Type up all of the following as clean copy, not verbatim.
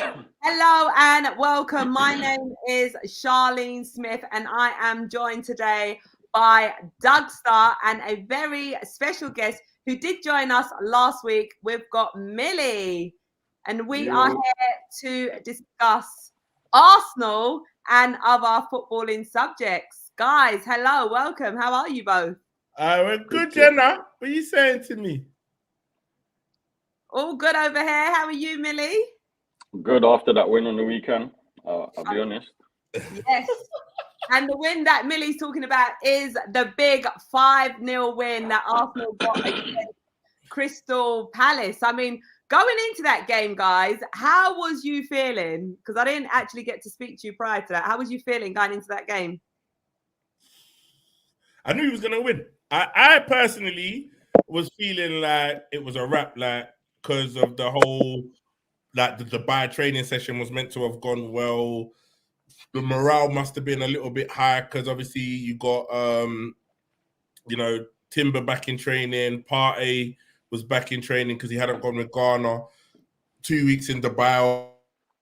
Hello and welcome. My name is Charlene Smith and I am joined today by Doug Starr and a very special guest who did join us last week. We've got Millie and we are here to discuss Arsenal and other footballing subjects. Guys, hello, welcome. How are you both? We're good, Jenna. What are you saying to me? All good over here. How are you, Millie? Good after that win on the weekend, I'll be honest. Yes. And the win that Millie's talking about is the big 5-0 win that Arsenal got against Crystal Palace. I mean, going into that game, guys, how was you feeling? Because I didn't actually get to speak to you prior to that. How was you feeling going into that game? I knew he was going to win. I personally was feeling like it was a wrap, like, because of the whole... Like the Dubai training session was meant to have gone well. The morale must have been a little bit high because obviously you got, Timber back in training. Partey was back in training because he hadn't gone with Ghana. 2 weeks in Dubai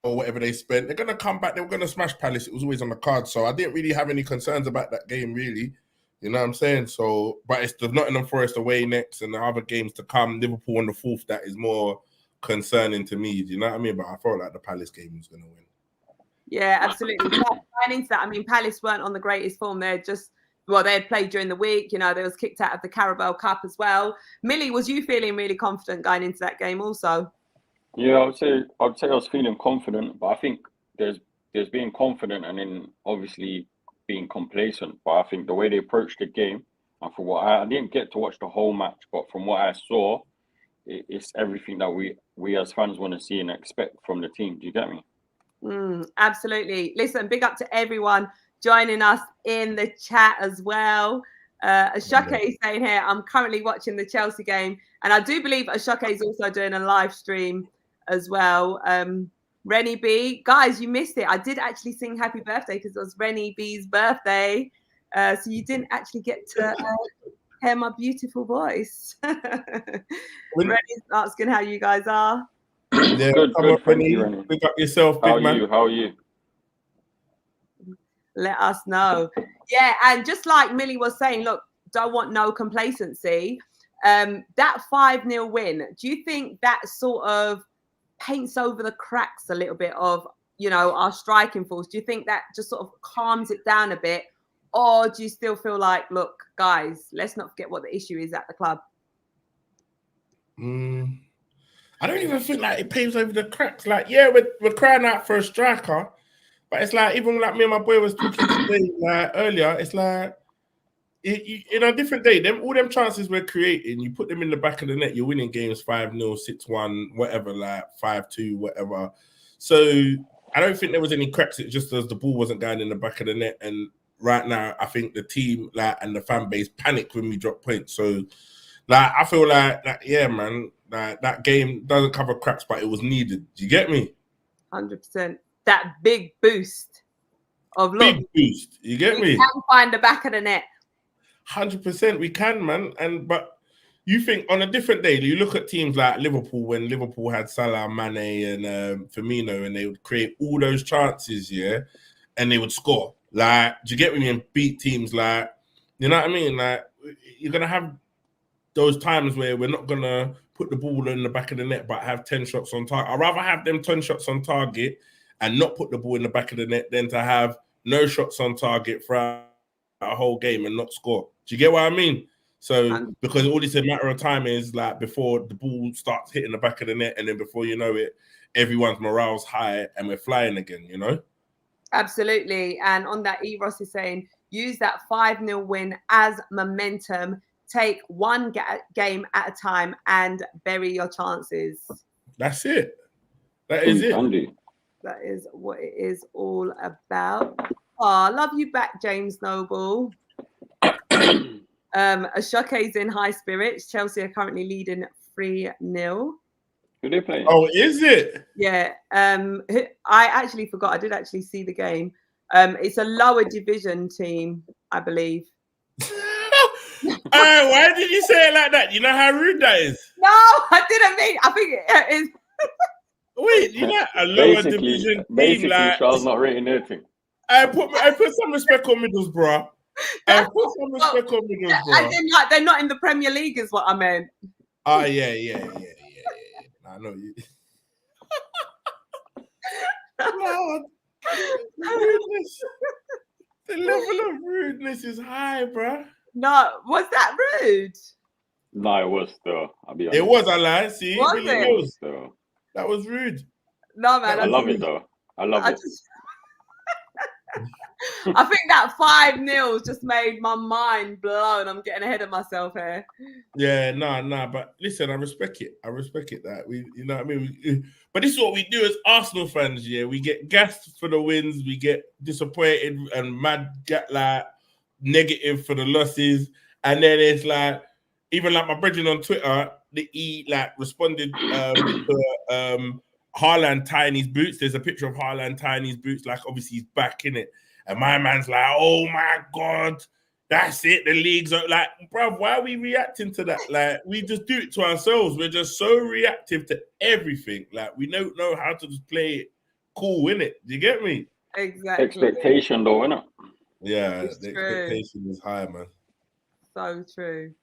or whatever they spent. They're going to come back. They were going to smash Palace. It was always on the card. So I didn't really have any concerns about that game, really. You know what I'm saying? So, but it's the Nottingham Forest away next and the other games to come. Liverpool on the 4th, that is more concerning to me, do you know what I mean? But I felt like the Palace game was going to win. Yeah, absolutely. Going into that, I mean, Palace weren't on the greatest form. They had played during the week. You know, they was kicked out of the Carabao Cup as well. Millie, was you feeling really confident going into that game also? Yeah, I'd say I was feeling confident, but I think there's being confident and then obviously being complacent. But I think the way they approached the game, and for what I didn't get to watch the whole match, but from what I saw, it's everything that we as fans want to see and expect from the team. Do you get me? Absolutely. Listen, big up to everyone joining us in the chat as well. Ashake is saying here, I'm currently watching the Chelsea game. And I do believe Ashake is also doing a live stream as well. Rennie B. Guys, you missed it. I did actually sing happy birthday because it was Rennie B's birthday. So you didn't actually get to... hear my beautiful voice. Rennie's asking how you guys are. Yeah, good, thank you, Rennie. Pick up yourself, big man. How are you? Let us know. Yeah, and just like Millie was saying, look, don't want no complacency. That 5-0 win, do you think that sort of paints over the cracks a little bit of, our striking force? Do you think that just sort of calms it down a bit? Or do you still feel like, look, guys, let's not forget what the issue is at the club? I don't even think like it paves over the cracks. Like, yeah, we're crying out for a striker, but it's like even like me and my boy was talking today, like earlier, it's like in a different day, all them chances we're creating, you put them in the back of the net, you're winning games 5-0, 6-1, whatever, like 5-2, whatever. So I don't think there was any cracks. It just as the ball wasn't going in the back of the net. And right now, I think the team and the fan base panicked when we dropped points. So I feel like yeah, man, that game doesn't cover cracks, but it was needed. Do you get me? 100%. That big boost of look. Big boost. You get me? We can find the back of the net. 100% we can, man. But you think on a different day, you look at teams like Liverpool when Liverpool had Salah, Mane, and Firmino, and they would create all those chances, yeah, and they would score. Like, do you get me? And beat teams like, you know what I mean? Like, you're gonna have those times where we're not gonna put the ball in the back of the net, but have 10 shots on target. I'd rather have them 10 shots on target and not put the ball in the back of the net than to have no shots on target for a whole game and not score. Do you get what I mean? So, because all it's a matter of time is like before the ball starts hitting the back of the net, and then before you know it, everyone's morale's high and we're flying again, you know? Absolutely. And on that, Ross is saying, use that 5-0 win as momentum. Take one game at a time and bury your chances. That's it. That is it. That is what it is all about. Oh, love you back, James Noble. Ashoke's in high spirits. Chelsea are currently leading 3-0. Who they play? Oh, is it? Yeah. I actually forgot. I did actually see the game. It's a lower division team, I believe. Why did you say it like that? You know how rude that is? No, I didn't mean. I think it is. Wait, you know, a lower division team, like Char's not rating their thing. I put some respect on Middlesbrough. Bro. I put some respect on Middlesbrough. I didn't like they're not in the Premier League, is what I meant. Oh yeah. I know you. Lord, the level of rudeness is high, bro. No, was that rude? No, it was though. I'll be honest. It was, I lie. See, Was really it? was. Though. That was rude. No, man. I love it though. I love it. I think that 5-0 just made my mind blown. I'm getting ahead of myself here. Yeah, nah. But listen, I respect it. That you know what I mean. But this is what we do as Arsenal fans. Yeah, we get gassed for the wins, we get disappointed and mad, get like negative for the losses, and then it's like even like my brethren on Twitter, he like responded to Haaland tying his boots. There's a picture of Haaland tying his boots, like obviously he's back in it. And my man's like, oh my God, that's it. The league's like, bruv, why are we reacting to that? Like, we just do it to ourselves. We're just so reactive to everything. Like, we don't know how to just play it cool, innit? Do you get me? Exactly. Expectation though, innit? Yeah, it's the true. expectation is high, man. So true.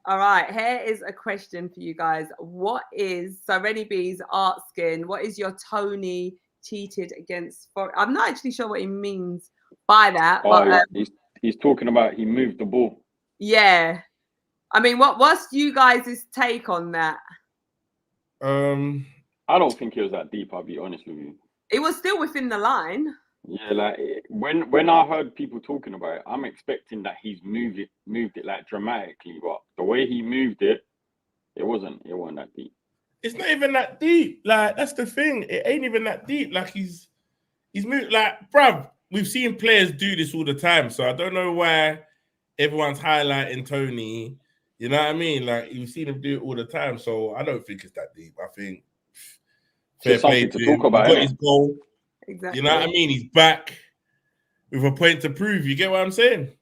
All right, here is a question for you guys. So Rennie B's asking, what is your Toney cheated against? I'm not actually sure what he means by that. But, he's talking about he moved the ball. Yeah. I mean, what's you guys' take on that? I don't think it was that deep, I'll be honest with you. It was still within the line. Yeah, like when I heard people talking about it, I'm expecting that he's moved it like dramatically, but the way he moved it, it wasn't that deep. It's not even that deep. Like, that's the thing. It ain't even that deep. Like, he's moved. Like, bruv, we've seen players do this all the time. So I don't know why everyone's highlighting Toney. You know what I mean? Like, you've seen him do it all the time. So I don't think it's that deep. I think fair play to him. He got his goal. Exactly. You know what I mean? He's back with a point to prove. You get what I'm saying?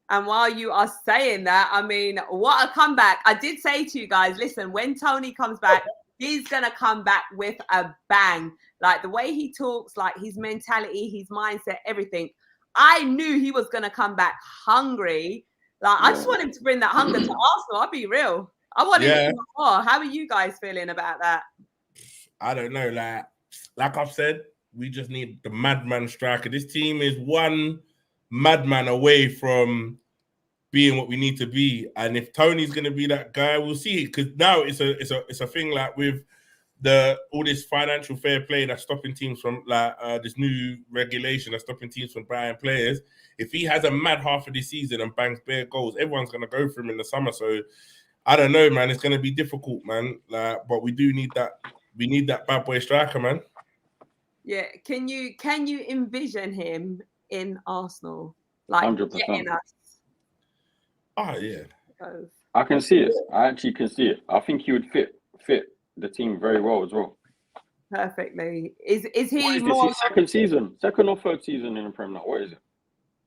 And while you are saying that, I mean, what a comeback. I did say to you guys, listen, when Toney comes back, he's going to come back with a bang. Like the way he talks, like his mentality, his mindset, everything. I knew he was going to come back hungry. Like, I just want him to bring that hunger to Arsenal. I'll be real. I want him to do more. How are you guys feeling about that? I don't know. Like I've said, we just need the madman striker. This team is one madman away from being what we need to be. And if Toney's going to be that guy, we'll see. Because now it's a thing like with all this financial fair play that's stopping teams from this new regulation that's stopping teams from buying players. If he has a mad half of the season and bangs bare goals, everyone's going to go for him in the summer. So I don't know, man. It's going to be difficult, man. But we do need that. We need that bad boy striker, man. Yeah, can you envision him in Arsenal? Like 100%. Oh yeah. I can see it. I actually can see it. I think he would fit the team very well as well. Perfectly. Is he what is more this, second or third season in the Premier League? What is it?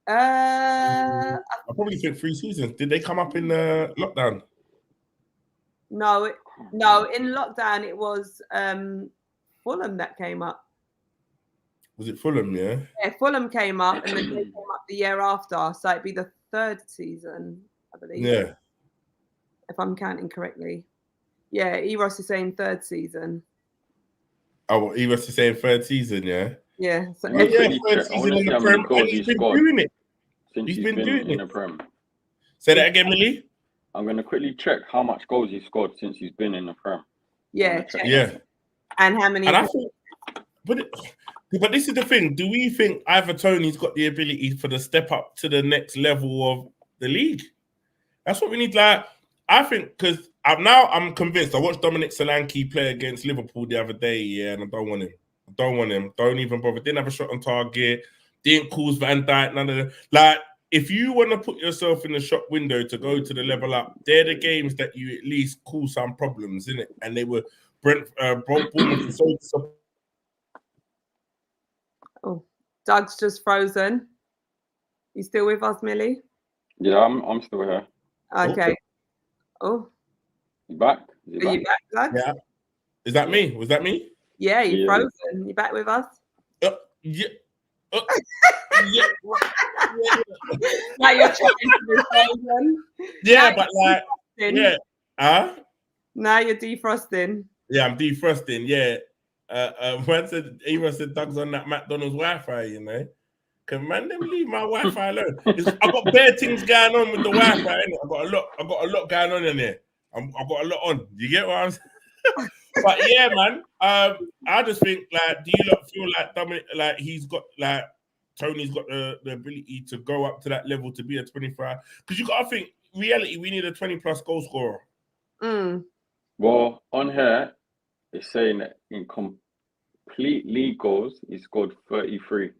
I probably think 3 seasons. Did they come up in the lockdown? No, in lockdown it was Fulham that came up. Was it Fulham, yeah? Yeah, Fulham came up and then they came up the year after. So it'd be the 3rd season, I believe. Yeah. If I'm counting correctly. Yeah, Eros is saying 3rd season. Oh, well, Eros is saying 3rd season, yeah? Yeah. So 3rd season in the Prem, and he's been doing it. He's been doing it in the Prem. Say that again, Millie? I'm going to quickly check how much goals he's scored since he's been in the Prem. Yeah. Yeah. And how many? And I think, but this is the thing. Do we think Ivan Toney's got the ability for the step up to the next level of the league? That's what we need. Like, I think, because I'm convinced. I watched Dominic Solanke play against Liverpool the other day, yeah, and I don't want him. Don't even bother. Didn't have a shot on target. Didn't cause Van Dijk, none of that. Like, if you want to put yourself in the shop window to go to the level up, they're the games that you at least cause some problems, innit? And they were Bournemouth so. Oh, Doug's just frozen. You still with us, Millie? Yeah, I'm still here. Okay. Oh. You back? Are you back, Doug? Yeah. Is that me? Was that me? Yeah, you're frozen. You back with us? Yeah. Like you're trying to be frozen. Yeah, but like, yeah. Now you're defrosting. Yeah, I'm defrosting. Yeah. Eva said Doug's on that McDonald's Wi-Fi, you know. Can man them leave my Wi-Fi alone? I've got bare things going on with the Wi-Fi, innit? I've got a lot going on in there. I've got a lot on. You get what I'm saying? But yeah, man. I just think, like, do you not feel like Dominic, like he's got, like, Tony's got the ability to go up to that level to be a 25? Because you got to think, reality, we need a 20+ goal scorer. Well, on here, it's saying that in complete league goals, he scored 33.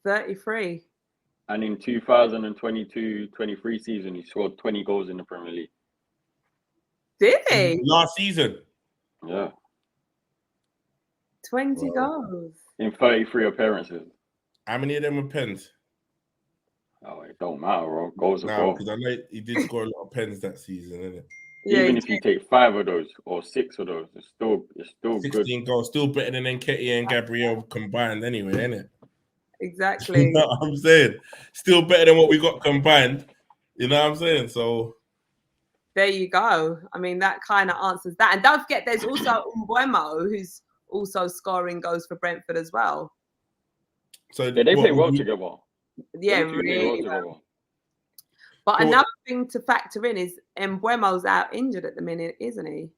33. And in 2022-23 season, he scored 20 goals in the Premier League. Did he? Last season. Yeah. 20 goals. In 33 appearances. How many of them were pens? Oh, it don't matter, bro. Goals are No, goals. because I know he did score a lot of pens that season, innit? Yeah, even if you take 5 of those or 6 of those, it's still 16 good. goals, still better than Nketiah and Gabriel combined anyway, innit? Exactly. You know what I'm saying? Still better than what we got combined. You know what I'm saying? So there you go. I mean, that kind of answers that. And don't forget, there's also Mbeumo, who's also scoring goals for Brentford as well. So they play well together. Yeah, really well. But another thing to factor in is Mbeumo's out injured at the minute, isn't he?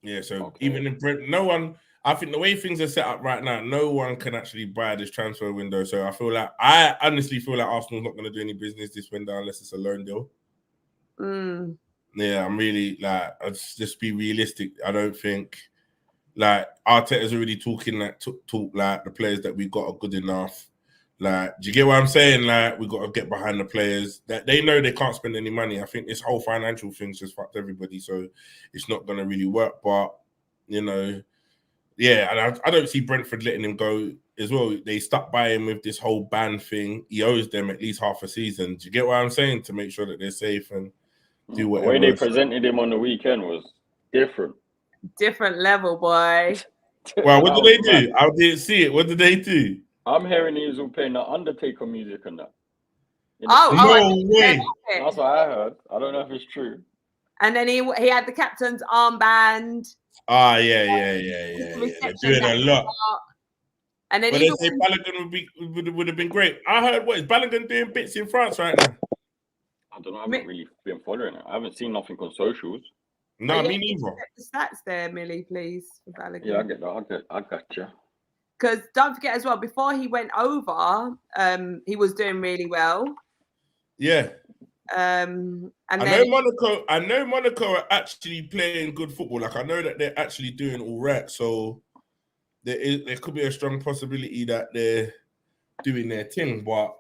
Yeah, so even in no one, I think the way things are set up right now, no one can actually buy this transfer window. So I honestly feel like Arsenal's not going to do any business this window unless it's a loan deal. Yeah, I'm really like, let's just be realistic. I don't think like Arteta's already talking like talk like the players that we got are good enough. Like, do you get what I'm saying? Like, we got to get behind the players. That they know they can't spend any money. I think this whole financial thing's just fucked everybody, so it's not going to really work. But you know, yeah, and I don't see Brentford letting him go as well. They stuck by him with this whole ban thing. He owes them at least half a season. Do you get what I'm saying? To make sure that they're safe and do whatever. The way they presented him on the weekend was different. Different level, boy. Well, what did they do? I didn't see it. What did they do? I'm hearing he was all playing the Undertaker music and that. No way. That's what I heard. I don't know if it's true. And then he had the captain's armband. Ah, yeah. They're doing a lot. And then they say Balogun would have been great. I heard what is Balogun doing bits in France right now? I don't know. I haven't really been following it. I haven't seen nothing on socials. No, me neither. The stats there, Millie, please. For Balogun. Yeah, I get that. I got you. Because don't forget as well, before he went over, he was doing really well. Yeah. And I know Monaco are actually playing good football. Like, I know that they're actually doing all right. So there could be a strong possibility that they're doing their thing. But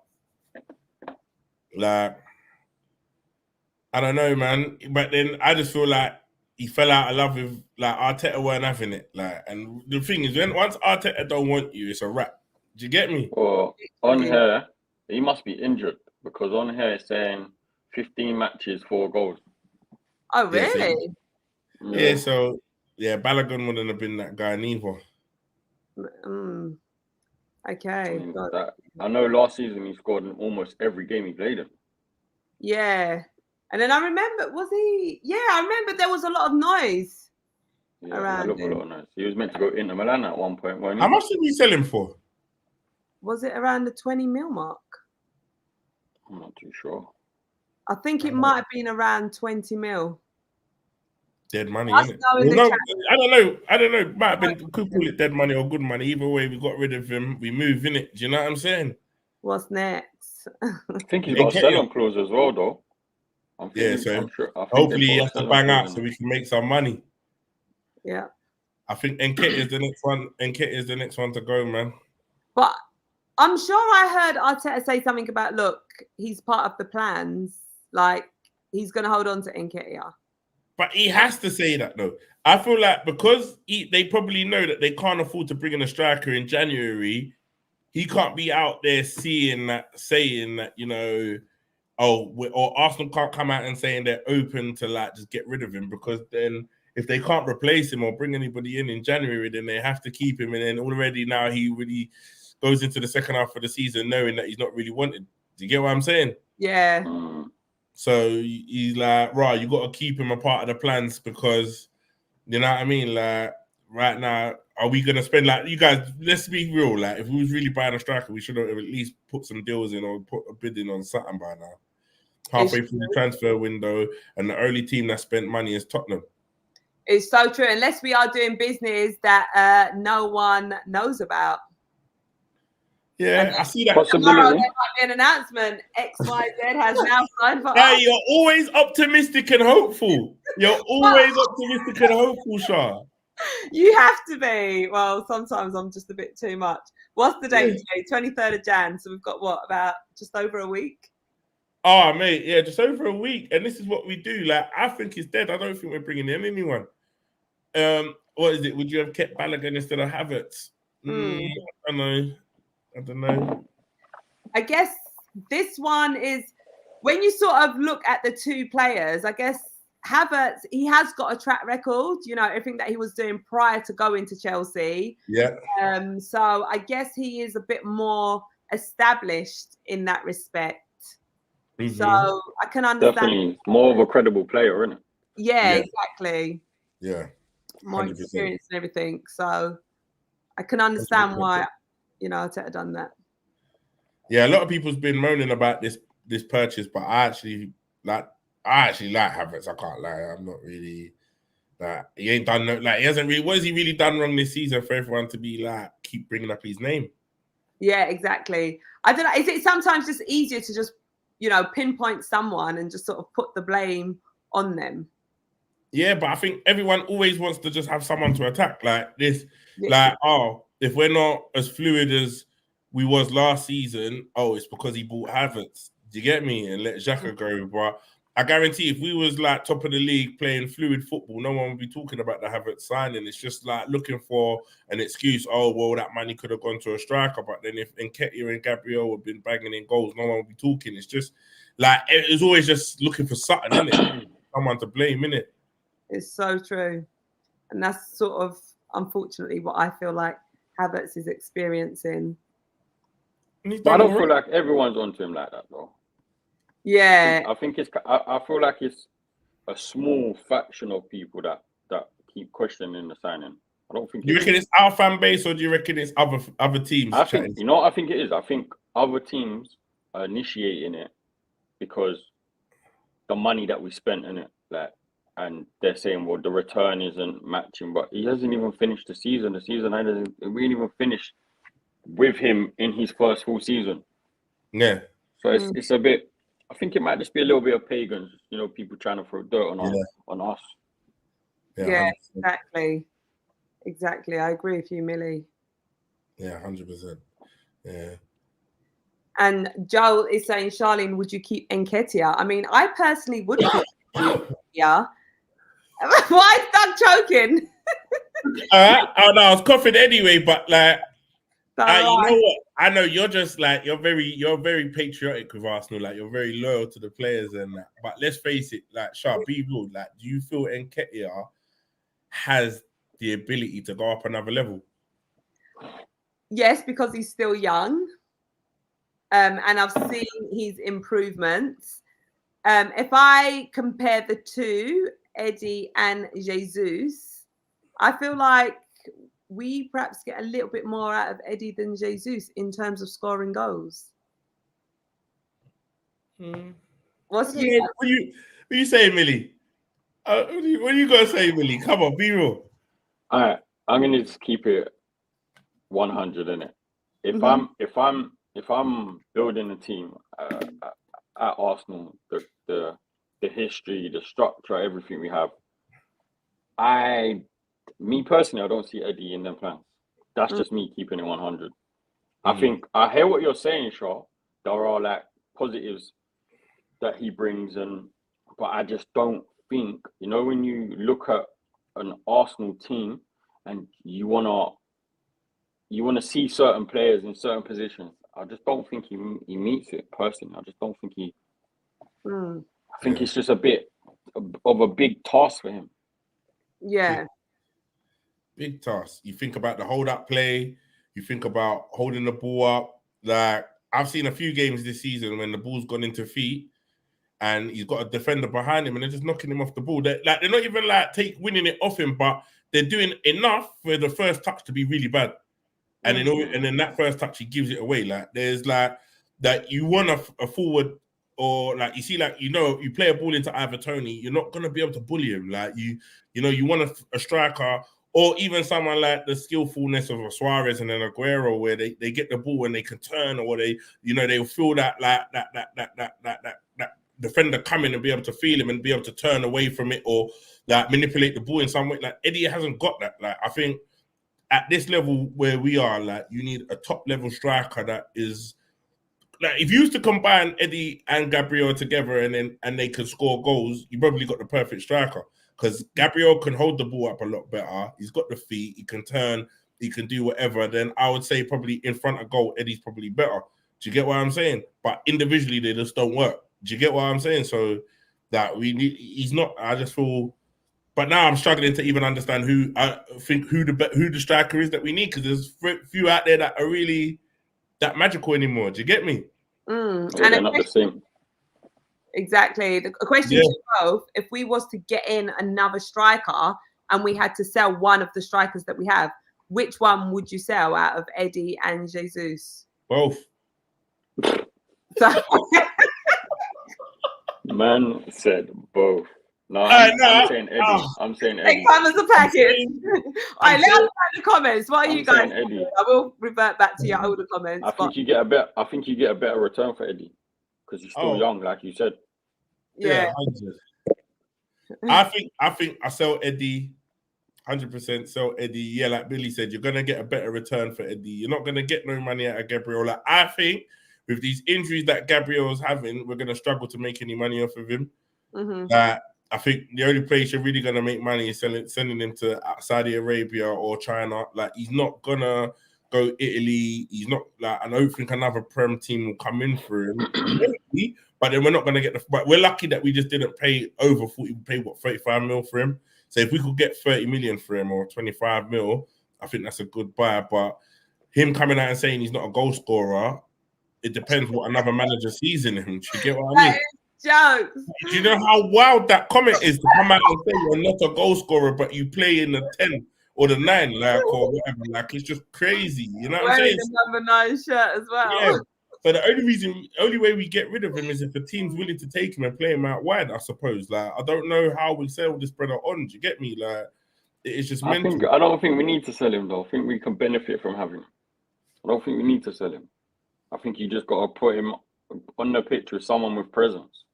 like, I don't know, man. But then I just feel like he fell out of love with, like, Arteta weren't having it. Like, and the thing is, once Arteta don't want you, it's a wrap. Do you get me? Well, on here, he must be injured because on here it's saying 15 matches, 4 goals. Oh, really? Yeah, so, yeah, Balogun wouldn't have been that guy neither. Okay. I know last season he scored in almost every game he played in. Yeah. And then I remember, I remember there was a lot of noise around him. A lot of noise. He was meant to go into Milan at one point, wasn't he? How much did we sell him for? Was it around the 20 mil mark? I'm not too sure. I think it might have been around 20 mil. Dead money, isn't it? I don't know. Might have been, could call it dead money or good money. Either way, we got rid of him. We move, innit? Do you know what I'm saying? What's next? I think he's got a sell-on clause as well, though. Hopefully he has to bang out so we can make some money. Yeah. I think Nketiah is the next one. Nketiah is the next one to go, man. But I'm sure I heard Arteta say something about, look, he's part of the plans. Like, he's going to hold on to Nketiah. But he has to say that, though. I feel like because they probably know that they can't afford to bring in a striker in January, he can't be out there saying that, you know, or Arsenal can't come out and saying they're open to, like, just get rid of him, because then if they can't replace him or bring anybody in January, then they have to keep him. And then already now he really goes into the second half of the season knowing that he's not really wanted. Do you get what I'm saying? Yeah. So he's like, right, you got to keep him a part of the plans because, you know what I mean? Like, right now, are we going to spend, like, you guys, let's be real, like, if we was really buying a striker, we should have at least put some deals in or put a bid in on something by now. Halfway through the transfer window, and the only team that spent money is Tottenham. It's so true, unless we are doing business that no one knows about. Yeah, I see that. Tomorrow there might be an announcement. XYZ has now signed for us. You're always optimistic and hopeful. You're always optimistic and hopeful, Char. You have to be. Well, sometimes I'm just a bit too much. What's the date today? 23rd of Jan. So we've got what, about just over a week? Oh, mate, yeah, just over a week. And this is what we do. Like, I think it's dead. I don't think we're bringing in anyone. What is it? Would you have kept Balogun instead of Havertz? I don't know. I guess this one is, when you sort of look at the two players, I guess Havertz, he has got a track record, you know, everything that he was doing prior to going to Chelsea. Yeah. So I guess he is a bit more established in that respect. Mm-hmm. So I can understand. Definitely more of a credible player, isn't it? Yeah, exactly. Yeah. 100%. More experience and everything. So I can understand 100%. Why, you know, Arteta done that. Yeah, a lot of people's been moaning about this purchase, but I actually like Havertz. I can't lie. I'm not really like, he ain't done like, he hasn't really. What has he really done wrong this season for everyone to be like keep bringing up his name? Yeah, exactly. I don't know. Is it sometimes just easier to just, you know, pinpoint someone and just sort of put the blame on them? Yeah, but I think everyone always wants to just have someone to attack like this. Yeah. Like, if we're not as fluid as we was last season, it's because he bought Havertz. Do you get me? And let Xhaka go. But I guarantee if we was like top of the league playing fluid football, no one would be talking about the Havertz signing. It's just like looking for an excuse. Oh, well, that money could have gone to a striker. But then if Nketiah and Gabriel had been banging in goals, no one would be talking. It's just like, it's always just looking for something, innit? Someone to blame, innit? It's so true. And that's sort of, unfortunately, what I feel like Havertz is experiencing. But I don't feel like everyone's onto him like that, though. Yeah. I feel like it's a small faction of people that keep questioning the signing. I don't think. Do you reckon it's our fan base, or do you reckon it's other teams? I think, you know what I think it is? I think other teams are initiating it because the money that we spent in it, like, and they're saying, well, the return isn't matching, but he hasn't even finished the season. The season hasn't even finished with him in his first full season. Yeah. So it's a bit. I think it might just be a little bit of pagans, you know, people trying to throw dirt on us. Yeah, exactly. I agree with you, Millie. Yeah, 100%. Yeah. And Joel is saying, Charlene, would you keep Nketiah? I mean, I personally would keep Nketiah. Why is Doug choking? Oh no, I was coughing anyway, but like, you know what? I know you're just like you're very patriotic with Arsenal. Like you're very loyal to the players and that. But let's face it, like Char, be real. Like, do you feel Nketiah has the ability to go up another level? Yes, because he's still young, and I've seen his improvements. If I compare the two, Eddie and Jesus, I feel like we perhaps get a little bit more out of Eddie than Jesus in terms of scoring goals. What you saying, Millie? What are you gonna say, Millie? Come on, be real. All right, I'm gonna just keep it 100 in it. If I'm building a team at Arsenal, the history, the structure, everything we have, me personally, I don't see Eddie in them plans. That's just me keeping it 100. I think I hear what you're saying, Shaw. There are like positives that he brings, but I just don't think, you know, when you look at an Arsenal team and you wanna see certain players in certain positions, I just don't think he meets it personally. I just don't think he. I think it's just a bit of a big task for him. Yeah. Big task. You think about the hold-up play. You think about holding the ball up. Like, I've seen a few games this season when the ball's gone into feet and he's got a defender behind him and they're just knocking him off the ball. They're not even like winning it off him, but they're doing enough for the first touch to be really bad. And then that first touch, he gives it away. Like, there's like that you want a forward, or like you see, like, you play a ball into Ivan Toney, you're not gonna be able to bully him. Like, you want a striker, or even someone like the skillfulness of a Suarez and an Aguero, where they get the ball and they can turn, or they'll feel that defender coming and be able to feel him and be able to turn away from it, or like manipulate the ball in some way. Like, Eddie hasn't got that. Like, I think at this level where we are, like, you need a top level striker that is like, if you used to combine Eddie and Gabriel together and they could score goals, you probably got the perfect striker, because Gabriel can hold the ball up a lot better. He's got the feet, he can turn, he can do whatever. Then I would say probably in front of goal, Eddie's probably better. Do you get what I'm saying? But individually, they just don't work. Do you get what I'm saying? So that he's not. I just feel, but now I'm struggling to even understand who the striker is that we need, because there's few out there that are really that magical anymore. Do you get me? And they're not the same. Exactly. A question to you both: if we was to get in another striker and we had to sell one of the strikers that we have, which one would you sell out of Eddie and Jesus? Both. So Man said both. No, I'm saying Eddie. I'm saying Eddie. It comes as a package. All right, let us know in the comments. What are you guys? Eddie. I will revert back to your older comments. I think you get a better return for Eddie, because he's still young, like you said. Yeah. I think I sell Eddie. 100% sell Eddie. Yeah, like Billy said, you're gonna get a better return for Eddie. You're not gonna get no money out of Gabriel. Like, I think with these injuries that Gabriel's having, we're gonna struggle to make any money off of him. I think the only place you're really gonna make money is sending him to Saudi Arabia or China. Like, he's not gonna go Italy. He's not, like, I don't think another Prem team will come in for him. Maybe, but then we're not gonna get but we're lucky that we just didn't pay over 40. We paid 35 mil for him. So if we could get 30 million for him or 25 mil, I think that's a good buy. But him coming out and saying he's not a goal scorer, it depends what another manager sees in him. Do you get what I mean? Jokes. Do you know how wild that comment is, to come out and say you're not a goal scorer, but you play in the 10 or the 9, like, or whatever? Like, it's just crazy. You know what I'm saying? The number 9 shirt as well. Yeah. So the only way we get rid of him is if the team's willing to take him and play him out wide, I suppose. Like, I don't know how we sell this brother on. Do you get me? Like, it's just mental. I don't think we need to sell him, though. I think we can benefit from having him. I don't think we need to sell him. I think you just got to put him on the pitch with someone with presence.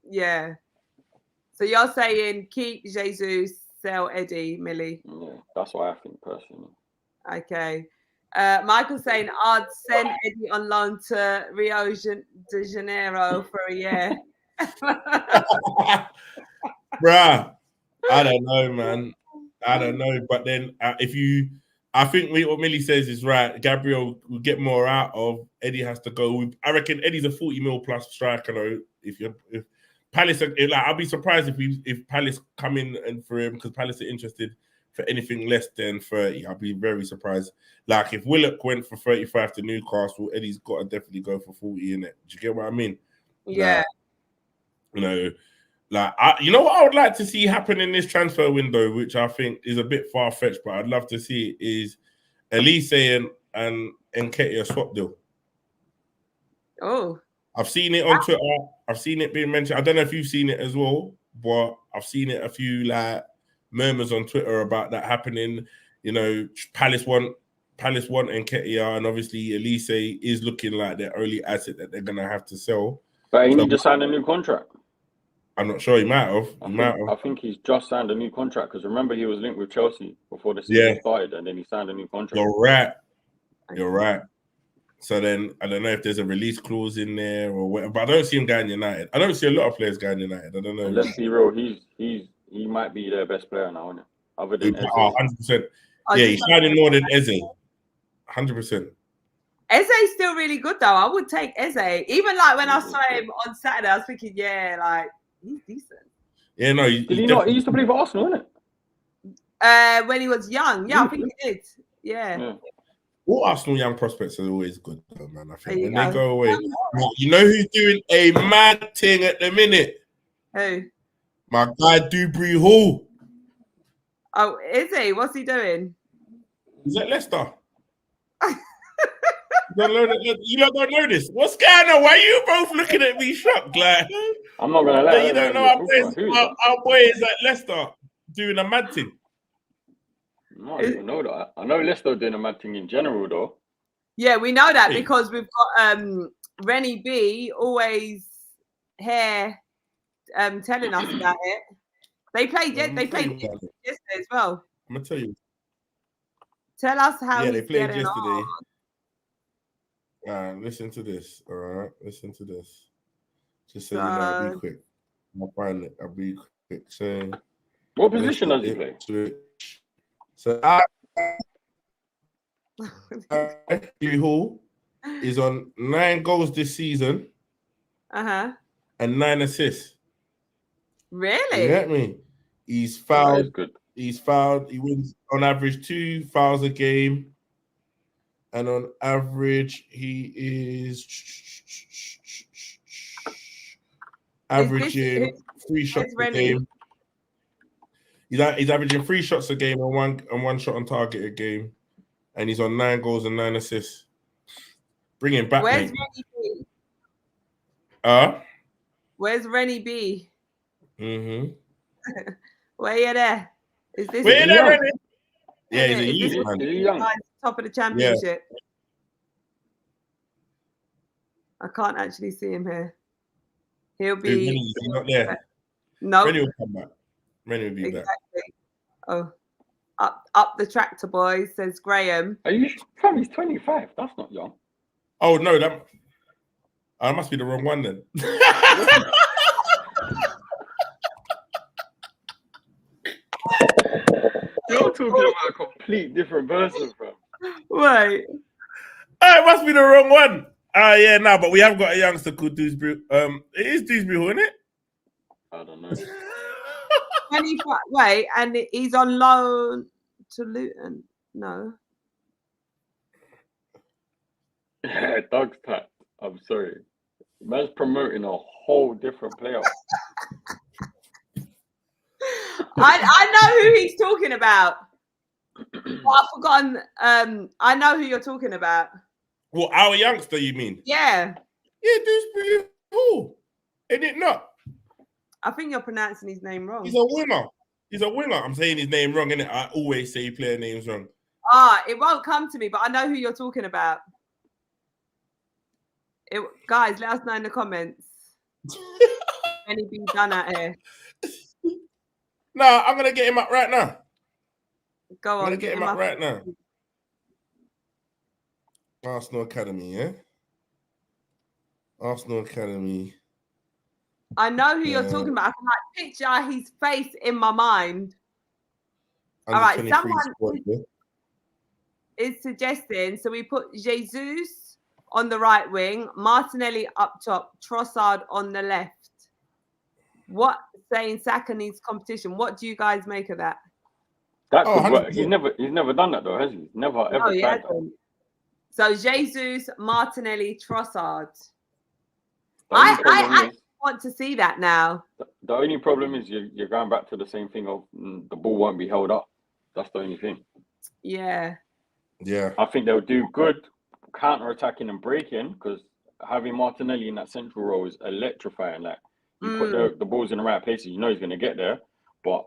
Yeah. So you're saying keep Jesus, sell Eddie, Millie? Yeah, that's what I think personally. Okay. Michael's saying I'd send Eddie on loan to Rio de Janeiro for a year. Bruh, I don't know, man. I don't know. But then I think what Millie says is right. Gabriel will get more out of. Eddie has to go. I reckon Eddie's a 40 mil plus striker, though. If Palace, I'll be surprised if Palace come in and for him, because Palace are interested for anything less than 30. I'll be very surprised. Like, if Willock went for 35 to Newcastle, Eddie's got to definitely go for 40 in it. Do you get what I mean? Yeah. You know what I would like to see happen in this transfer window, which I think is a bit far-fetched, but I'd love to see, is Elise and Nketiah swap deal. Oh. I've seen it on Twitter. I've seen it being mentioned. I don't know if you've seen it as well, but I've seen it a few murmurs on Twitter about that happening. You know, Palace want Nketiah, and obviously Elise is looking like their only asset that they're gonna have to sell. But he need to sign a new contract. I'm not sure. He might have. I think he's just signed a new contract, because remember he was linked with Chelsea before the season started, and then he signed a new contract. You're right. So then I don't know if there's a release clause in there or whatever. But I don't see him going United. I don't see a lot of players going United. I don't know. And let's be real. He might be their best player now, isn't it? Other than Eze. 100%. Yeah, he's signing more than Eze. 100%. Eze's still really good though. I would take Eze. Even like when I saw him on Saturday, I was thinking, yeah, like he's decent. Yeah, no. Did he not? He used to play for Arsenal, innit? When he was young. Yeah, I think he did. Yeah. All Arsenal young prospects are always good, though, man. I think when they go. go away, you know who's doing a mad thing at the minute? Who? My guy Dewberry Hall. Oh, is he? What's he doing? He's at Leicester. You don't know this. What's going on? Why are you both looking at me shocked? Like, I'm not gonna lie. You don't know our boy is at Leicester doing a mad thing. No, I don't know that. I know Leicester doing a mad thing in general, though. Yeah, we know that because we've got Rennie B always here telling us about it. They played yesterday as well. I'm gonna tell you. Tell us how they played yesterday. Listen to this. All right, listen to this. Just so you know, I'll be quick. I'll find it. I'll be quick. So, what position does he play? So, Hall is on 9 goals this season. And 9 assists. Really? You get me? He's fouled. He's fouled. He wins on average 2 fouls a game. And on average, he is averaging 3 shots a game. He's averaging 3 shots a game and one shot on target a game. And he's on 9 goals and 9 assists. Bring him back. Where's Rennie B? Where's Rennie B? Where you there? Is this Where there, Rennie? Yeah, he's a youth man. Top of the championship. Yeah. I can't actually see him here. He'll be. He's not there. No. Rennie will come back. Rennie will be back. Oh, up the tractor, boys, says Graham. Are you sure? He's 25. That's not young. Oh no, that must be the wrong one then. You're talking about a complete different person, bro. Wait. It must be the wrong one. Yeah, no, but we have got a youngster called Dewsbury. It is Dewsbury, isn't it? I don't know. Wait, and he's on loan to Luton. No. Yeah, Doug's tapped. I'm sorry. Man's promoting a whole different player. I know who he's talking about. I've forgotten. I know who you're talking about. Well, our youngster, you mean? Yeah. Yeah, Dewsbury. Who? Ain't it not? I think you're pronouncing his name wrong. He's a winger. I'm saying his name wrong, innit? I always say player names wrong. It won't come to me, but I know who you're talking about. Guys, let us know in the comments. Anything done out here? No, I'm gonna get him up right now. Go on, I'm gonna get him up right now. Arsenal Academy, yeah. Arsenal Academy. I know who you're talking about. I can picture his face in my mind. All right, someone is suggesting, so we put Jesus on the right wing, Martinelli up top, Trossard on the left. What saying Saka needs competition? What do you guys make of that? That could work. He's never done that though, has he? He's never ever tried that. So Jesus, Martinelli, Trossard. I want to see that now. The only problem is you're going back to the same thing of the ball won't be held up. That's the only thing. Yeah. Yeah. I think they'll do good counter-attacking and breaking because having Martinelli in that central role is electrifying. Like you put the balls in the right places, you know he's going to get there. But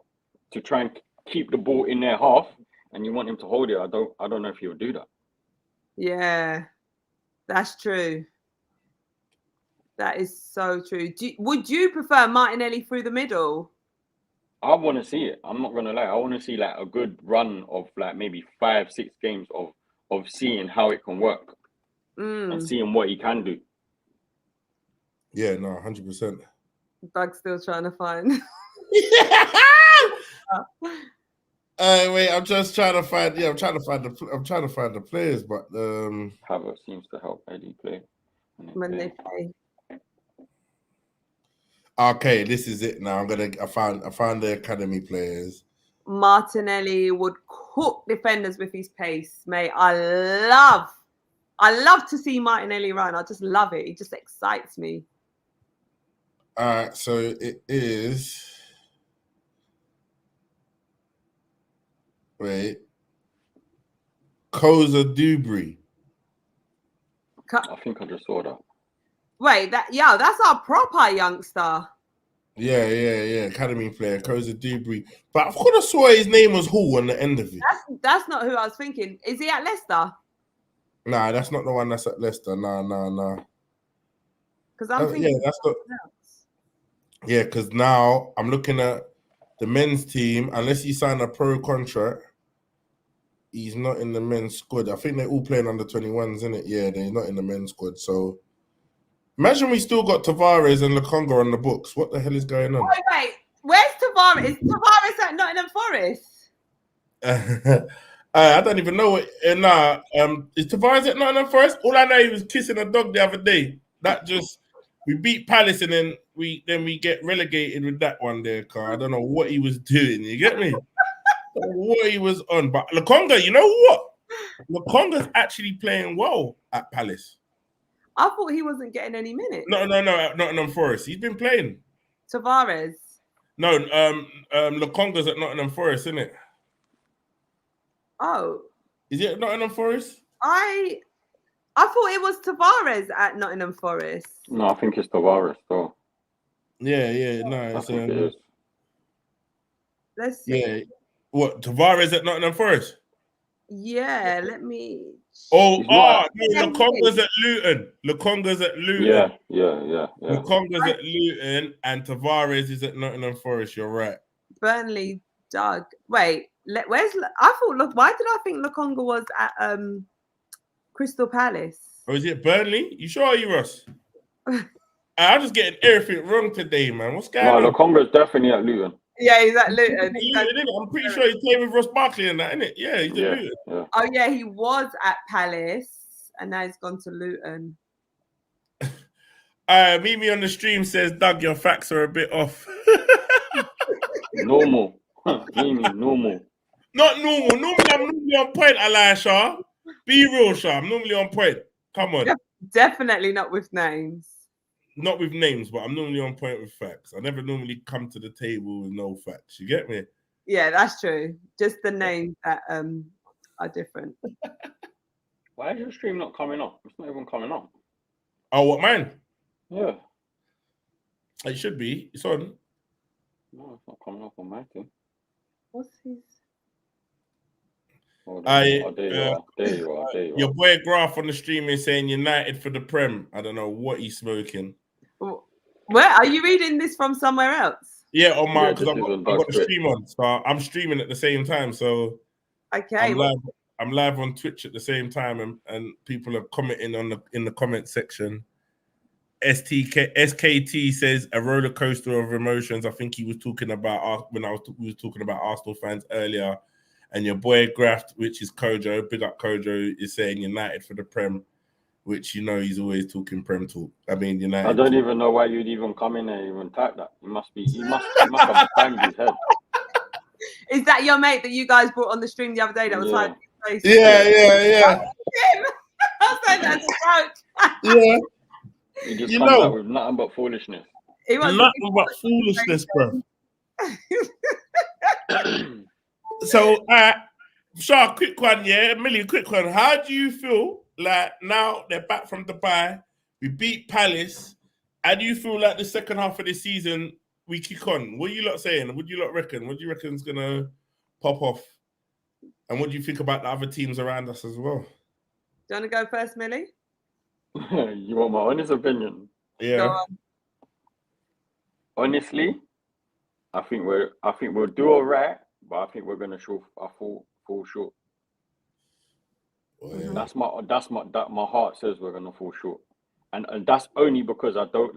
to try and keep the ball in their half and you want him to hold it, I don't know if he'll do that. Yeah, that's true. That is so true. Would you prefer Martinelli through the middle? I want to see it. I'm not going to lie. I want to see like a good run of like maybe 5-6 games of seeing how it can work and seeing what he can do. Yeah, no, 100%. Doug's still trying to find. Wait, I'm just trying to find. Yeah, I'm trying to find the players, but Havertz seems to help Eddie play when they play. Okay, this is it now. I found the academy players. Martinelli would cook defenders with his pace, mate. I love to see Martinelli run. I just love it. It just excites me. All right, so it is. Wait. Koza Dubry. I think I just saw that. Wait, that's our proper youngster. Yeah. Academy player, Koza Dubry. But I could have swore his name was Hall on the end of it. That's not who I was thinking. Is he at Leicester? Nah, that's not the one that's at Leicester. Nah. Because I'm thinking. Yeah, that's not. Yeah, because now I'm looking at the men's team. Unless he signed a pro contract, he's not in the men's squad. I think they're all playing under 21s, isn't it? Yeah, they're not in the men's squad. So imagine we still got Tavares and Lokonga on the books. What the hell is going on? Wait. Where's Tavares? Is Tavares at Nottingham Forest? I don't even know what. Is Tavares at Nottingham Forest? All I know, he was kissing a dog the other day. That just we beat Palace and then we get relegated with that one there, Car. I don't know what he was doing. You get me? I don't know what he was on, but Lokonga, you know what? Lokonga's actually playing well at Palace. I thought he wasn't getting any minutes. No, at Nottingham Forest. He's been playing. Tavares. No, Lokonga's at Nottingham Forest, isn't it? Oh. Is it at Nottingham Forest? I thought it was Tavares at Nottingham Forest. No, I think it's Tavares, though. Yeah. No, it's it is. Let's see. Yeah. What, Tavares at Nottingham Forest? Yeah, let me. Lokonga's at Luton. Yeah. Lokonga's at Luton and Tavares is at Nottingham Forest. You're right. Burnley, Doug. Wait, where's? I thought. Look, why did I think Lokonga was at Crystal Palace? Oh, is it Burnley? You sure, are you, Ross? I'm just getting everything wrong today, man. What's going on? No, Lokonga's definitely at Luton. Yeah, he's at Luton. I'm pretty sure he's playing with Ross Barkley and that, isn't it? Yeah, he's at Luton. Yeah. Oh yeah, he was at Palace and now he's gone to Luton. Mimi on the stream says, Doug, your facts are a bit off. Normal. Mimi, normal. Not normal. Normally, I'm normally on point, Elisha. Be real, Shah. I'm normally on point. Come on. Definitely not with names. Not with names, but I'm normally on point with facts. I never normally come to the table with no facts. You get me? Yeah, that's true. Just the names that are different. Why is your stream not coming up? It's not even coming up. Oh, what, mine? Yeah. It should be. It's on. No, it's not coming up on my thing. What's his? There you are. Your boy Graf on the stream is saying United for the Prem. I don't know what he's smoking. Where are you reading this from? Somewhere else? Yeah, on my because I've got the stream on, so I'm streaming at the same time. So okay, I'm live on Twitch at the same time, and people are commenting in the comment section. SKT says a roller coaster of emotions. I think he was talking about we were talking about Arsenal fans earlier. And your boy Graft, which is Kojo, big up Kojo, is saying United for the Prem, which he's always talking Prem talk. I mean, United. I don't even know why you'd even come in and even type that. He must have banged his head. Is that your mate that you guys brought on the stream the other day that was like, yeah. I'll say that's a joke. Yeah. He just comes out with nothing but foolishness. Nothing but foolishness, bro. So, Char, quick one, yeah, Millie, quick one. How do you feel like now they're back from Dubai? We beat Palace. How do you feel like the second half of the season we kick on? What are you lot saying? What do you lot reckon? What do you reckon is going to pop off? And what do you think about the other teams around us as well? Do you want to go first, Millie? You want my honest opinion? Yeah. Honestly, I think we'll do all right. But I think we're gonna fall short. Mm-hmm. My heart says we're gonna fall short, and that's only because I don't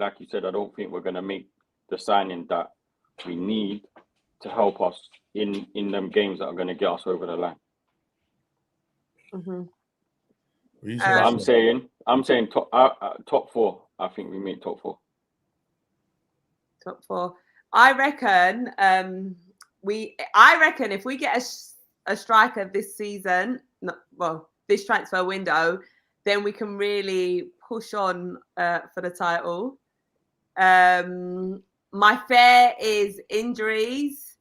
think we're gonna make the signing that we need to help us in them games that are gonna get us over the line. Mm-hmm. I'm saying top four. I think we make top four. Top four. I reckon. I reckon if we get a striker this season, this transfer window, then we can really push on for the title. My fear is injuries,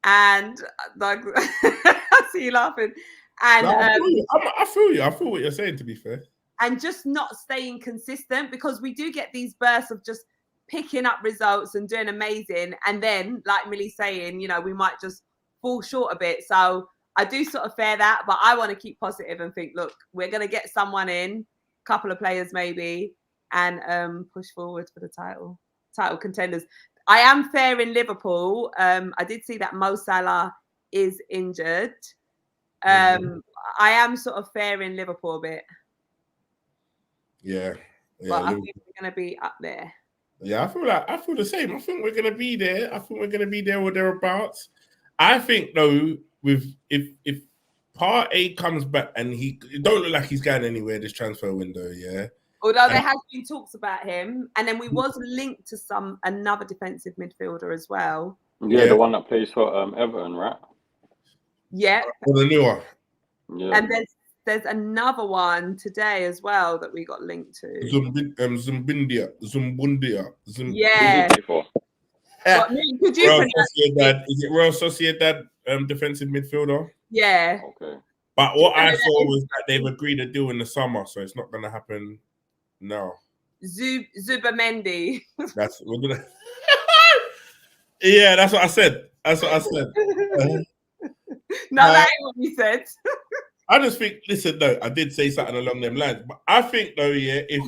and like I see you laughing. And I feel you. I feel what you're saying, to be fair. And just not staying consistent, because we do get these bursts of just picking up results and doing amazing. And then, like Millie's saying, you know, we might just fall short a bit. So I do sort of fear that, but I want to keep positive and think, look, we're going to get someone in, a couple of players maybe, and push forward for the title contenders. I am fair in Liverpool. I did see that Mo Salah is injured. I am sort of fair in Liverpool a bit. Yeah. But I think we're going to be up there. Yeah, I feel the same. I think we're going to be there. I think we're going to be there or thereabouts. I think though, if Partey comes back and he don't look like he's going anywhere this transfer window, yeah. Although there has been talks about him, and then we was linked to another defensive midfielder as well. Yeah, the one that plays for Everton, right? Yeah. Or the new one. Yeah. And there's another one today as well that we got linked to. Zumbundia. Yeah. What, could you is it Real Sociedad defensive midfielder? Yeah. Okay. But what I saw was that they've agreed a deal in the summer, so it's not going to happen now. Zubamendi. Yeah, that's what I said. No, that ain't what you said. I just think, listen, though, I did say something along them lines, but I think though, yeah, if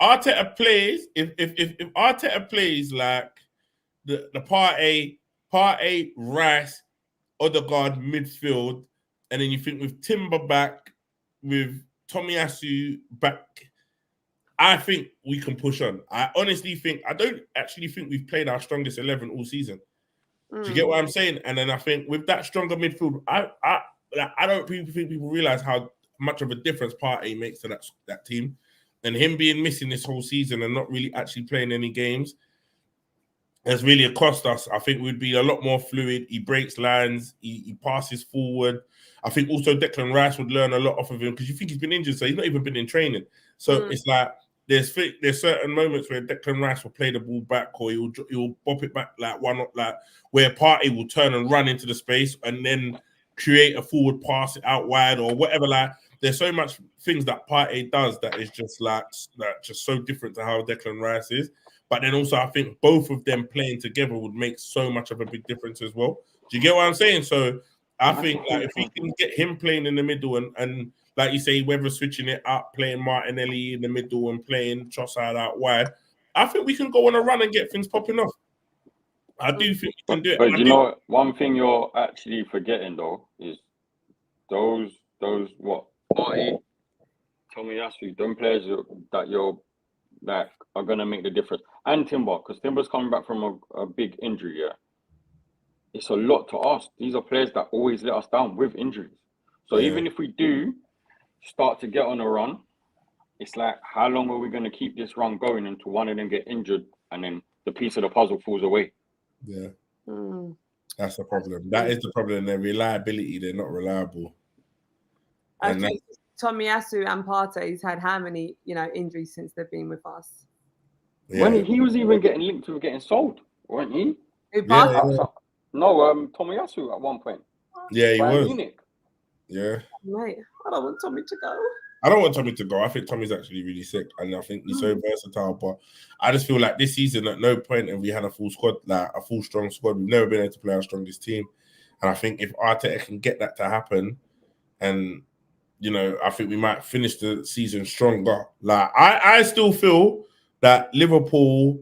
Arteta plays, if Arteta plays like the Partey, Rice, Odegaard midfield, and then you think with Timber back, with Tomiyasu back, I think we can push on. I don't actually think we've played our strongest 11 all season. Do you get what I'm saying? And then I think with that stronger midfield, I don't think people realize how much of a difference Partey makes to that team. And him being missing this whole season and not really actually playing any games has really cost us. I think we'd be a lot more fluid. He breaks lines. He passes forward. I think also Declan Rice would learn a lot off of him, because you think he's been injured, so he's not even been in training. So it's like there's certain moments where Declan Rice will play the ball back, or he'll bop it back like one up, like where Partey will turn and run into the space and then create a forward pass out wide or whatever. Like there's so much things that Partey does that is just just so different to how Declan Rice is. But then also I think both of them playing together would make so much of a big difference as well. Do you get what I'm saying? So I think like if we can get him playing in the middle and like you say, whether switching it up, playing Martinelli in the middle and playing Trossard out wide, I think we can go on a run and get things popping off. I do think we can do it. But you know, one thing you're actually forgetting though is those what Partey, Tomiyasu, them players that you're like are gonna make the difference, and Timber, because Timber's coming back from a big injury. Yeah, it's a lot to ask. These are players that always let us down with injuries. So even if we do start to get on a run, it's like, how long are we going to keep this run going until one of them get injured and then the piece of the puzzle falls away? Yeah. That's the problem. That is the problem. Their reliability, they're not reliable. I think Tomiyasu and Partey's had how many, injuries since they've been with us? Yeah. When he was even getting linked to getting sold, weren't he? No, Tomiyasu at one point. Yeah, he was. Munich. Yeah. Mate, I don't want Tommy to go. I don't want Tommy to go. I think Tommy's actually really sick, and I think he's so versatile. But I just feel like this season, at no point have we had a full squad, like a full strong squad. We've never been able to play our strongest team, and I think if Arteta can get that to happen, and I think we might finish the season stronger. Like I still feel that Liverpool,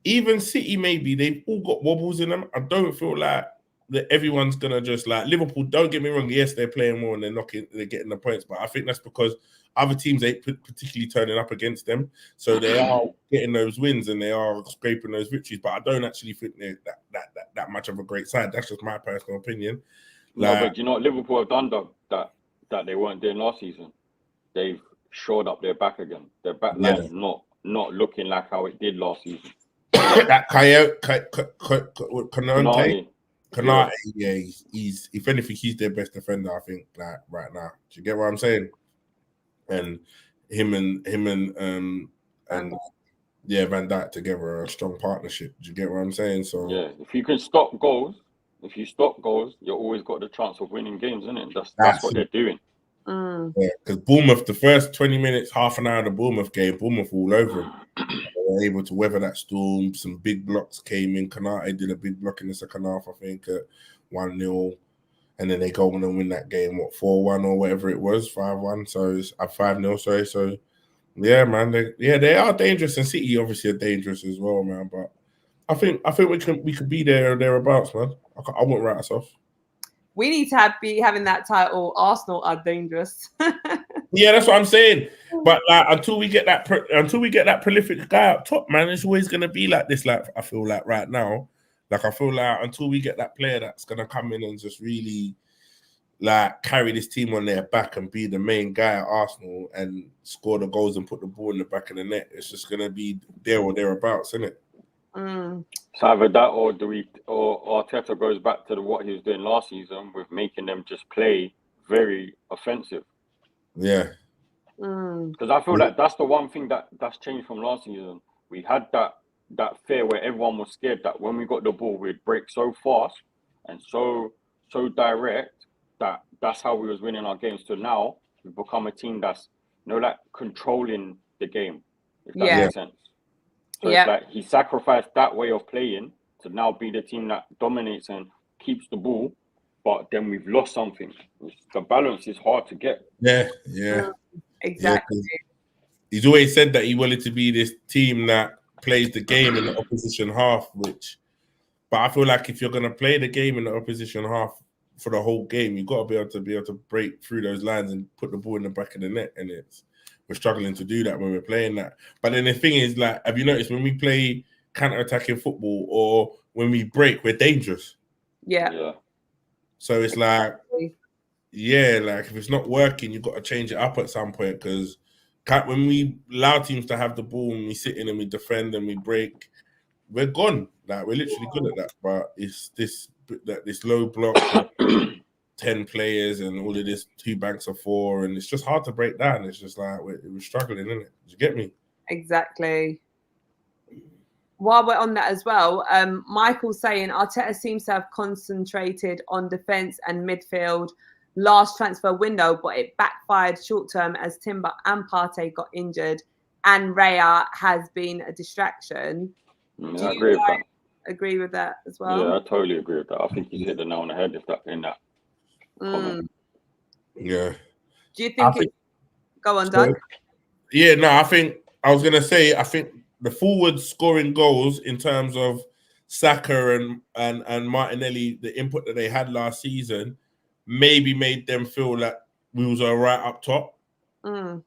even City, maybe they've all got wobbles in them. I don't feel like that everyone's gonna just like Liverpool. Don't get me wrong. Yes, they're playing more and they're getting the points, but I think that's because other teams ain't particularly turning up against them, so they are getting those wins and they are scraping those victories. But I don't actually think they're that much of a great side. That's just my personal opinion. No, but you know what Liverpool have done that they weren't doing last season? They've shored up their back again. Their back line is not looking like how it did last season. That Kanate, yeah, he's if anything, he's their best defender, I think, like right now. Do you get what I'm saying? And him and Van Dijk together are a strong partnership. Do you get what I'm saying? So yeah, if you can stop goals, you're always got the chance of winning games, isn't it? That's what they're doing. Yeah, because Bournemouth, the first 20 minutes, half an hour of the Bournemouth game, Bournemouth all over him. They were able to weather that storm. Some big blocks came in. Kanate did a big block in the second half, I think, at 1-0. And then they go on and win that game, 4-1 or whatever it was, 5-1. So it's 5-0, sorry. So, yeah, man. They are dangerous. And City obviously are dangerous as well, man. But I think we could be there or thereabouts, man. I wouldn't write us off. We need to be having that title. Arsenal are dangerous. Yeah, that's what I'm saying. But like, until we get that prolific guy up top, man, it's always gonna be like this. Like I feel like right now, like I feel like until we get that player that's gonna come in and just really like carry this team on their back and be the main guy at Arsenal and score the goals and put the ball in the back of the net, it's just gonna be there or thereabouts, isn't it? So either that or Arteta goes back to what he was doing last season with making them just play very offensive. Yeah. Because I feel like that's the one thing that's changed from last season. We had that fear where everyone was scared that when we got the ball, we'd break so fast and so direct that's how we was winning our games. So now we've become a team that's like controlling the game, if that makes sense. So it's like he sacrificed that way of playing to now be the team that dominates and keeps the ball, but then we've lost something. The balance is hard to get. Yeah. Exactly. Yeah, he's always said that he wanted to be this team that plays the game in the opposition half, but I feel like if you're going to play the game in the opposition half for the whole game, you've got to be able to break through those lines and put the ball in the back of the net, and we're struggling to do that when we're playing that. But then the thing is, like, have you noticed when we play counter-attacking football or when we break, we're dangerous? Yeah. So it's like, like if it's not working, you've got to change it up at some point, because when we allow teams to have the ball and we sit in and we defend and we break, we're gone. Like, we're literally good at that. But it's this low block, 10 players and all of this 2 banks of 4, and it's just hard to break down. It's just like we're struggling, isn't it? Do you get me? Exactly. While we're on that as well, Michael's saying Arteta seems to have concentrated on defence and midfield last transfer window, but it backfired short term as Timber and Partey got injured, and Raya has been a distraction. Do I agree with that. Agree with that as well? Yeah, I totally agree with that. I think he's hit the nail on the head in that comment. Yeah. Do you think go on, Doug? Yeah, no, I think the forward scoring goals in terms of Saka and Martinelli, the input that they had last season, maybe made them feel like we was all right up top. And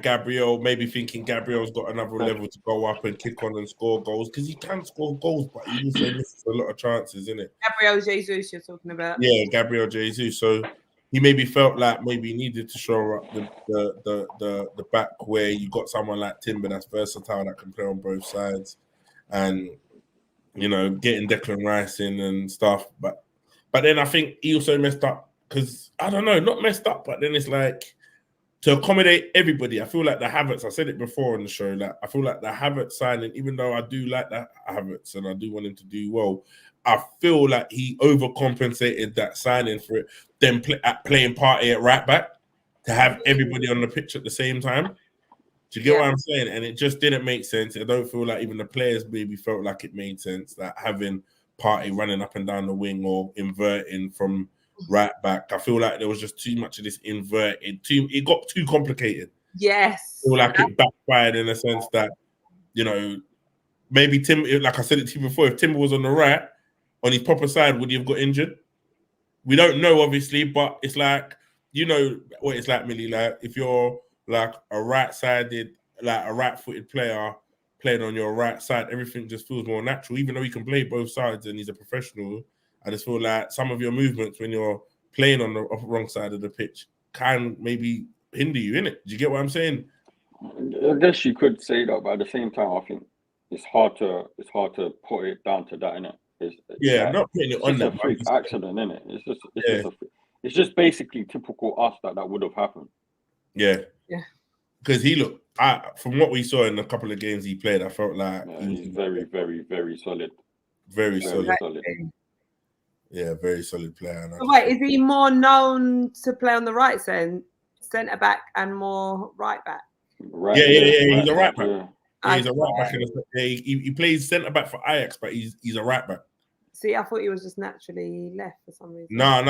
Gabriel, maybe thinking Gabriel's got another level to go up and kick on and score goals, because he can score goals, but he also misses a lot of chances, isn't it? Gabriel Jesus, you're talking about? Yeah, Gabriel Jesus. So he maybe felt like maybe he needed to show up the back where you got someone like Timber that's versatile, that can play on both sides, and getting Declan Rice in and stuff. But then I think he also messed up, because I don't know, not messed up, but then it's like, to accommodate everybody, I feel like the Havertz, I said it before on the show, like I feel like the Havertz signing, even though I do like that Havertz and I do want him to do well, I feel like he overcompensated that signing for it, then playing Partey at right back, to have everybody on the pitch at the same time. Do you get what I'm saying? And it just didn't make sense. I don't feel like even the players maybe felt like it made sense, that having Partey running up and down the wing or inverting from right back. I feel like there was just too much of this inverted. It got too complicated. Yes. I feel like it backfired in a sense that, maybe Tim, like I said it to you before, if Timber was on the right, on his proper side, would he have got injured? We don't know, obviously, but it's like, what it's like, Millie, like if you're like a right-sided, like a right-footed player playing on your right side, everything just feels more natural, even though he can play both sides and he's a professional. I just feel like some of your movements when you're playing on the wrong side of the pitch can maybe hinder you, innit? Do you get what I'm saying? I guess you could say that, but at the same time, I think it's hard to put it down to that, innit? not putting it on It's them. a freak accident, isn't it? It's just basically typical us that would have happened. Yeah. Because he looked, from what we saw in a couple of games he played, I felt like he's very, very, very solid. Very solid. Yeah, very solid player. So wait, is he more known to play on the right centre back and more right back? Right, he's a right back. Yeah, he's a right back. He plays centre back for Ajax, but he's a right back. See, I thought he was just naturally left for some reason. No.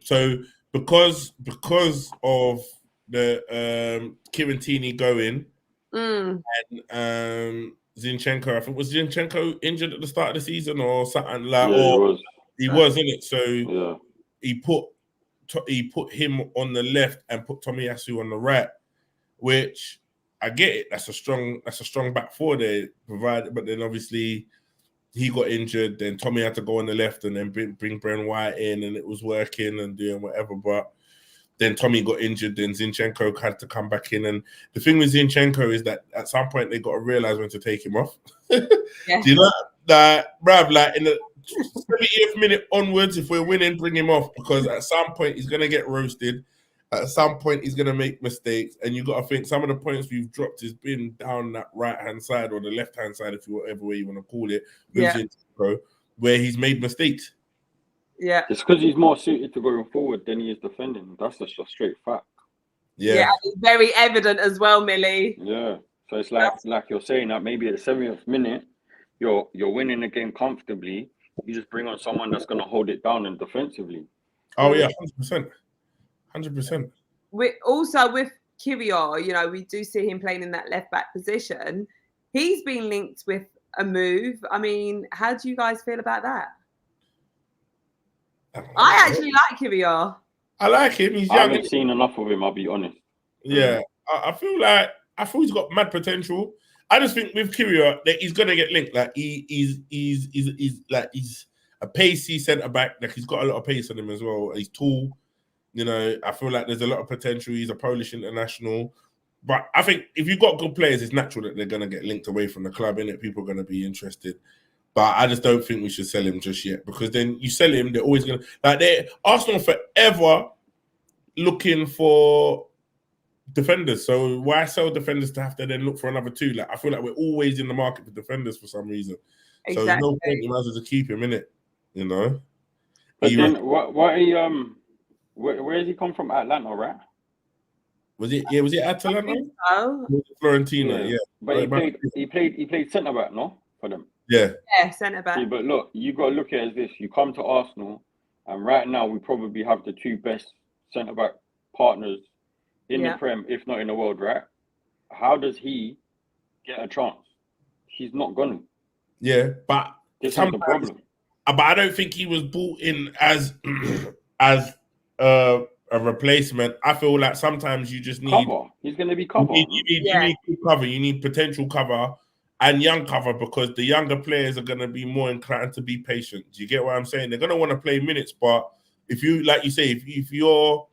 So because of the Kieran Toney going and Zinchenko, I think was Zinchenko injured at the start of the season or something like. He was in it. So he put him on the left and put Tomiyasu on the right, which I get it. That's a strong back four there provided, but then obviously he got injured. Then Tommy had to go on the left and then bring Bren White in, and it was working and doing whatever. But then Tommy got injured. Then Zinchenko had to come back in. And the thing with Zinchenko is that at some point they got to realize when to take him off. Do you know that, bruv? Like in the 70th minute onwards, if we're winning, bring him off, because at some point he's gonna get roasted. At some point he's gonna make mistakes, and you got to think some of the points we've dropped has been down that right hand side or the left hand side, if you whatever way you want to call it, where he's made mistakes. Yeah, it's because he's more suited to going forward than he is defending. That's just a straight fact. Yeah, it's very evident as well, Millie. Yeah, so it's like you're saying that maybe at the 70th minute you're winning the game comfortably. You just bring on someone that's going to hold it down and defensively. Oh yeah, 100%. With Kiwior, we do see him playing in that left back position. He's been linked with a move. I mean, how do you guys feel about that? I actually like Kiwior. I like him. He's young. I haven't seen enough of him, I'll be honest. Yeah, I feel he's got mad potential. I just think with Kiwior that he's gonna get linked. Like he's a pacey centre back. Like he's got a lot of pace on him as well. He's tall. I feel like there's a lot of potential. He's a Polish international. But I think if you've got good players, it's natural that they're gonna get linked away from the club, innit? People are gonna be interested. But I just don't think we should sell him just yet, because then you sell him, they're always gonna Arsenal forever looking for defenders. So why sell defenders to have to then look for another two? Like I feel like we're always in the market for defenders for some reason. Exactly. So there's no point, you might as well just keep him in it, But then where has he come from? Atlanta, right? Was it Atalanta? So. Florentina, yeah. But he played centre back, no, for them. Yeah, centre back. See, but look, you got to look at it as this: you come to Arsenal, and right now we probably have the two best centre back partners in the Prem, if not in the world, right? How does he get a chance? He's not gonna. Yeah, but this is the problem. But I don't think he was brought in as a replacement. I feel like sometimes you just need cover. He's going to be cover. You need cover. You need potential cover and young cover, because the younger players are going to be more inclined to be patient. Do you get what I'm saying? They're going to want to play minutes, but if you, like you say, if you're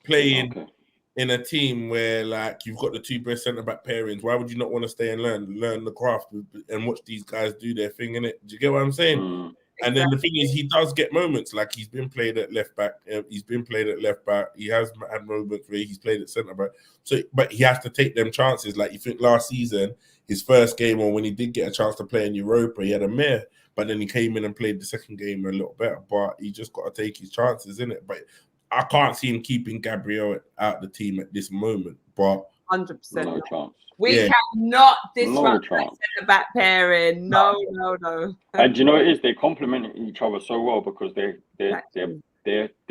playing in a team where like you've got the two best centre back pairings, why would you not want to stay and learn the craft and watch these guys do their thing, innit? Do you get what I'm saying? And then the thing is, he does get moments. Like he's been played at left back. He has had moments where he's played at centre back. So, but he has to take them chances. Like you think last season, his first game, or when he did get a chance to play in Europa, he had a mare. But then he came in and played the second game a little better. But he just got to take his chances, innit? But I can't see him keeping Gabriel out the team at this moment. But 100%. No chance. We cannot disrupt that centre back pairing. No. And you know what it is? They complement each other so well because they're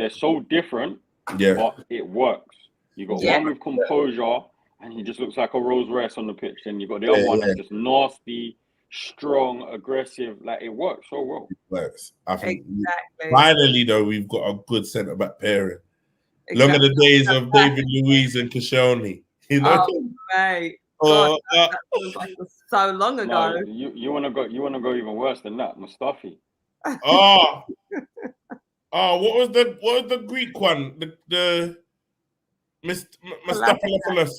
so different. Yeah. But it works. You got one with composure, and he just looks like a Rolls Royce on the pitch. Then you got the other one that's just nasty, strong, aggressive. Like it works so well. It works. I think finally though, we've got a good centre back pairing. Look at the days of David Luiz and Koscielny. Oh, mate. God, that was like so long ago. No, you wanna go even worse than that, Mustafi. What was the Greek one? The Mustafi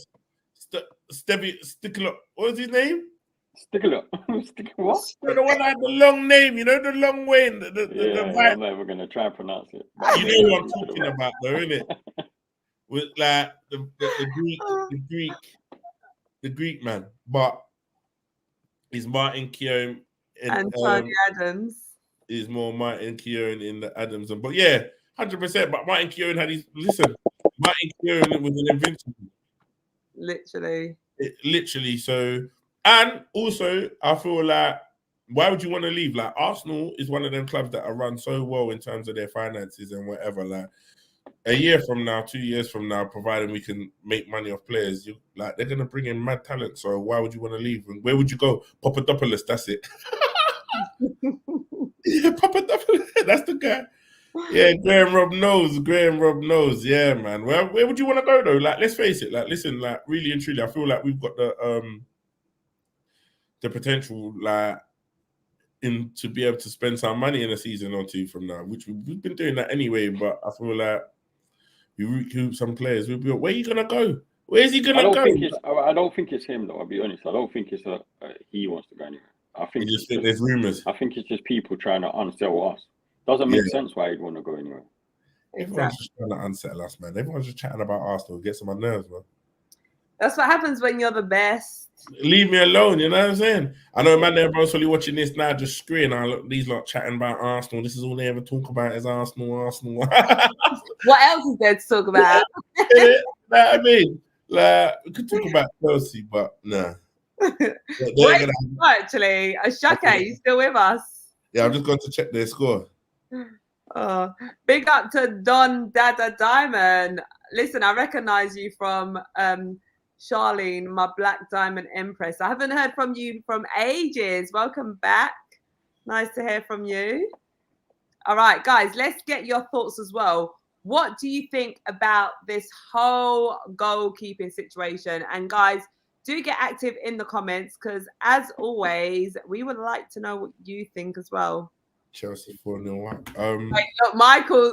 Stiklo. What was his name? Stickler. What? The one that had the long name, you know, the long way. I'm never going to try and pronounce it. You know what I'm talking about, though, innit? With like the Greek man, but is Martin Keown and Tony Adams. Is more Martin Keown in the Adams, but yeah, 100%. But Martin Keown had his Martin Keown was an invincible. Literally. So, and also, I feel like, why would you want to leave? Like, Arsenal is one of them clubs that are run so well in terms of their finances and whatever. Like, a year from now, 2 years from now, providing we can make money off players, they're gonna bring in mad talent. So why would you want to leave? And where would you go? Papadopoulos, that's it. Yeah, Papadopoulos, that's the guy. Yeah, Graham Robb knows. Yeah, man. Where would you want to go though? Like, let's face it. Like, listen, like, really and truly, I feel like we've got the potential, like, to be able to spend some money in a season or two from now, which we've been doing that anyway. But I feel like we recoup some players. Where are you gonna go? Where's he gonna go? I don't think it's him though. I'll be honest. I don't think it's he wants to go anywhere. I think you just think there's rumors. I think it's just people trying to unsettle us. Doesn't make sense why he'd want to go anywhere. Everyone's just trying to unsettle us, man. Everyone's just chatting about Arsenal. It gets on my nerves, man. That's what happens when you're the best. Leave me alone, you know what I'm saying? I know, man, everyone's probably watching this now, just screaming. These lot chatting about Arsenal. This is all they ever talk about is Arsenal. What else is there to talk about? You know what I mean? Like, we could talk about Chelsea, but nah. Actually, Ashake, you still with us? Yeah, I'm just going to check their score. Big up to Don Dada Diamond. Listen, I recognize you from Charlene, my Black Diamond Empress. I haven't heard from you from ages. Welcome back. Nice to hear from you. All right, guys, let's get your thoughts as well. What do you think about this whole goalkeeping situation? And guys, do get active in the comments because, as always, we would like to know what you think as well. Chelsea 4-0. Wait, look,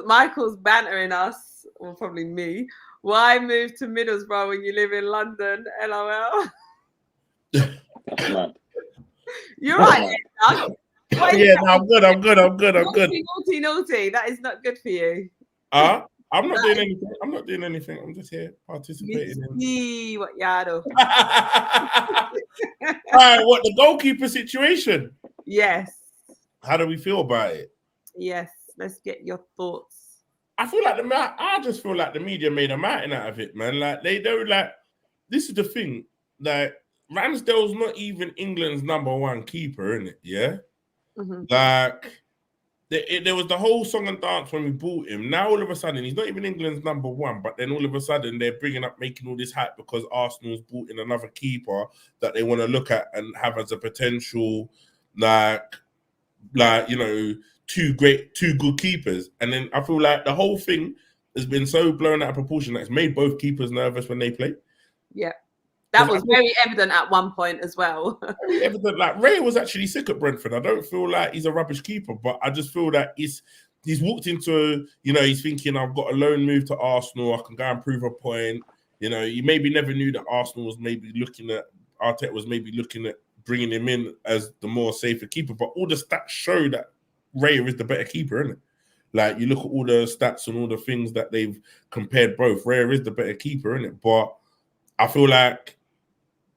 Michael's bantering us, or probably me. Why move to Middlesbrough when you live in London? LOL. That's mad. You're right. Yeah, no, I'm good. Naughty. That is not good for you. I'm not doing anything. I'm just here participating. See what you do. All right, what, the goalkeeper situation? Yes. How do we feel about it? Yes, let's get your thoughts. I just feel like the media made a mountain out of it, man. Like, they don't, like, this is the thing. Like, Ramsdale's not even England's #1 keeper, isn't it? Yeah. Mm-hmm. Like, there was the whole song and dance when we bought him. Now all of a sudden he's not even England's #1, but then all of a sudden they're making all this hype because Arsenal's bought in another keeper that they want to look at and have as a potential, like you know, two good keepers. And then I feel like the whole thing has been so blown out of proportion that it's made both keepers nervous when they play. Yeah. That was very evident at one point as well. Very evident. Like, Ray was actually sick at Brentford. I don't feel like he's a rubbish keeper, but I just feel that he's walked into, you know, he's thinking, I've got a loan move to Arsenal. I can go and prove a point. You know, you maybe never knew that Arsenal was maybe Arteta was maybe looking at bringing him in as the more safer keeper. But all the stats show that Raya is the better keeper, isn't it? Like, you look at all the stats and all the things that they've compared both. Raya is the better keeper, isn't it? But I feel like,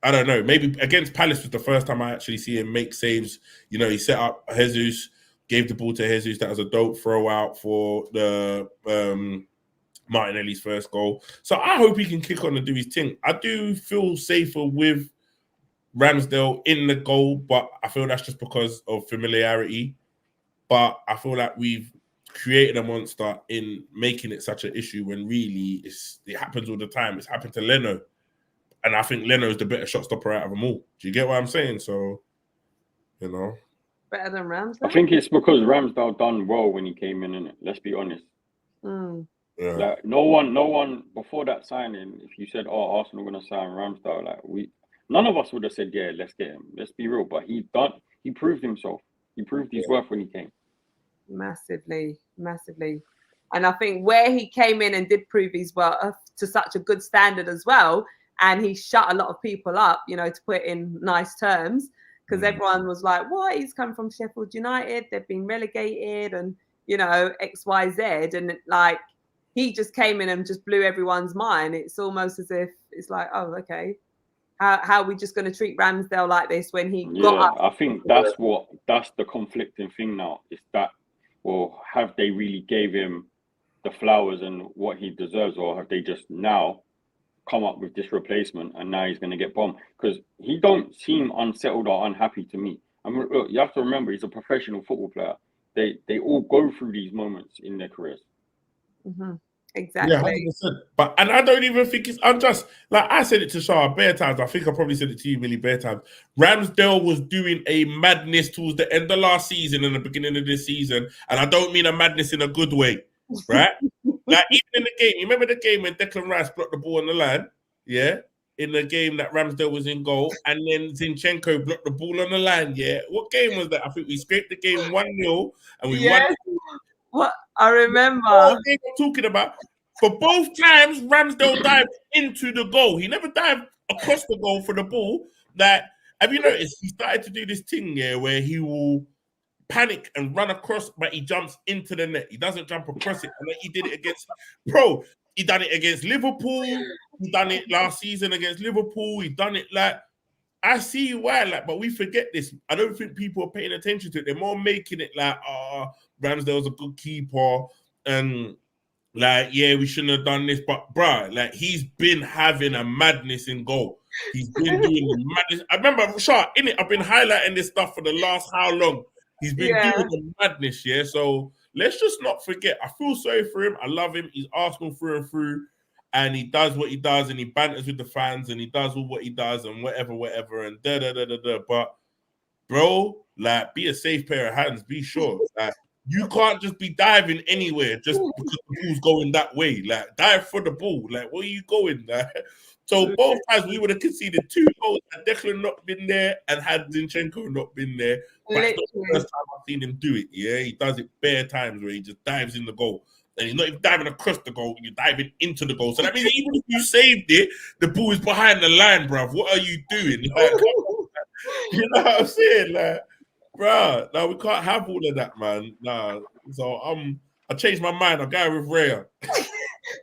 I don't know, maybe against Palace was the first time I actually see him make saves. You know, he set up Jesus, gave the ball to Jesus. That was a dope throw out for the Martinelli's first goal. So I hope he can kick on and do his thing. I do feel safer with Ramsdale in the goal, but I feel that's just because of familiarity. But I feel like we've created a monster in making it such an issue when really it happens all the time. It's happened to Leno. And I think Leno's the better shot stopper out of them all. Do you get what I'm saying? So, you know. Better than Ramsdale? I think it's because Ramsdale done well when he came in, innit? Let's be honest. Mm. Yeah. Like, no one before that signing, if you said, oh, Arsenal going to sign Ramsdale, like, none of us would have said, yeah, let's get him. Let's be real. But he proved himself. He proved his worth when he came. Massively. And I think where he came in and did prove his worth to such a good standard as well, and he shut a lot of people up, you know, to put it in nice terms, because everyone was like, what? He's come from Sheffield United. They've been relegated and, you know, X, Y, Z. And like, he just came in and just blew everyone's mind. It's almost as if it's like, oh, okay. How are we just going to treat Ramsdale like this when he got up? I think that's the conflicting thing now. Is that, well, have they really gave him the flowers and what he deserves, or have they just now come up with this replacement and now he's going to get bombed? Because he don't seem unsettled or unhappy to me. I mean, look, you have to remember, he's a professional football player. They all go through these moments in their careers. Mm-hmm. Exactly. Yeah, 100%. But I don't even think it's unjust. Like I said it to Char bare times. I think I probably said it to you, Millie, bare times. Ramsdale was doing a madness towards the end of last season and the beginning of this season, and I don't mean a madness in a good way, right? Like even in the game, you remember the game when Declan Rice blocked the ball on the line? Yeah, in the game that Ramsdale was in goal, and then Zinchenko blocked the ball on the line. Yeah, what game was that? I think we scraped the game 1-0, and we won. What I remember. What game I'm talking about. For both times, Ramsdale dived into the goal. He never dived across the goal for the ball. That have you noticed? He started to do this thing, yeah, where he will panic and run across, but he jumps into the net. He doesn't jump across it. And then he did it against he done it against Liverpool. He done it last season against Liverpool. He done it like. I see why, like, but we forget this. I don't think people are paying attention to it. They're more making it like, Ramsdale's a good keeper, and like, yeah, we shouldn't have done this. But bruh, like, he's been having a madness in goal. He's been doing the madness. I remember, Char, in it, I've been highlighting this stuff for the last how long? He's been doing the madness, yeah. So let's just not forget. I feel sorry for him. I love him. He's Arsenal through and through. And he does what he does, and he banters with the fans, and he does all what he does, and whatever, and da. But, bro, like, be a safe pair of hands. Be sure. Like, you can't just be diving anywhere just because the ball's going that way. Like, dive for the ball. Like, where are you going? Like, so both times we would have conceded 2 goals had Declan not been there and had Zinchenko not been there. But it's not the first time I've seen him do it. Yeah, he does it bare times where he just dives in the goal. And he's not even diving across the goal, you're diving into the goal. So that means even if you saved it, the ball is behind the line, bruv. What are you doing? Like, you know what I'm saying? Like, bruh, no, we can't have all of that, man. Nah. So I changed my mind. I'm going with Raya.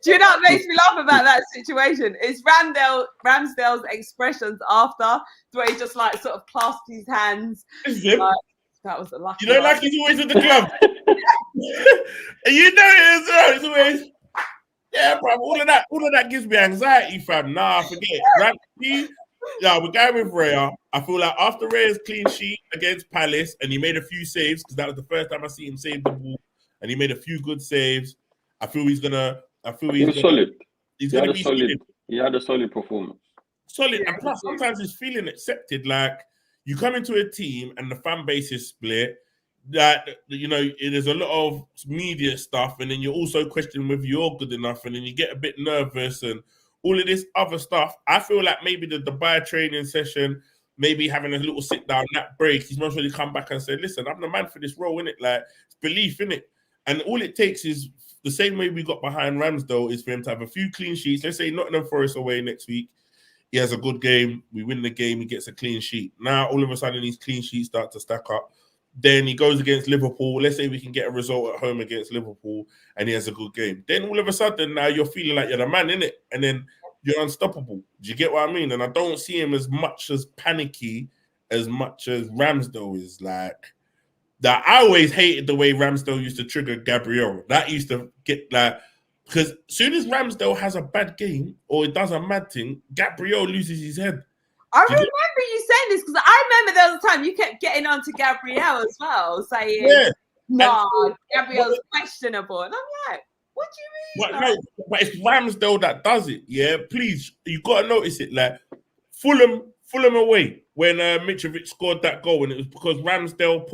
Do you know what makes me laugh about that situation? It's Ramsdale's expressions after, where he just like sort of clasped his hands. Like, that was a lucky. You know, like he's always with the glove. And you know it as well. It's always, yeah, bro. All of that gives me anxiety, fam. Nah, forget it. Yeah, we're going with Raya. I feel like after Raya's clean sheet against Palace, and he made a few saves, because that was the first time I see him save the ball, and he made a few good saves. I feel he's gonna. Solid. He's gonna be solid. He had a solid performance. Solid, and plus sometimes he's feeling accepted. Like, you come into a team and the fan base is split. That, you know, there's a lot of media stuff, and then you're also questioning whether you're good enough, and then you get a bit nervous and all of this other stuff. I feel like maybe the Dubai training session, maybe having a little sit down, that break, he's most really come back and said, listen, I'm the man for this role, innit? Like, it's belief, innit? And all it takes is the same way we got behind Ramsdale is for him to have a few clean sheets. Let's say Nottingham Forest away next week. He has a good game. We win the game. He gets a clean sheet. Now, all of a sudden, these clean sheets start to stack up. Then he goes against Liverpool. Let's say we can get a result at home against Liverpool and he has a good game. Then all of a sudden, now you're feeling like you're the man, innit? And then you're unstoppable. Do you get what I mean? And I don't see him as much as panicky as much as Ramsdale is. Like, that I always hated the way Ramsdale used to trigger Gabriel. That used to get like, because as soon as Ramsdale has a bad game or he does a mad thing, Gabriel loses his head. I remember you saying this because I remember there was a time you kept getting on to Gabriel as well, saying, Gabriel's questionable. And I'm like, what do you mean? But it's Ramsdale that does it, yeah? Please, you got to notice it. Like, Fulham away when Mitrovic scored that goal, and it was because Ramsdale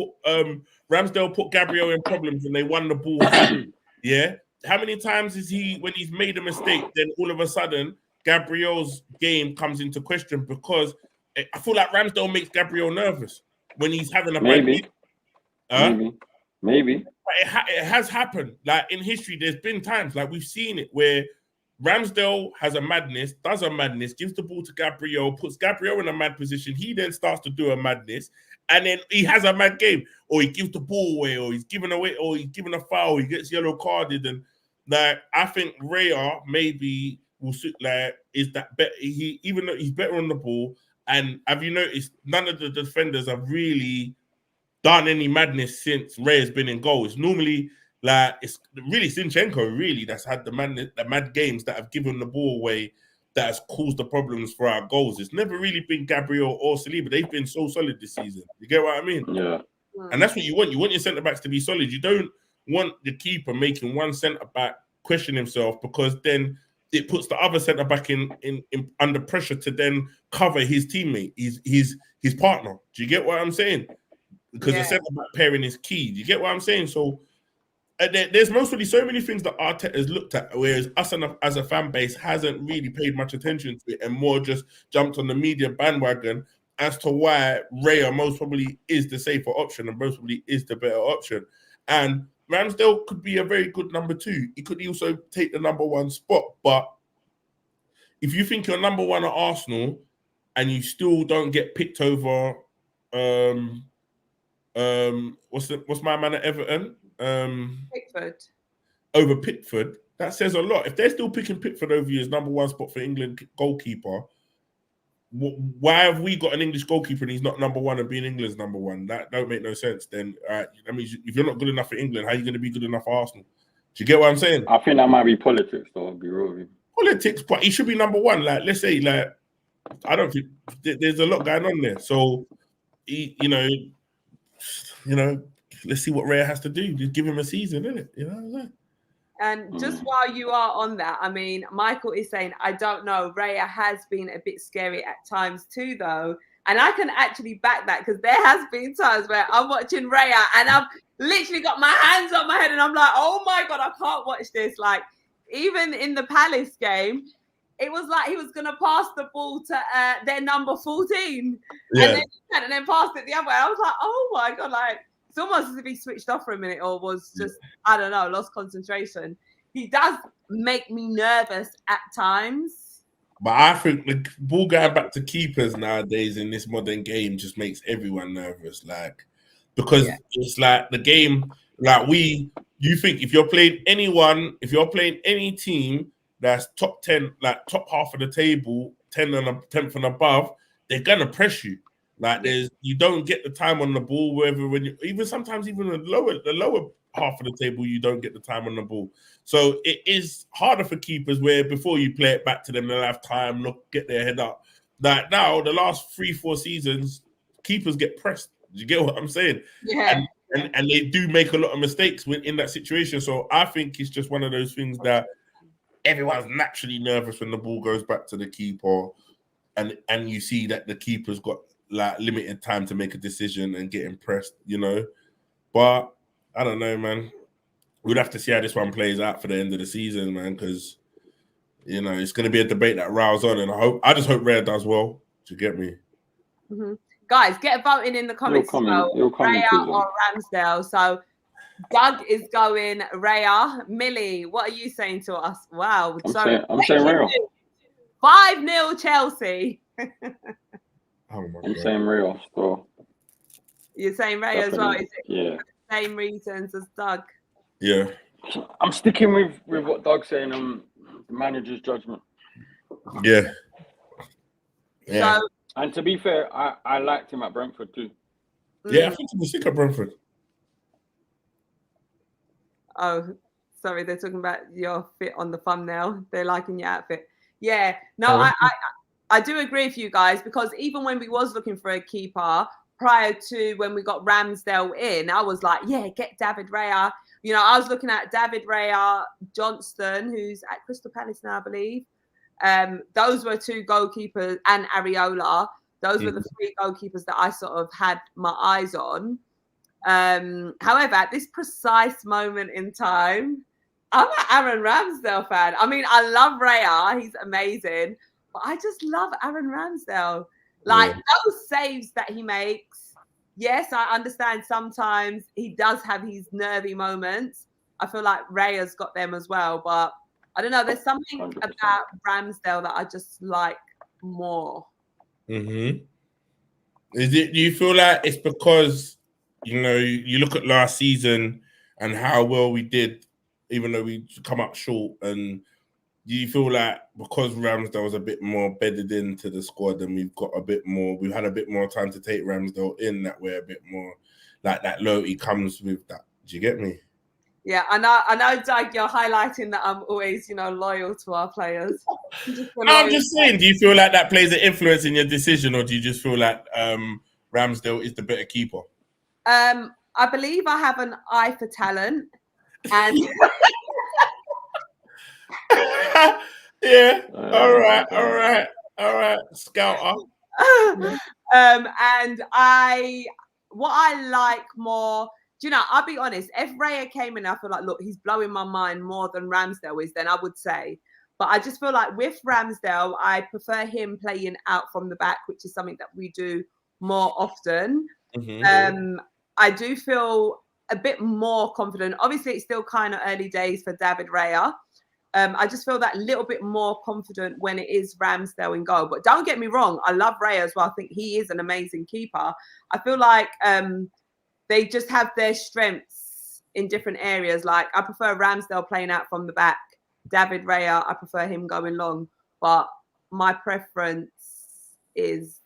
put Gabriel in problems and they won the ball. Yeah? How many times is he, when he's made a mistake, then all of a sudden, Gabriel's game comes into question? Because I feel like Ramsdale makes Gabriel nervous when he's having a bad game. Maybe. But it has happened. Like, in history, there's been times, like, we've seen it where Ramsdale has a madness, does a madness, gives the ball to Gabriel, puts Gabriel in a mad position. He then starts to do a madness, and then he has a mad game, or he gives the ball away, or he's giving away, or he's giving a foul, he gets yellow carded, and like I think Raya maybe will suit is that better? He even though he's better on the ball, and have you noticed none of the defenders have really done any madness since Ray has been in goal. It's normally it's really Zinchenko really that's had the mad games that have given the ball away that has caused the problems for our goals. It's never really been Gabriel or Saliba. They've been so solid this season. You get what I mean? Yeah. And that's what you want. You want your centre backs to be solid. You don't want the keeper making one centre back question himself, because then it puts the other centre back in under pressure to then cover his teammate, his partner. Do you get what I'm saying? Because the centre back pairing is key. Do you get what I'm saying? So there's mostly so many things that Arteta has looked at, whereas us as a fan base hasn't really paid much attention to it and more just jumped on the media bandwagon as to why Raya most probably is the safer option and most probably is the better option. And Ramsdale could be a very good number 2. He could also take the number 1 spot. But if you think you're number 1 at Arsenal and you still don't get picked over, what's my man at Everton? Pickford. Over Pickford, that says a lot. If they're still picking Pickford over you as number 1 spot for England goalkeeper, why have we got an English goalkeeper and he's not number 1 and being England's number 1? That don't make no sense. Then I mean, if you're not good enough for England, how are you going to be good enough for Arsenal? Do you get what I'm saying? I think that might be politics, though. I'll be real with you. Politics, but he should be number 1. Like, let's say, I don't think there's a lot going on there. So, you know, let's see what Raya has to do. Just give him a season, innit? You know. And just while you are on that, I mean, Michael is saying, I don't know, Raya has been a bit scary at times too, though. And I can actually back that, because there has been times where I'm watching Raya and I've literally got my hands on my head and I'm like, oh my God, I can't watch this. Like, even in the Palace game, it was like he was going to pass the ball to their number 14. Yeah. And then passed it the other way. I was like, oh my God, like, it's almost as if he switched off for a minute or was just, I don't know, lost concentration. He does make me nervous at times. But I think the ball going back to keepers nowadays in this modern game just makes everyone nervous. Like, because it's like the game, like you think if you're playing any team that's top 10, like top half of the table, 10th and above, they're going to press you. Like you don't get the time on the ball, sometimes even the lower half of the table, you don't get the time on the ball. So it is harder for keepers where before you play it back to them, they'll have time, get their head up. Like now, the last 3-4 seasons, keepers get pressed. You get what I'm saying? Yeah. And they do make a lot of mistakes in that situation. So I think it's just one of those things that everyone's naturally nervous when the ball goes back to the keeper, and you see that the keeper's got like limited time to make a decision and get impressed, you know. But I don't know, man. We'd have to see how this one plays out for the end of the season, man, because you know it's going to be a debate that rows on, and I just hope Raya does well. Do you get me? Mm-hmm. Guys, get voting in the comments as well. Raya or Ramsdale. So Doug is going Raya. Millie, what are you saying to us? Wow, I'm saying Raya. 5-0 Chelsea. I'm saying Raya still. You're saying Raya as well, is it? Yeah. Same reasons as Doug. Yeah. I'm sticking with what Doug's saying on the manager's judgment. Yeah. Yeah. So, and to be fair, I liked him at Brentford too. Yeah, I think he was sick at Brentford. Oh, sorry, they're talking about your fit on the thumbnail. They're liking your outfit. Yeah. No, I do agree with you guys, because even when we was looking for a keeper prior to when we got Ramsdale in, I was like, yeah, get David Raya. You know, I was looking at David Raya, Johnston, who's at Crystal Palace now, I believe. Those were 2 goalkeepers, and Areola. Those were the 3 goalkeepers that I sort of had my eyes on. However, at this precise moment in time, I'm an Aaron Ramsdale fan. I mean, I love Raya. He's amazing. But I just love Aaron Ramsdale. Like, those saves that he makes, yes, I understand sometimes he does have his nervy moments. I feel like Raya's got them as well. But I don't know. There's something 100%. about Ramsdale that I just like more. Mm-hmm. Do you feel like it's because, you look at last season and how well we did, even though we come up short, and do you feel like because Ramsdale was a bit more bedded into the squad and we've had a bit more time to take Ramsdale in, that we're a bit more like that loyalty comes with that? Do you get me? Yeah, I know, Doug, you're highlighting that I'm always, loyal to our players. I'm just saying, do you feel like that plays an influence in your decision, or do you just feel like Ramsdale is the better keeper? I believe I have an eye for talent, and yeah, all right, scouter. And what I like more, I'll be honest, if Raya came in, I feel like, look, he's blowing my mind more than Ramsdale is, then I would say. But I just feel like with Ramsdale, I prefer him playing out from the back, which is something that we do more often. Mm-hmm. I do feel a bit more confident. Obviously, it's still kind of early days for David Raya. I just feel that little bit more confident when it is Ramsdale in goal. But don't get me wrong, I love Raya as well. I think he is an amazing keeper. I feel like they just have their strengths in different areas. Like, I prefer Ramsdale playing out from the back. David Raya, I prefer him going long. But my preference is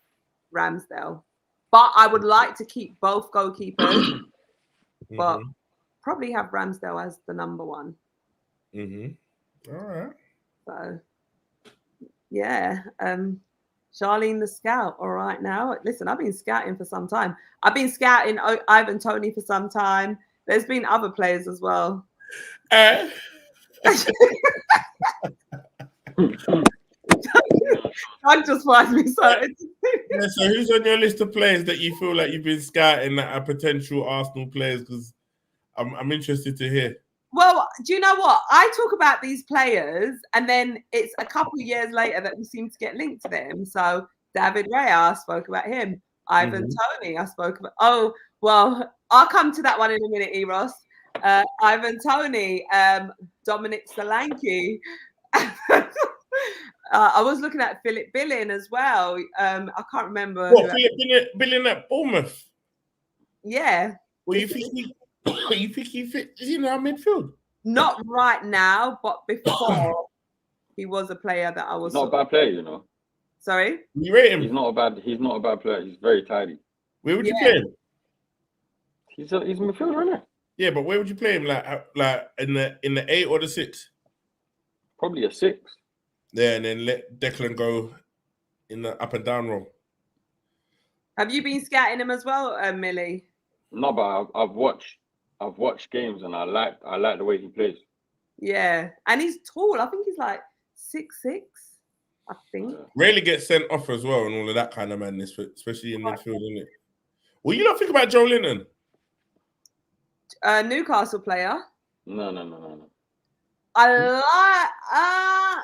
Ramsdale. But I would like to keep both goalkeepers, but probably have Ramsdale as the number one. Mm-hmm. All right. So, yeah. Charlene the Scout. All right now. Listen, I've been scouting for some time. I've been scouting Ivan Toney for some time. There's been other players as well. That just finds me so. Yeah, so who's on your list of players that you feel like you've been scouting that are potential Arsenal players? Because I'm interested to hear. Well, do you know what? I talk about these players, and then it's a couple of years later that we seem to get linked to them. So David Raya, I spoke about him. Ivan Toney, I spoke about. Oh, well, I'll come to that one in a minute, Eros. Ivan Toney, Dominic Solanke. I was looking at Philip Billing as well. I can't remember. What, Philip Billing at Bournemouth? Yeah. Well, you think he fits in our midfield? Not right now, but before he was a player that I was. Not a bad player, Sorry? You rate him? He's not a bad player. He's very tidy. Where would you play him? He's a midfielder, isn't he? Yeah, but where would you play him? Like in the 8 or the 6? Probably a 6. Yeah, and then let Declan go in the up and down role. Have you been scouting him as well, Millie? No, but I've watched games and I like the way he plays. Yeah, and he's tall. I think he's like 6'6". I think. Rarely gets sent off as well and all of that kind of madness, especially in midfield, isn't it? Well, you don't think about Joe Linton? Newcastle player. No.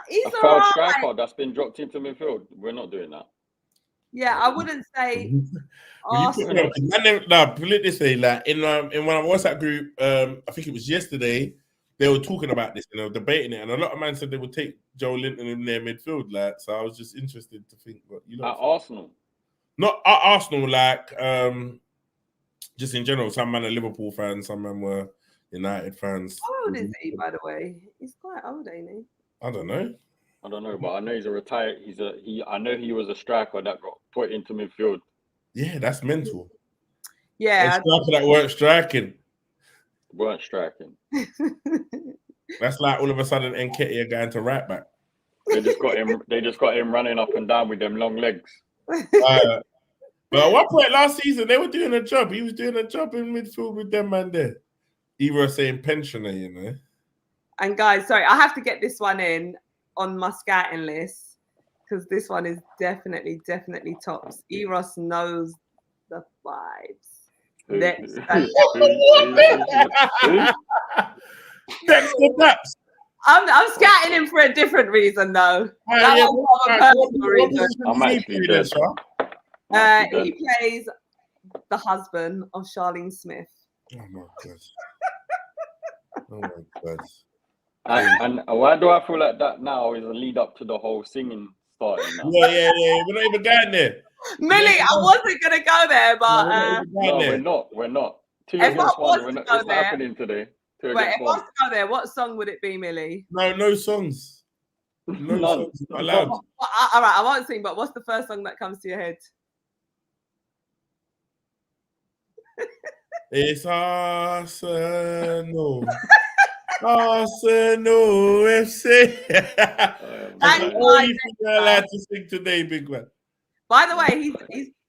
He's a failed striker that's been dropped into midfield. We're not doing that. Yeah, I wouldn't say. Put it this way, like in one of WhatsApp group, I think it was yesterday, they were talking about this and they were debating it, and a lot of men said they would take Joe Linton in their midfield. Like, so I was just interested to think, what you know, at Arsenal, not at Arsenal, like just in general. Some men are Liverpool fans, some men were United fans. How old is he, by the way? He's quite old, ain't he? I don't know, but I know he's a retired. I know he was a striker that got put into midfield. Yeah, that's mental. Yeah, a striker that weren't striking. That's like all of a sudden Nketiah going to right back. They just got him running up and down with them long legs. But at one point last season, they were doing a job. He was doing a job in midfield with them man there. Either saying pensioner, you know. And guys, sorry, I have to get this one in on my scouting list because this one is definitely tops. Eros knows the vibes. Next Paps. I'm scouting him for a different reason though. I'm actually dead. He plays the husband of Charlene Smith. Oh my god. And why do I feel like that now is a lead up to the whole singing starting now? Yeah. We're not even going there. Millie, I wasn't gonna go there, but No, we're not. Two if I against was one. to It's go not there, happening today. Two wait, against if I was one. to go there, what song would it be, Millie? No songs. No None. songs not allowed. All right, I won't sing, but what's the first song that comes to your head? It's Arsenal. Arsenal FC. That's all you think you're allowed to sing today, big man. By the way,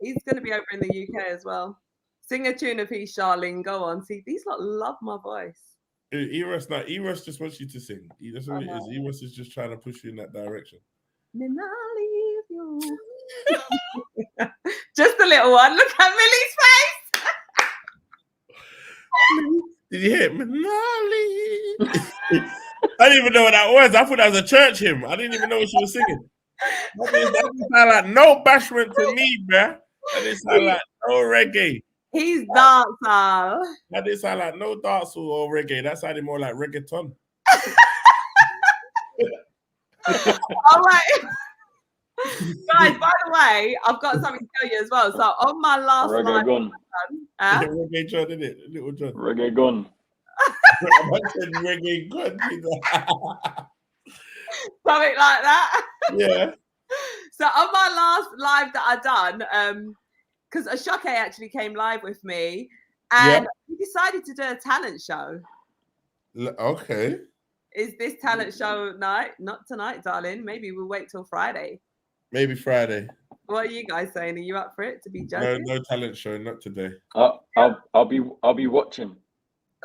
he's going to be over in the UK as well. Sing a tune of his, Charlene. Go on. See, these lot love my voice. Eros just wants you to sing. That's what it is. Eros is just trying to push you in that direction. Then I'll leave you. Just a little one. Look at Millie's face. Did you hear it? I didn't even know what that was. I thought that was a church hymn. I didn't even know what she was singing. That didn't sound like no bashment to me, bruh. That didn't sound like no reggae. He's dancehall. That didn't sound like no dancehall or reggae. That sounded more like reggaeton. All right. Guys, by the way, I've got something to tell you as well. So on my last Reggae gun. Reggae John, didn't it? Little John. Reggae gun. I said reggae gun. Something like that. Yeah. So on my last live that I done, because Ashoke actually came live with me, and we decided to do a talent show. Okay. Is this talent show night? Not tonight, darling. Maybe we'll wait till Friday. Maybe Friday. What are you guys saying? Are you up for it to be judging? No talent show, not today. I'll be watching.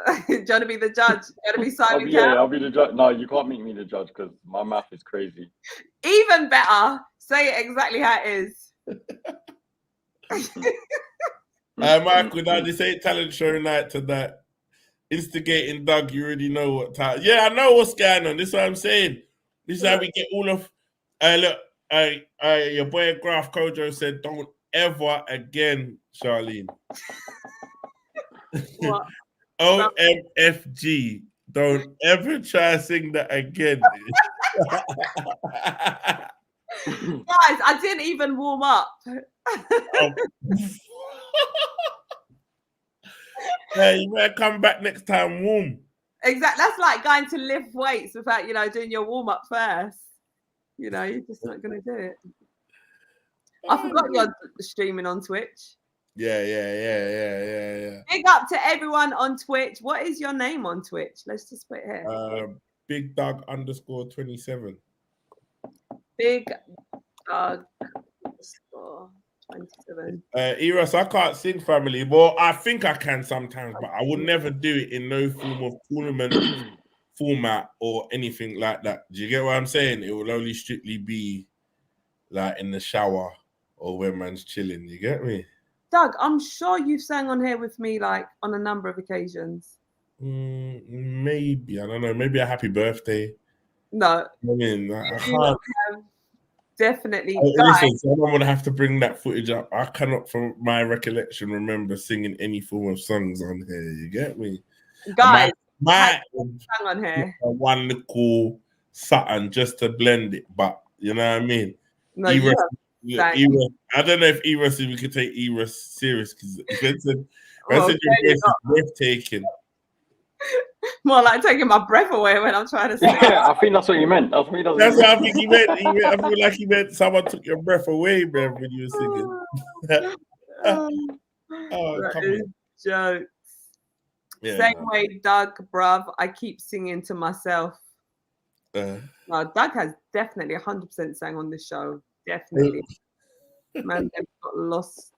Do you want to be the judge? You want to be Simon I'll be the judge. No, you can't make me the judge because my math is crazy. Even better. Say it exactly how it is. Michael, now this ain't talent show night tonight. Instigating Doug, you already know what time. Yeah, I know what's going on. This is what I'm saying. This is how we get all of. Look, your boy Graf Kojo said, "Don't ever again, Charlene." What? OMFG. Don't ever try to sing that again. Guys, I didn't even warm up. Yeah, you better come back next time warm. Exactly. That's like going to lift weights without, doing your warm up first. You're just not going to do it. I forgot you're streaming on Twitch. Yeah. Big up to everyone on Twitch. What is your name on Twitch? Let's just put it here. Big Doug _27. Big Doug _27. Eros, I can't sing, family. Well, I think I can sometimes, but I would never do it in no form of tournament format or anything like that. Do you get what I'm saying? It will only strictly be like in the shower or when man's chilling. You get me? Doug, I'm sure you've sang on here with me like on a number of occasions. Maybe. I don't know. Maybe a happy birthday. No. I mean, I can't. Definitely. Listen, someone would have to bring that footage up. I cannot, from my recollection, remember singing any form of songs on here. You get me? Guys, my sang on here. One little something just to blend it, but you know what I mean? No, Eros, I don't know if Eros, if we could take Eros serious, because Vincent your voice is breathtaking. More like taking my breath away when I'm trying to sing. Yeah, I think that's what you meant. That's what I think he meant. I feel like he meant someone took your breath away, man, when you were singing. That is jokes. Yeah, Same way, Doug, bruv. I keep singing to myself. No, Doug has definitely 100% sang on this show. Definitely. Man, they've got lost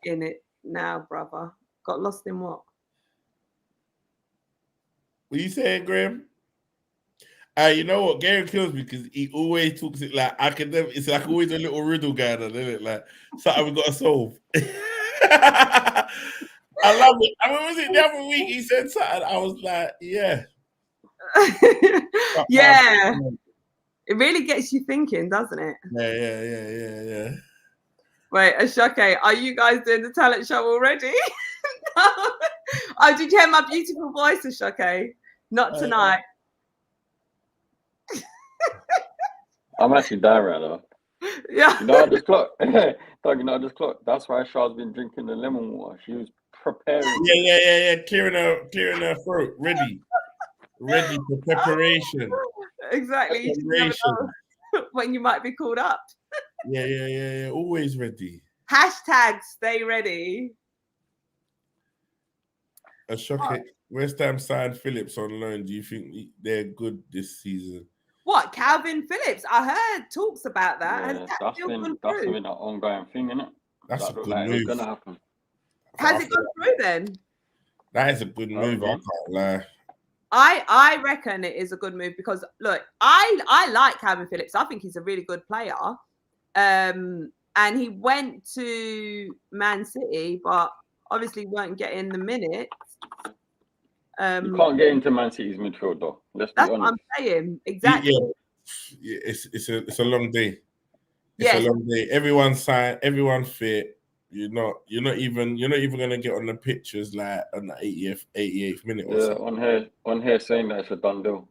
in it now, brother. Got lost in what? What you saying, Graham? You know what? Gary kills me because he always talks it like academic. It's like always a little riddle guy, isn't it? Like something we got to solve. I love it. I mean, was it the other week he said something? I was like, yeah. Yeah. It really gets you thinking, doesn't it? Yeah. Wait, Ashoke, are you guys doing the talent show already? No. Oh, did you hear my beautiful voice, Ashoke? Not tonight. I'm actually dying right now. Yeah. You know, I just clocked. Dog, you know, I just clocked. That's why Char's been drinking the lemon water. She was preparing. Yeah. Clearing her throat. Ready for preparation. Exactly. You never know when you might be called up. Yeah. Always ready. Hashtag stay ready. A shocking. West Ham signed Phillips on loan. Do you think they're good this season? What, Calvin Phillips? I heard talks about that. Yeah, Has that still gone that's through? been an ongoing thing, isn't it? That's that a look good like move. It's gonna happen. Has it gone through then? That is a good move. I can't lie. I reckon it is a good move because look, I like Calvin Phillips. I think he's a really good player. And he went to Man City, but obviously weren't getting the minutes. You can't get into Man City's midfield though. Let's be honest. That's what I'm saying. Exactly. Yeah, it's a long day. It's Yes. a long day. Everyone's signed, everyone fit. You're not even gonna get on the pictures like on the 88th minute or something. On here saying that it's a done deal.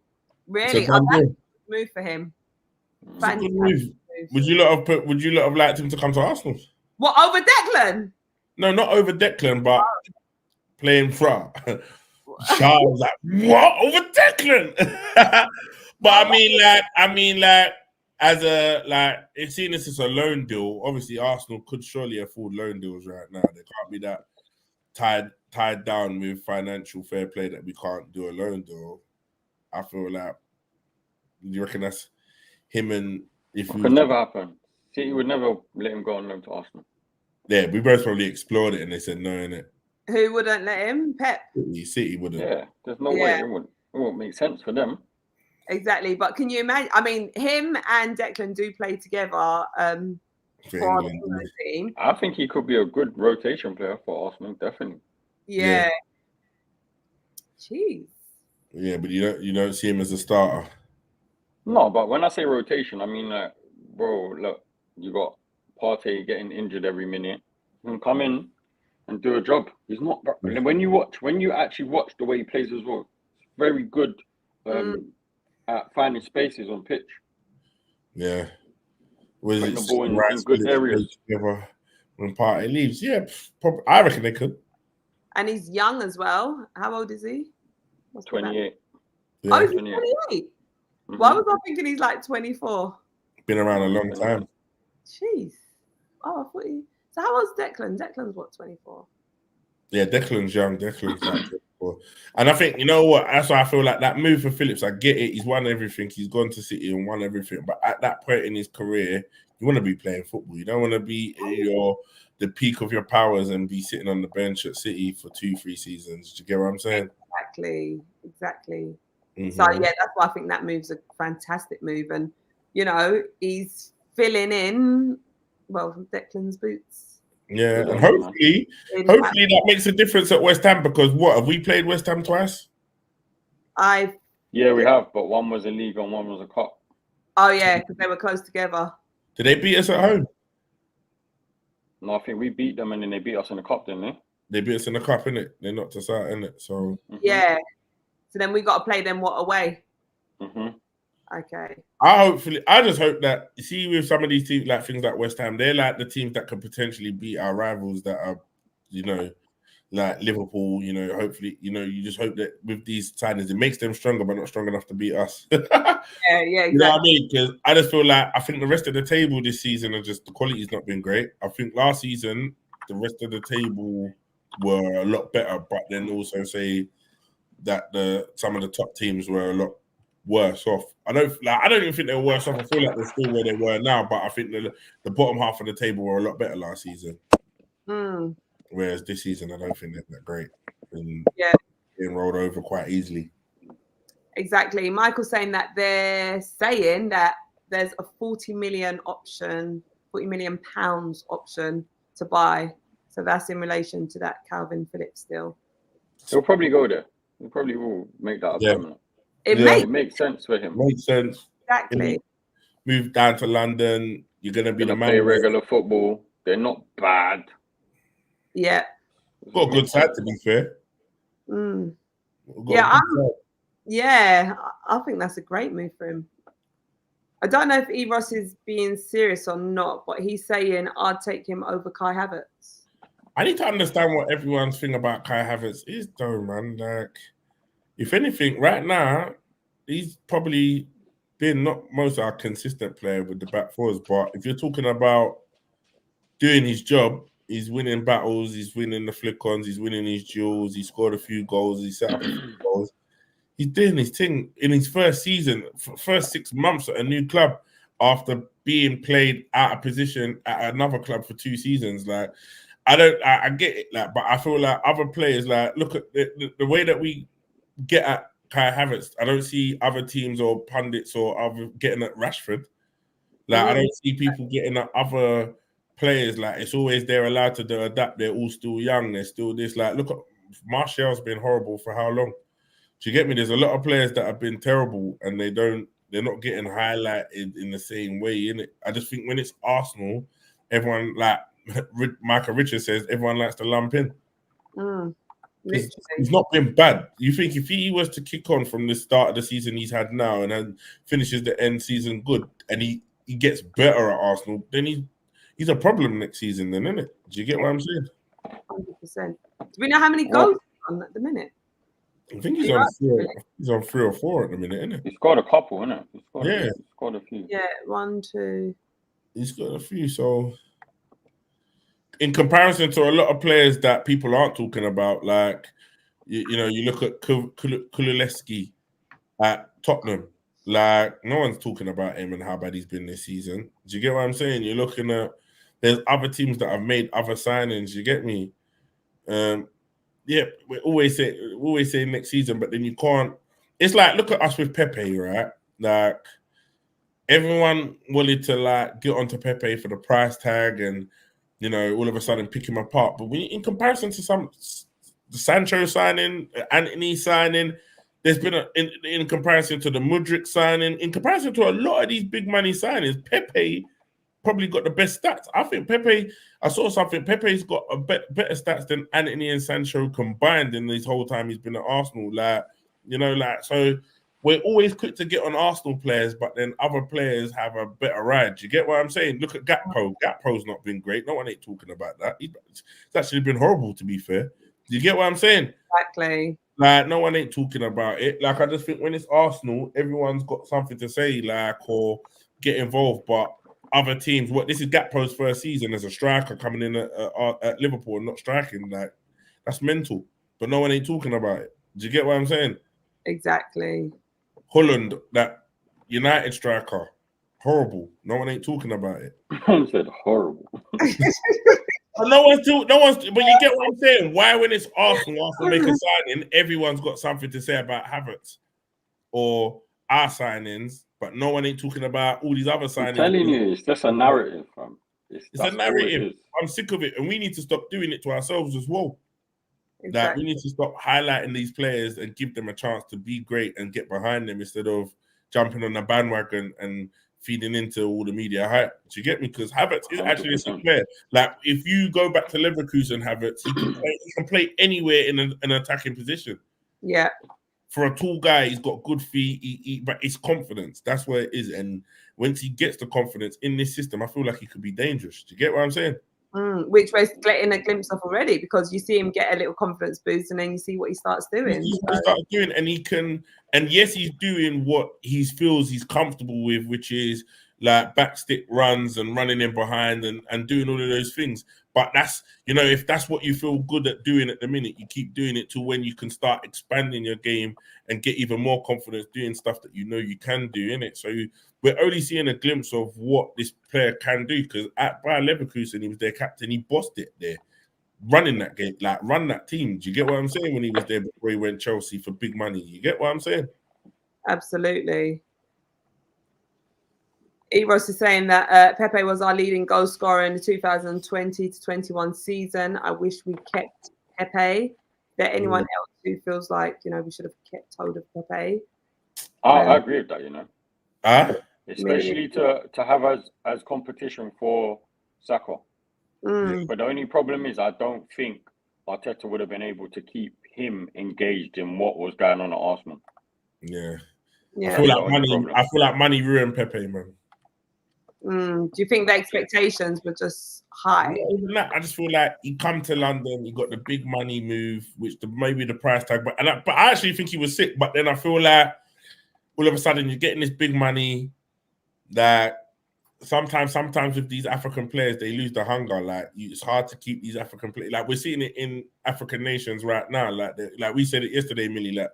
Really, It's a done that's a deal. good move for him. It's a good move. Would you lot have liked him to come to Arsenal? What, over Declan? No, not over Declan, but playing front. Char was like, what? Over Declan? But I mean, as a it's seen as a loan deal. Obviously, Arsenal could surely afford loan deals right now. They can't be that tied down with financial fair play that we can't do a loan deal. I feel like, you reckon that's him and if it could never happen. City would never let him go on loan to Arsenal. Yeah, we both probably explored it and they said no, innit? Who wouldn't let him? Pep. City wouldn't. Yeah, there's no way it won't make sense for them. Exactly, but can you imagine? I mean, him and Declan do play together for the team. I think he could be a good rotation player for Arsenal, definitely. Yeah. Jeez. Yeah, but you don't see him as a starter. No, but when I say rotation, I mean like, bro, look, you got Partey getting injured every minute. He can come in and do a job. He's not. When you actually watch the way he plays as well, very good at finding spaces on pitch. Yeah, putting the ball in good areas. When Partey leaves, I reckon they could. And he's young as well. How old is he? 28. Yeah. Oh, he's 28. Mm-hmm. Why was I thinking he's like 24? Been around a long time. Jeez. Oh, I thought he. So how old's Declan? Declan's what, 24? Yeah, Declan's young. Declan's like 24. And I think, you know what? That's why I feel like that move for Phillips, I get it. He's won everything. He's gone to City and won everything. But at that point in his career, you want to be playing football. You don't want to be the peak of your powers and be sitting on the bench at City for 2-3 seasons. Do you get what I'm saying? Exactly. Mm-hmm. So, yeah, that's why I think that move's a fantastic move. And, you know, he's filling in, from Declan's boots. Yeah, and hopefully that makes a difference at West Ham because have we played West Ham twice? Yeah, we have, but one was a league and one was a cup. Oh, yeah, because they were close together. Did they beat us at home? No, I think we beat them and then they beat us in the cup, didn't they? They beat us in the cup, innit? They knocked us out, innit? So yeah. So then we got to play them away? Mm-hmm. Okay. I just hope that, see, with some of these teams, like things like West Ham, they're like the teams that could potentially beat our rivals that are, like Liverpool, hopefully, you just hope that with these signings, it makes them stronger, but not strong enough to beat us. Yeah, exactly. You know what I mean? Because I just feel like, I think the rest of the table this season the quality's not been great. I think last season, the rest of the table were a lot better, but then also say that some of the top teams were a lot worse off. I don't even think they were worse off. I feel like they're still where they were now, but I think the bottom half of the table were a lot better last season. Whereas this season, I don't think they're that great. And being rolled over quite easily. Exactly. Michael's saying that they're saying that there's a 40 million pounds option to buy. So that's in relation to that Calvin Phillips deal. He'll probably go there. He probably will make that a permanent. It makes sense for him. Makes sense. Exactly. Move down to London. You're gonna be the man. Play regular football. They're not bad. Yeah. Got a good side, to be fair. I think that's a great move for him. I don't know if Ross is being serious or not, but he's saying I'd take him over Kai Havertz. I need to understand what everyone's thing about Kai Havertz is, though, man. Like, if anything, right now, he's probably been not most our consistent player with the back fours. But if you're talking about doing his job, he's winning battles, he's winning the flick-ons, he's winning his duels, he scored a few goals, he set up a few goals. He's doing his thing in his first season, first 6 months at a new club after being played out of position at another club for 2 seasons. Like, I get it, like, but I feel like other players, like, look at the way that we get at Kai Havertz. I don't see other teams or pundits or other getting at Rashford. Like, I don't see people getting at other players. Like, it's always they're allowed to adapt. They're all still young. They're still this. Like, look at Martial's been horrible for how long? Do you get me? There's a lot of players that have been terrible and they're not getting highlighted in the same way, innit? I just think when it's Arsenal, everyone, like Michael Richards says, everyone likes to lump in. He's not been bad. You think if he was to kick on from the start of the season he's had now and then finishes the end season good and he gets better at Arsenal, then he's a problem next season then, isn't it? Do you get what I'm saying? 100%. Do we know how many goals he's on at the minute? I think he's on 3 or 4 at the minute, isn't it? He's got a couple, isn't it? He's got a few. Yeah, 1, 2. He's got a few. So, in comparison to a lot of players that people aren't talking about, like you look at Kulusevski at Tottenham. Like, no one's talking about him and how bad he's been this season. Do you get what I'm saying? You're looking at there's other teams that have made other signings. You get me? Yeah, we always say next season, but then you can't. It's like, look at us with Pepe, right? Like, everyone wanted to like get onto Pepe for the price tag, and all of a sudden pick him apart. But in comparison to the Sancho signing, Anthony signing, there's been in comparison to the Mudryk signing, in comparison to a lot of these big money signings, Pepe probably got the best stats. I think I saw something. Pepe's got a better stats than Anthony and Sancho combined in this whole time he's been at Arsenal. So we're always quick to get on Arsenal players, but then other players have a better ride. Do you get what I'm saying? Look at Gakpo. Gakpo's not been great. No one ain't talking about that. It's actually been horrible, to be fair. Do you get what I'm saying? Exactly. Like, no one ain't talking about it. Like, I just think when it's Arsenal, everyone's got something to say, like, or get involved, but other teams, this is Gakpo's first season as a striker coming in at Liverpool and not striking. Like, that's mental. But no one ain't talking about it. Do you get what I'm saying? Exactly. Holland, that United striker, horrible. No one ain't talking about it. I said horrible. No one's. But you get what I'm saying? Why, when it's Arsenal after make a signing, everyone's got something to say about Havertz or our signings, but no one ain't talking about all these other signings. I'm telling you, it's just a narrative, fam. It's a narrative. I'm sick of it, and we need to stop doing it to ourselves as well. Exactly. Like, we need to stop highlighting these players and give them a chance to be great and get behind them instead of jumping on the bandwagon and feeding into all the media hype. Do you get me? Because Havertz is actually a sick player. Like, if you go back to Leverkusen, Havertz, he can play anywhere in an attacking position. Yeah. For a tall guy, he's got good feet, but it's confidence. That's where it is. And once he gets the confidence in this system, I feel like he could be dangerous. Do you get what I'm saying? Which we're getting a glimpse of already, because you see him get a little confidence boost and then you see what he starts doing. He starts doing, and he can, and yes, he's doing what he feels he's comfortable with, which is like backstick runs and running in behind and doing all of those things. But that's, if that's what you feel good at doing at the minute, you keep doing it to when you can start expanding your game and get even more confidence doing stuff that you can do, innit? So we're only seeing a glimpse of what this player can do, because at Bayer Leverkusen, he was their captain. He bossed it there, running that game, like run that team. Do you get what I'm saying? When he was there before he went Chelsea for big money. You get what I'm saying? Absolutely. Eros is saying that Pepe was our leading goal scorer in the 2020-21 season. I wish we kept Pepe. Is there anyone else who feels like, we should have kept hold of Pepe? I agree with that, especially to have as competition for Saka. But the only problem is I don't think Arteta would have been able to keep him engaged in what was going on at Arsenal. Yeah. Yeah. I feel like money ruined Pepe, man. Do you think the expectations were just high? Not even that. I just feel like he come to London, he got the big money move, which maybe the price tag, but I actually think he was sick. But then I feel like all of a sudden you're getting this big money that sometimes with these African players, they lose the hunger. Like it's hard to keep these African players. Like we're seeing it in African nations right now. Like we said it yesterday, Millie. Like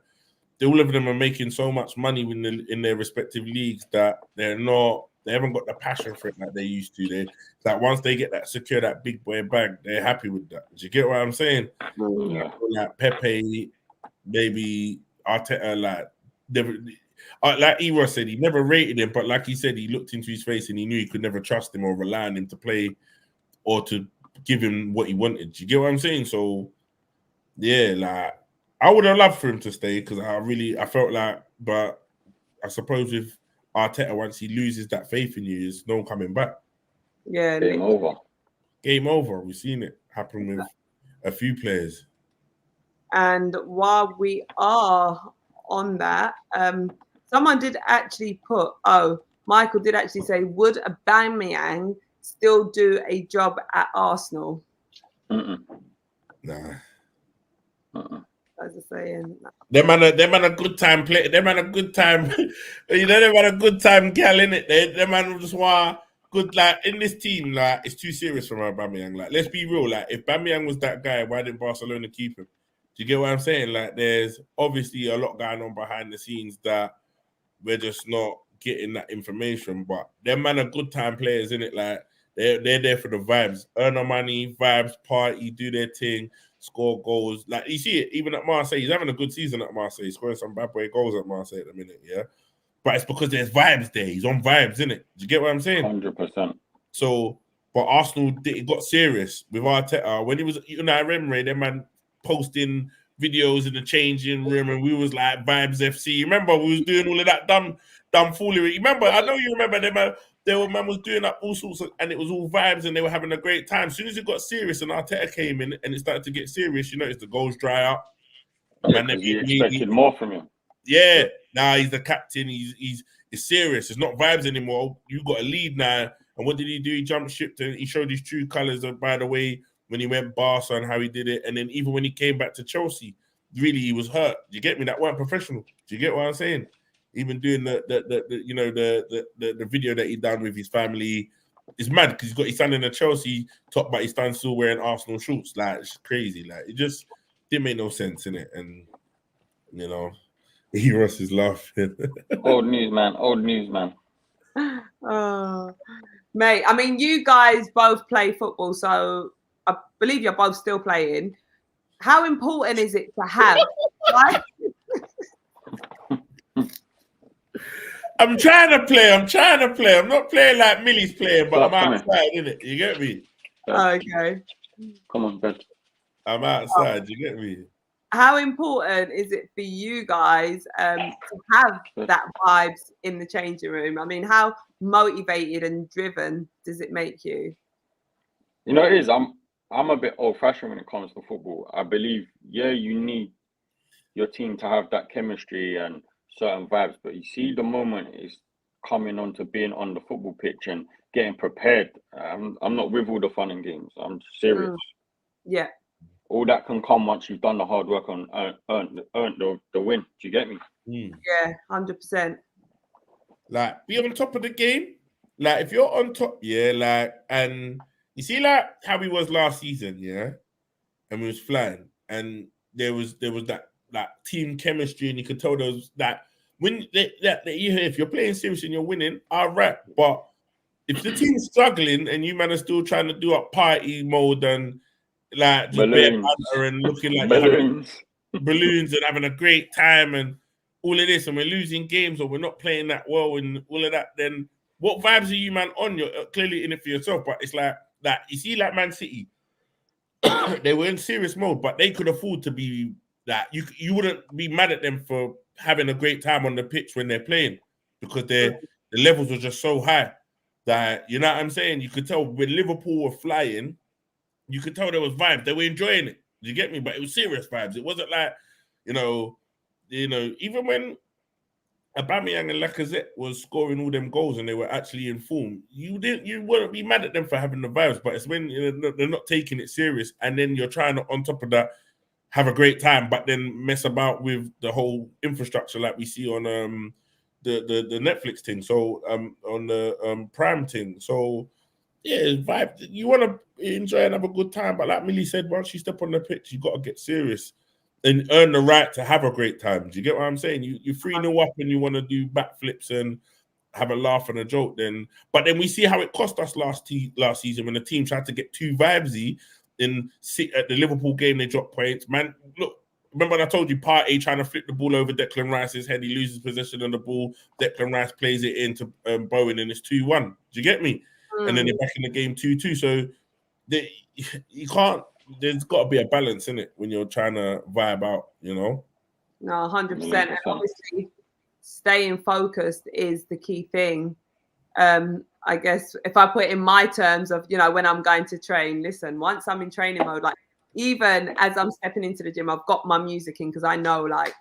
all of them are making so much money in their respective leagues that they haven't got the passion for it like they used to. Like once they get that big boy bag, they're happy with that. Do you get what I'm saying? Yeah. Like Pepe, maybe Arteta, like Eros said, he never rated him, but like he said, he looked into his face and he knew he could never trust him or rely on him to play or to give him what he wanted. Do you get what I'm saying? So, yeah, like I would have loved for him to stay because I felt like, but I suppose with Arteta, once he loses that faith in you, there's no coming back. Yeah, Game over. Game over. We've seen it happen with a few players. And while we are on that, someone did actually Michael did actually say, would Aubameyang still do a job at Arsenal? Mm-mm. Nah. As I saying, Them man a good time play. Them man a good time. You know, them man a good time gal in it. Them man just want good, like in this team. Like it's too serious for Aubameyang. Like let's be real. Like if Aubameyang was that guy, why didn't Barcelona keep him? Do you get what I'm saying? Like there's obviously a lot going on behind the scenes that we're just not getting that information. But them man are good time players in it. Like they're there for the vibes, earn their money, vibes, party, do their thing. Score goals. Like you see it even at Marseille. He's having a good season at Marseille, scoring some bad boy goals at Marseille at the minute, yeah. But it's because there's vibes there. He's on vibes, innit? Do you get what I'm saying? 100%. So, but Arsenal got serious with Arteta when he was Emery. Them man posting videos in the changing room, and we was like vibes FC. Remember we was doing all of that dumb foolery. Remember? I know you remember them. Man was doing up all sorts of, and it was all vibes, and they were having a great time. As soon as it got serious, and Arteta came in, and it started to get serious, you notice the goals dry up. Yeah, because you expected more from him. Yeah, now he's the captain. He's serious. It's not vibes anymore. You got a lead now. And what did he do? He jumped ship and he showed his true colours. By the way, when he went Barca and how he did it, and then even when he came back to Chelsea, really he was hurt. Do you get me? That weren't professional. Do you get what I'm saying? Even doing the video that he done with his family is mad because he's got his son in the Chelsea top, but his son still wearing Arsenal shorts. Like it's crazy. Like it just didn't make no sense in it. And you know, Eros is laughing. Old news, man. Old news, man. Oh, mate. I mean, you guys both play football, so I believe you're both still playing. How important is it to have? Right? I'm trying to play. I'm not playing like Millie's playing, but I'm outside, innit? You get me? Okay. Come on, Ben. I'm outside. You get me? How important is it for you guys to have that vibes in the changing room? I mean, how motivated and driven does it make you? You know, it is. I'm a bit old-fashioned when it comes to football. I believe, yeah, you need your team to have that chemistry and certain vibes, but you see the moment is coming on to being on the football pitch and getting prepared. I'm not with all the fun and games. I'm serious. Yeah. All that can come once you've done the hard work and earned the win. Do you get me? Yeah, 100%. Like, be on top of the game. Like, if you're on top, yeah, like, and you see, like, how he was last season, yeah? And we was flying. And there was that team chemistry, and you could tell there was that when if you're playing serious and you're winning, all right. But if the team's struggling and you man are still trying to do up party mode and like just bare banter and looking like balloons and having a great time and all of this, and we're losing games or we're not playing that well and all of that, then what vibes are you man on? You're clearly in it for yourself, but it's like that. You see, like Man City, they were in serious mode, but they could afford to be that. You wouldn't be mad at them for having a great time on the pitch when they're playing because the levels were just so high that, you know what I'm saying? You could tell when Liverpool were flying, you could tell there was vibes. They were enjoying it. You get me? But it was serious vibes. It wasn't like, you know, even when Aubameyang and Lacazette was scoring all them goals and they were actually in form, you wouldn't be mad at them for having the vibes, but it's when they're not taking it serious, and then you're trying to, on top of that, have a great time, but then mess about with the whole infrastructure like we see on the Netflix thing, so on the Prime thing. So yeah, vibe. You want to enjoy and have a good time, but like Millie said, once you step on the pitch, you got to get serious and earn the right to have a great time. Do you get what I'm saying? You're 3-0 up and you want to do backflips and have a laugh and a joke. But then we see how it cost us last season when the team tried to get too vibesy. At the Liverpool game, they dropped points. Man, look, remember when I told you Partey trying to flip the ball over Declan Rice's head, he loses possession of the ball, Declan Rice plays it into Bowen and it's 2-1. Do you get me? And then they're back in the game 2-2. So you can't, there's got to be a balance in it when you're trying to vibe out, you know? No, 100%. And obviously, staying focused is the key thing. I guess if I put it in my terms of, you know, when I'm going to train, listen, once I'm in training mode, like even as I'm stepping into the gym, I've got my music in because I know like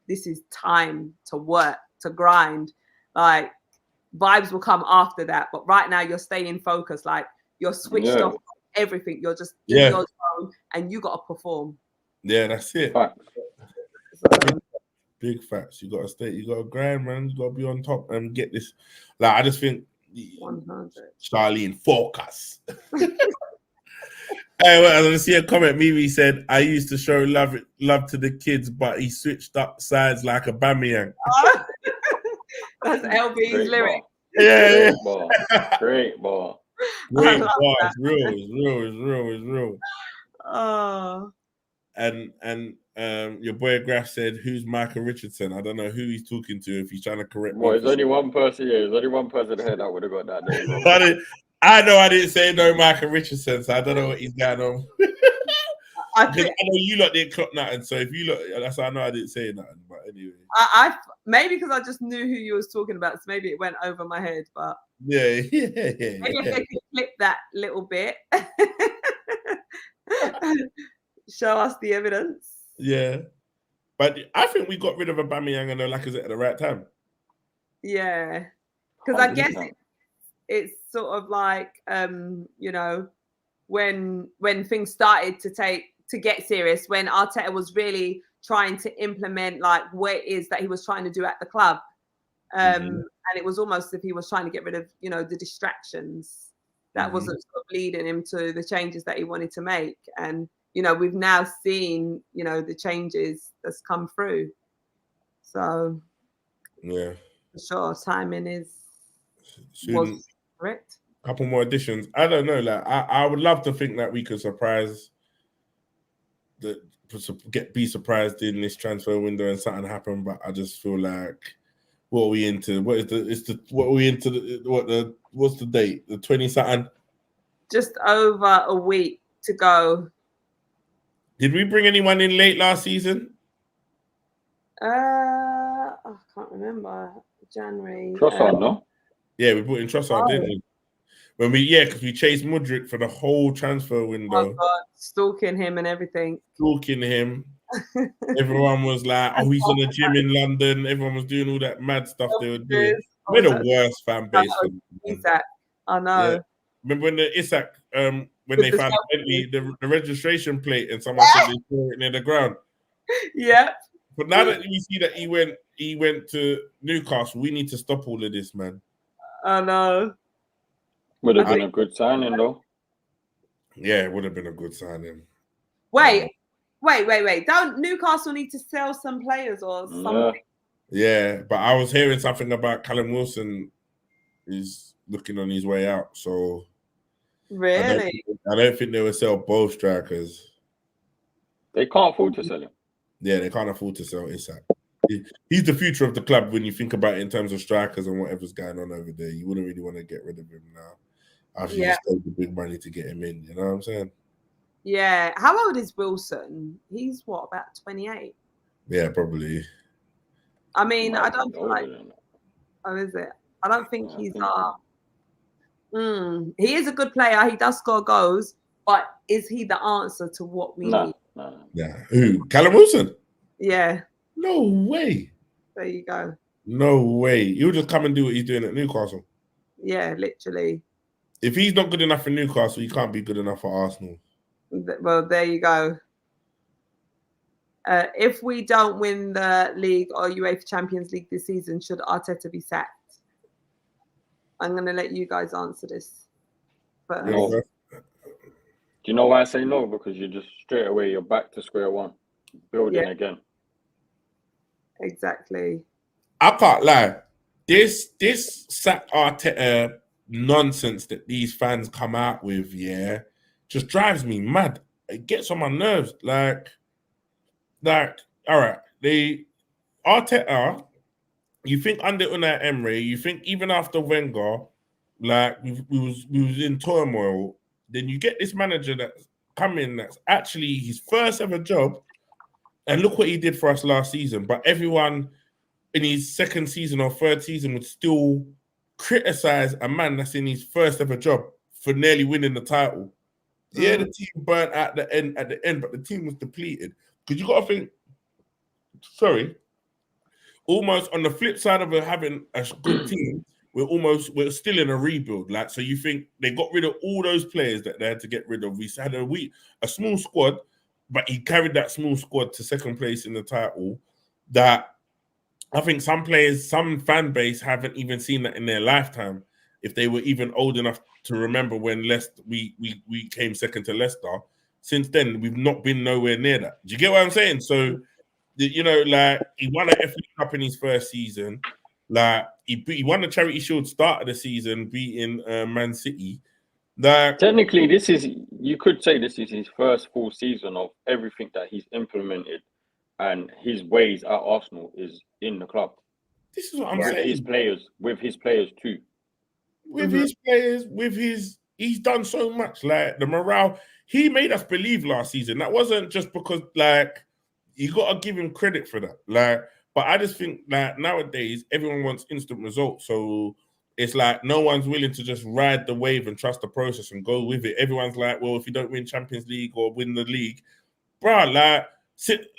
this is time to work, to grind. Like vibes will come after that. But right now you're staying focused, like you're switched off everything. You're just in your zone and you got to perform. Yeah, that's it. So, big facts. You got to grind, man. You got to be on top and get this. Like, I just think 100. Charlene, focus. Hey, I want to see a comment. Mimi said, I used to show love to the kids, but he switched up sides like a Aubameyang. That's LB's lyric. Yeah. Great ball. Great ball. It's real. Oh. And your boy Graf said, "Who's Michael Richardson?" I don't know who he's talking to. If he's trying to correct me, Well, there's only one person. Yeah, there's only one person here that would have got that name. I know I didn't say no Michael Richardson, so I don't know what he's going on. I know you lot didn't clock nothing, so if you look, that's why I know I didn't say nothing. But anyway, I maybe because I just knew who you was talking about, so maybe it went over my head. But yeah. Maybe if they could flip that little bit, show us the evidence. Yeah, but I think we got rid of Aubameyang and Lacazette at the right time. Yeah, because I guess it's sort of like you know, when things started to get serious, when Arteta was really trying to implement like what it is that he was trying to do at the club, and it was almost as if he was trying to get rid of, you know, the distractions that wasn't sort of leading him to the changes that he wanted to make. And you know, we've now seen, you know, the changes that's come through. So yeah, for sure, timing was correct. Couple more additions. I don't know. Like I would love to think that we could be surprised in this transfer window and something happen. But I just feel like what are we into? What's the date? The 20-something. Just over a week to go. Did we bring anyone in late last season? I can't remember. January. Trossard, no? Yeah, we brought in Trossard, didn't we? Because we chased Mudryk for the whole transfer window. Oh God, stalking him and everything. Stalking him. Everyone was like, oh, he's on the gym in London. Everyone was doing all that mad stuff they were doing. We're the worst fan base. Isak. I know. Yeah. Remember when the Isak, when they found the registration plate and someone said they threw it near the ground? Yeah. But now that we see that he went to Newcastle, we need to stop all of this, man. I know. Would have been a good signing, though. Yeah, it would have been a good signing. Wait. Don't Newcastle need to sell some players or something? Yeah, but I was hearing something about Callum Wilson is looking on his way out. So really, I don't think they will sell both strikers. They can't afford to sell him. Yeah, they can't afford to sell Isak. He's the future of the club when you think about it in terms of strikers and whatever's going on over there. You wouldn't really want to get rid of him now. After you just paid the big money to get him in, you know what I'm saying? Yeah. How old is Wilson? He's what, about 28? Yeah, probably. I mean, I don't feel like. Oh, is it? I don't think he's. He is a good player. He does score goals, but is he the answer to what we need? No. Yeah. Who? Callum Wilson? Yeah. No way. There you go. No way. He'll just come and do what he's doing at Newcastle. Yeah, literally. If he's not good enough for Newcastle, he can't be good enough for Arsenal. Well, there you go. If we don't win the league or UEFA Champions League this season, should Arteta be sacked? I'm going to let you guys answer this first. No. Do you know why I say no? Because you just straight away, you're back to square one, building again. Exactly. I can't lie. This sack Arteta nonsense that these fans come out with, just drives me mad. It gets on my nerves. Like, all right, Arteta, you think under Unai Emery, you think even after Wenger, like we was in turmoil, then you get this manager that's come in that's actually his first ever job, and look what he did for us last season. But everyone in his second season or third season would still criticize a man that's in his first ever job for nearly winning the title. Yeah, the team burnt at the end, but the team was depleted. Because you got to think, almost on the flip side of having a good team, we're still in a rebuild. Like, so you think they got rid of all those players that they had to get rid of. We had a small squad, but he carried that small squad to second place in the title. That I think some players, some fan base haven't even seen that in their lifetime. If they were even old enough to remember when Leicester we came second to Leicester. Since then, we've not been nowhere near that. Do you get what I'm saying? So, you know, like, he won an FA Cup in his first season. Like, he won the Charity Shield start of the season, beating Man City. Like, technically, you could say this is his first full season of everything that he's implemented, and his ways at Arsenal is in the club. This is what I'm saying. With his players too. His players, he's done so much. Like, the morale, he made us believe last season. That wasn't just because, like, you got to give him credit for that. Like, but I just think that nowadays everyone wants instant results. So it's like no one's willing to just ride the wave and trust the process and go with it. Everyone's like, well, if you don't win Champions League or win the league, bro, like,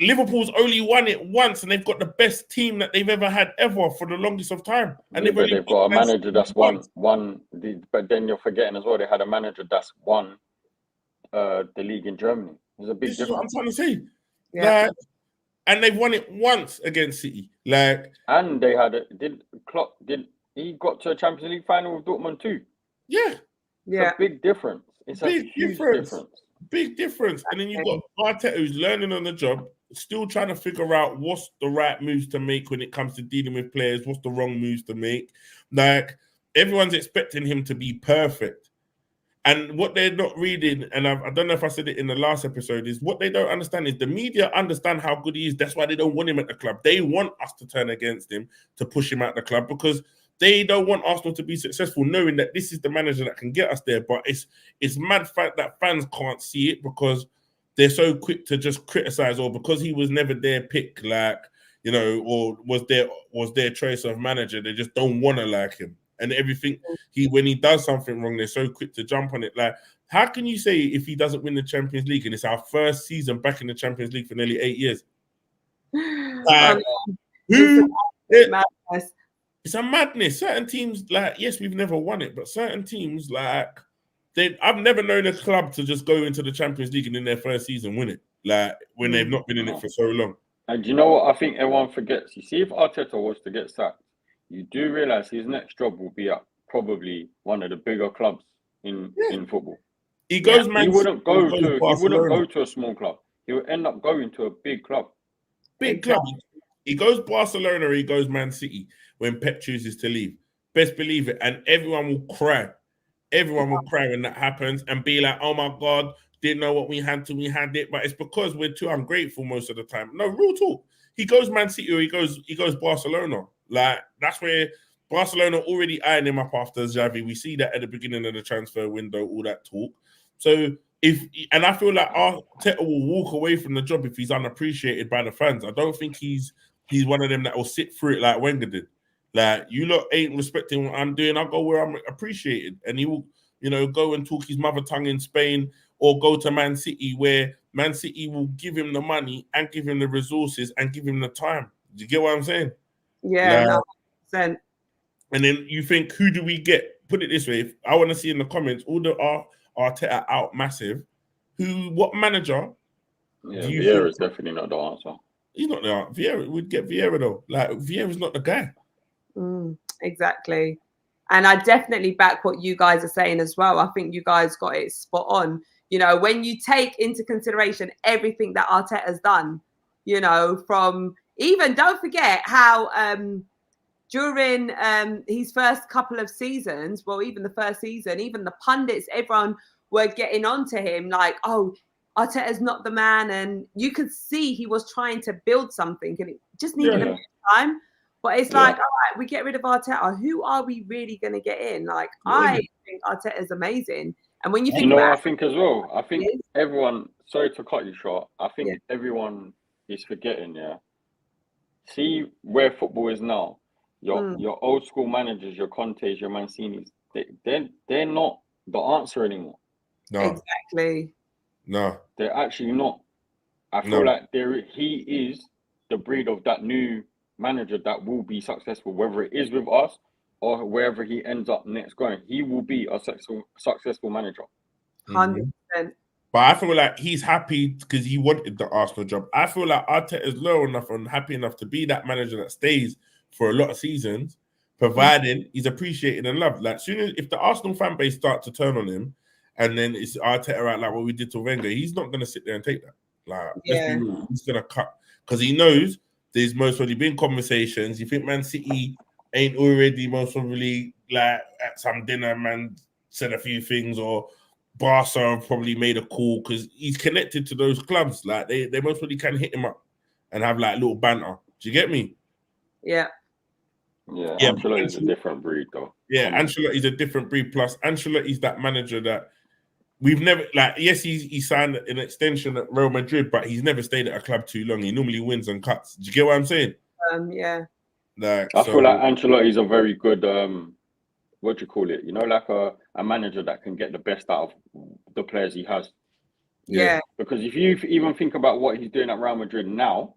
Liverpool's only won it once, and they've got the best team that they've ever had for the longest of time. And they've got a manager that's won. But then you're forgetting as well, they had a manager that's won the league in Germany. There's a big difference. This is what I'm trying to say. Yeah. Like, and they've won it once against City. Like, and they had he got to a Champions League final with Dortmund too? Yeah. It's a big difference. It's a huge difference. Big difference. And then you've got Arteta who's learning on the job, still trying to figure out what's the right moves to make when it comes to dealing with players, what's the wrong moves to make. Like, everyone's expecting him to be perfect. And what they're not reading, and I don't know if I said it in the last episode, is what they don't understand is the media understand how good he is. That's why they don't want him at the club. They want us to turn against him, to push him out the club, because they don't want Arsenal to be successful, knowing that this is the manager that can get us there. But it's mad fact that fans can't see it because they're so quick to just criticize, or because he was never their pick, like, you know, or was their choice of manager. They just don't want to like him. And everything when he does something wrong, they're so quick to jump on it. Like, how can you say if he doesn't win the Champions League and it's our first season back in the Champions League for nearly 8 years? Like, it's a madness. Certain teams, like, yes, we've never won it, but certain teams, like, I've never known a club to just go into the Champions League and in their first season win it, like, when they've not been in it for so long. And you know what I think everyone forgets? You see, if Arteta was to get sacked, you do realize his next job will be at probably one of the bigger clubs in football. He goes, he wouldn't go to a small club. He would end up going to a big club. Club. He goes Barcelona or he goes Man City when Pep chooses to leave. Best believe it. And everyone will cry. Everyone will cry when that happens and be like, oh my God, didn't know what we had till we had it. But it's because we're too ungrateful most of the time. No, real talk. He goes Man City or he goes Barcelona. Like, that's where Barcelona already eyeing him up after Xavi. We see that at the beginning of the transfer window, all that talk. So I feel like Arteta will walk away from the job if he's unappreciated by the fans. I don't think he's one of them that will sit through it like Wenger did. Like, you lot ain't respecting what I'm doing. I'll go where I'm appreciated. And he will, you know, go and talk his mother tongue in Spain, or go to Man City where Man City will give him the money and give him the resources and give him the time. Do you get what I'm saying? Yeah, like, 100%. And then you think, who do we get? Put it this way: if I want to see in the comments all the Arteta out massive. What manager? Yeah, do you Vieira is think? definitely not the answer. He's not the answer. Vieira would get Vieira though. Like Vieira's not the guy. Exactly. And I definitely back what you guys are saying as well. I think you guys got it spot on. You know, when you take into consideration everything that Arteta's done, you know, from even, don't forget how during his first couple of seasons, well, even the first season, even the pundits, everyone were getting on to him like, oh, Arteta's not the man. And you could see he was trying to build something and it just needed a bit of time. But it's like, all right, we get rid of Arteta. Who are we really going to get in? Like, I think Arteta is amazing. And when you think I think as well, I think everyone, sorry to cut you short, I think everyone is forgetting, see where football is now. Your old school managers, your Contes, your Mancinis, they're not the answer anymore. No. Exactly. No. They're actually not. I feel like he is the breed of that new manager that will be successful, whether it is with us or wherever he ends up next going. He will be a successful manager. 100%. But I feel like he's happy because he wanted the Arsenal job. I feel like Arteta is loyal enough and happy enough to be that manager that stays for a lot of seasons, providing he's appreciated and loved. Like, soon as if the Arsenal fan base start to turn on him, and then it's Arteta out like what we did to Wenger, he's not going to sit there and take that. Like, let's be real, he's going to cut because he knows there's most probably been conversations. You think Man City ain't already most probably like at some dinner, man said a few things, or Barca have probably made a call because he's connected to those clubs. Like they most probably can hit him up and have like little banter. Do you get me? Yeah, Ancelotti's a different breed though. Yeah, Ancelotti's a different breed. Plus, Ancelotti's that manager that we've never yes, he signed an extension at Real Madrid, but he's never stayed at a club too long. He normally wins and cuts. Do you get what I'm saying? Like, I feel like Ancelotti's a very good what do you call it? You know, like a manager that can get the best out of the players he has. Yeah. Because if you even think about what he's doing at Real Madrid now,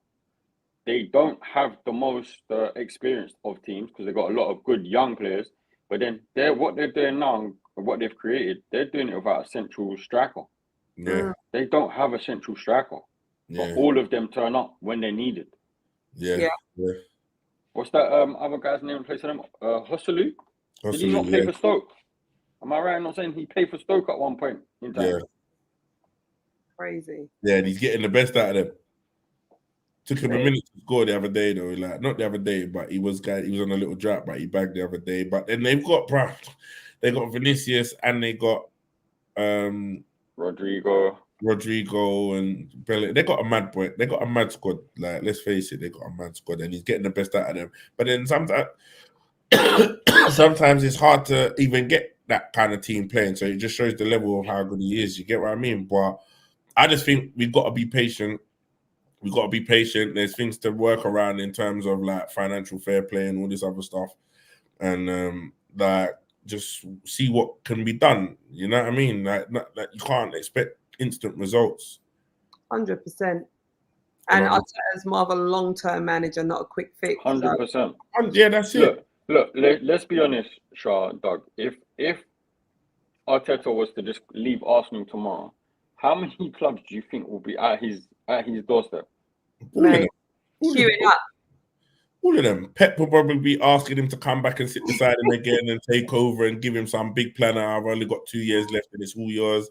they don't have the most experience of teams because they've got a lot of good young players. But then what they're doing now, what they've created, they're doing it without a central striker. Yeah. They don't have a central striker. But all of them turn up when they're needed. Yeah. What's that other guy's name? Plays for them? Hosselu? Did he not play for Stoke? Am I right in not saying he played for Stoke at one point in time? Yeah. Crazy. Yeah, and he's getting the best out of them. Took him a minute to score the other day, though. Like, not the other day, but he was on a little drought, but he bagged the other day. But then they've got Vinicius and they got Rodrigo and Belly. They got a mad boy. They got a mad squad. Like, let's face it, they got a mad squad, and he's getting the best out of them. But then sometimes it's hard to even get that kind of team playing. So it just shows the level of how good he is. You get what I mean? But I just think we've got to be patient. There's things to work around in terms of like financial fair play and all this other stuff, and like just see what can be done. You know what I mean? Like you can't expect instant results. 100%. And Arteta's more of a long-term manager, not a quick fix. 100%. Yeah, that's it. Look, let's be honest, Char, Doug. If Arteta was to just leave Arsenal tomorrow, how many clubs do you think will be at his doorstep? Queuing up. All of them. Pep will probably be asking him to come back and sit beside him again and take over and give him some big planner. I've only got 2 years left and it's all yours.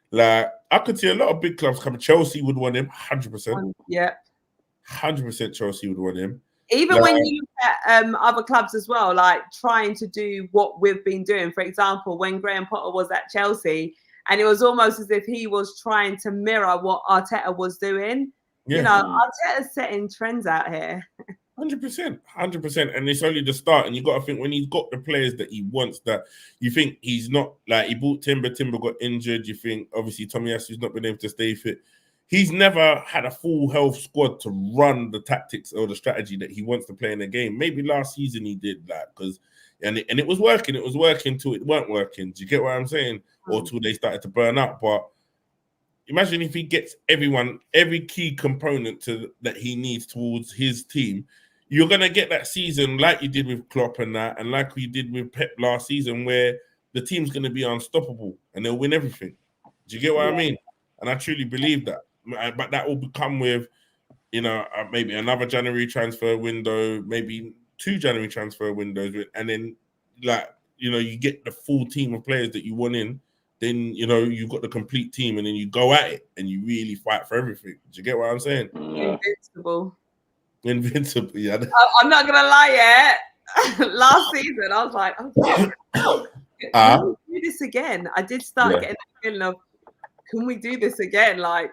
Like, I could see a lot of big clubs coming. Chelsea would want him, 100%. Yeah. 100% Chelsea would want him. Even when you look at other clubs as well, like trying to do what we've been doing. For example, when Graham Potter was at Chelsea, and it was almost as if he was trying to mirror what Arteta was doing. Yeah. You know, Arteta's setting trends out here. 100%. And it's only the start. And you got to think when he's got the players that he wants, that you think he's not, like he bought Timber got injured. You think obviously Tomiyasu's not been able to stay fit. He's never had a full health squad to run the tactics or the strategy that he wants to play in the game. Maybe last season he did that and it was working. It was working till it weren't working. Do you get what I'm saying? Or till they started to burn out. But imagine if he gets every key component that he needs towards his team. you're gonna get that season like you did with Klopp and that, and like we did with Pep last season, where the team's gonna be unstoppable and they'll win everything. Do you get what I mean? And I truly believe that. But that will come with, maybe another January transfer window, maybe 2 January transfer windows, and then you get the full team of players that you want in. Then you've got the complete team, and then you go at it and you really fight for everything. Do you get what I'm saying? Yeah. Invincible, yeah. I'm not gonna lie, last season I was like, can we do this again? I did start getting the feeling of, can we do this again? Like,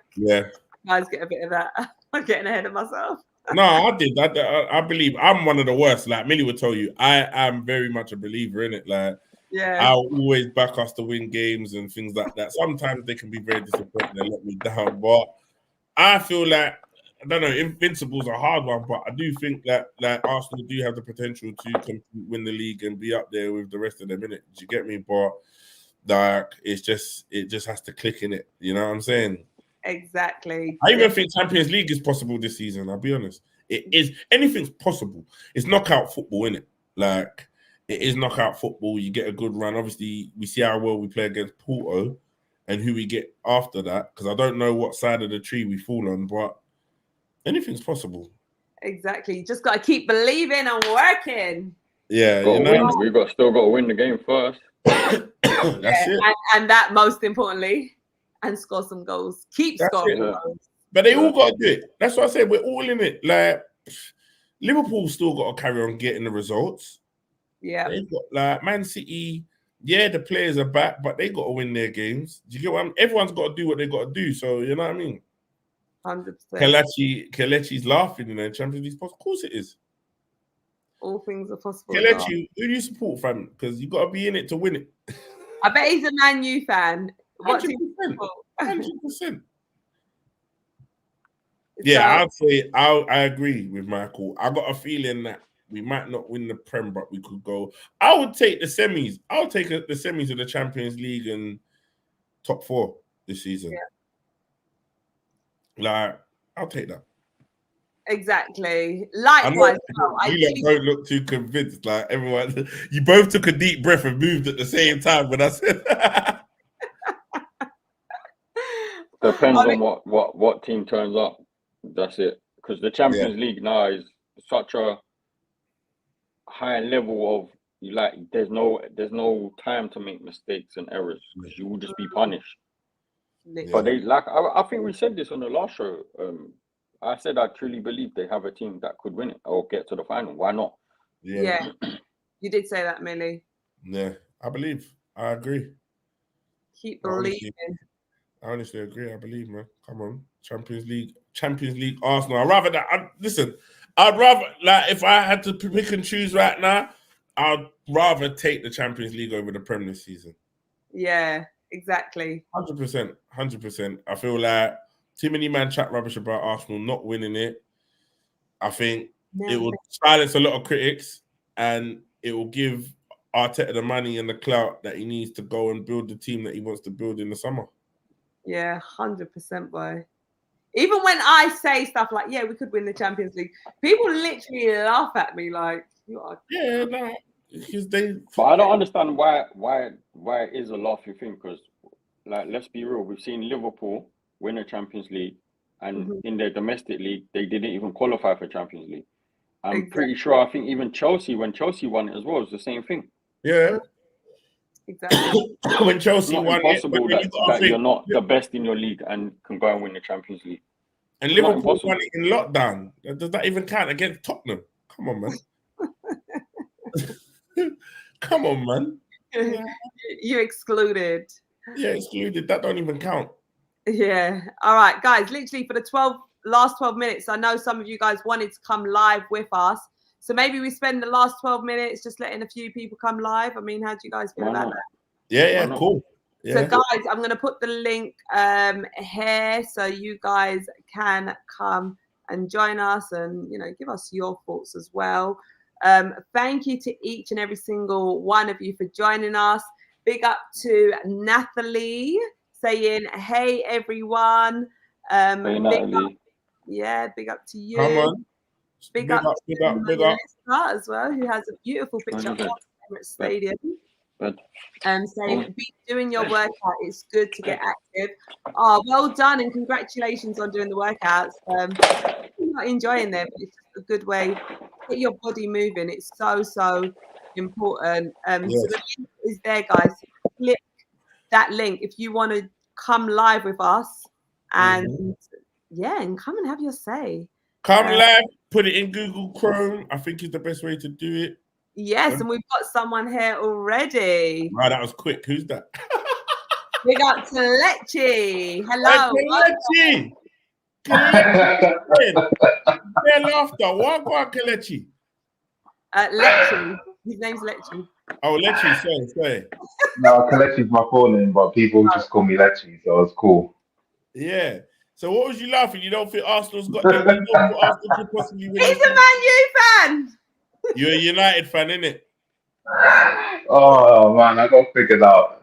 guys, get a bit of that. I'm getting ahead of myself. No, I did. I believe I'm one of the worst. Like Millie would tell you, I am very much a believer in it. Like, I'll always back us to win games and things like that. Sometimes they can be very disappointing and let me down, but I feel like, I don't know, Invincible's a hard one, but I do think that Arsenal do have the potential to win the league and be up there with the rest of them in it. Do you get me? But it just has to click in it. You know what I'm saying? Exactly. I even think Champions League is possible this season. I'll be honest. It is. Anything's possible. It's knockout football, innit? Like, it is knockout football. You get a good run. Obviously, we see how well we play against Porto and who we get after that, because I don't know what side of the tree we fall on, but anything's possible. Exactly. You just got to keep believing and working. Yeah, we've still got to win the game first. That's it. And that, most importantly, and score some goals. Keep scoring goals. But they all got to do it. That's what I said. We're all in it. Like, Liverpool still got to carry on getting the results. Yeah. They've got, Man City, the players are back, but they got to win their games. Do you get what I mean? Everyone's got to do what they got to do. So, you know what I mean? 100%. Kelechi's laughing in the Champions League. Of course it is. All things are possible. Kelechi, who do you support, fam? Because you got to be in it to win it. I bet he's a Man U fan. 100%. Yeah, I'd say I agree with Michael. I got a feeling that we might not win the Prem, but we could go. I would take the semis. I'll take the semis of the Champions League and top 4 this season. Yeah. Like, I'll take that. Exactly. Likewise, you don't look too convinced. Like, everyone, you both took a deep breath and moved at the same time when I said that. Depends on what team turns up. That's it. Because the Champions League now is such a high level of, there's no time to make mistakes and errors, because you will just be punished. Yeah. But I think we said this on the last show. I said I truly believe they have a team that could win it or get to the final. Why not? Yeah. You did say that, Millie. Yeah, I believe. I agree. Keep believing. I honestly agree. I believe, man. Come on. Champions League, Arsenal. I'd rather if I had to pick and choose right now, I'd rather take the Champions League over the Premier this season. Yeah, exactly. 100%. I feel like too many man chat rubbish about Arsenal not winning it. I think it will silence a lot of critics, and it will give Arteta the money and the clout that he needs to go and build the team that he wants to build in the summer. Yeah, 100%, boy. Even when I say stuff like, "Yeah, we could win the Champions League," people literally laugh at me like, "You are." Yeah, no, because they. But I don't understand why it is a laughing thing. Because, let's be real, we've seen Liverpool win a Champions League, and in their domestic league, they didn't even qualify for Champions League. I'm pretty sure. I think even Chelsea, when Chelsea won it as well, it was the same thing. Yeah. Exactly. When Chelsea won it, that you're not the best in your league and can go and win the Champions League. And Liverpool won it in lockdown. Does that even count against Tottenham? Come on, man. Come on, man. You excluded. Yeah, excluded. That don't even count. Yeah. All right, guys. Literally for the last 12 minutes, I know some of you guys wanted to come live with us. So maybe we spend the last 12 minutes just letting a few people come live. I mean, how do you guys feel about that? Yeah, cool. Yeah. So, guys, I'm going to put the link here so you guys can come and join us and, give us your thoughts as well. Thank you to each and every single one of you for joining us. Big up to Natalie saying, "Hey, everyone." Hey, Natalie. Big up to you. Come on. Big up big to up, big up. Melissa as well, who has a beautiful picture of Emirates Stadium. Saying, be doing your workout. It's good to get active. Oh, well done and congratulations on doing the workouts. I'm not enjoying them, but it's just a good way to get your body moving. It's so important. So the link is there, guys. Click that link if you want to come live with us and and come and have your say. Come live, put it in Google Chrome. I think is the best way to do it. Yes, and we've got someone here already. Wow, that was quick. Who's that? We got Kelechi. Hello. Kelechi. Kelechi. Their laughter. What got Kelechi? Lechi. His name's Lechi. Oh, Lechi. Sorry. No, Kelechi's my full name, but people just call me Lechi, so it's cool. Yeah. So what was you laughing? You don't think Arsenal's got them? You don't think Arsenal could possibly win? He's a Man U fan. You're a United fan, innit? Oh man, I got figured out.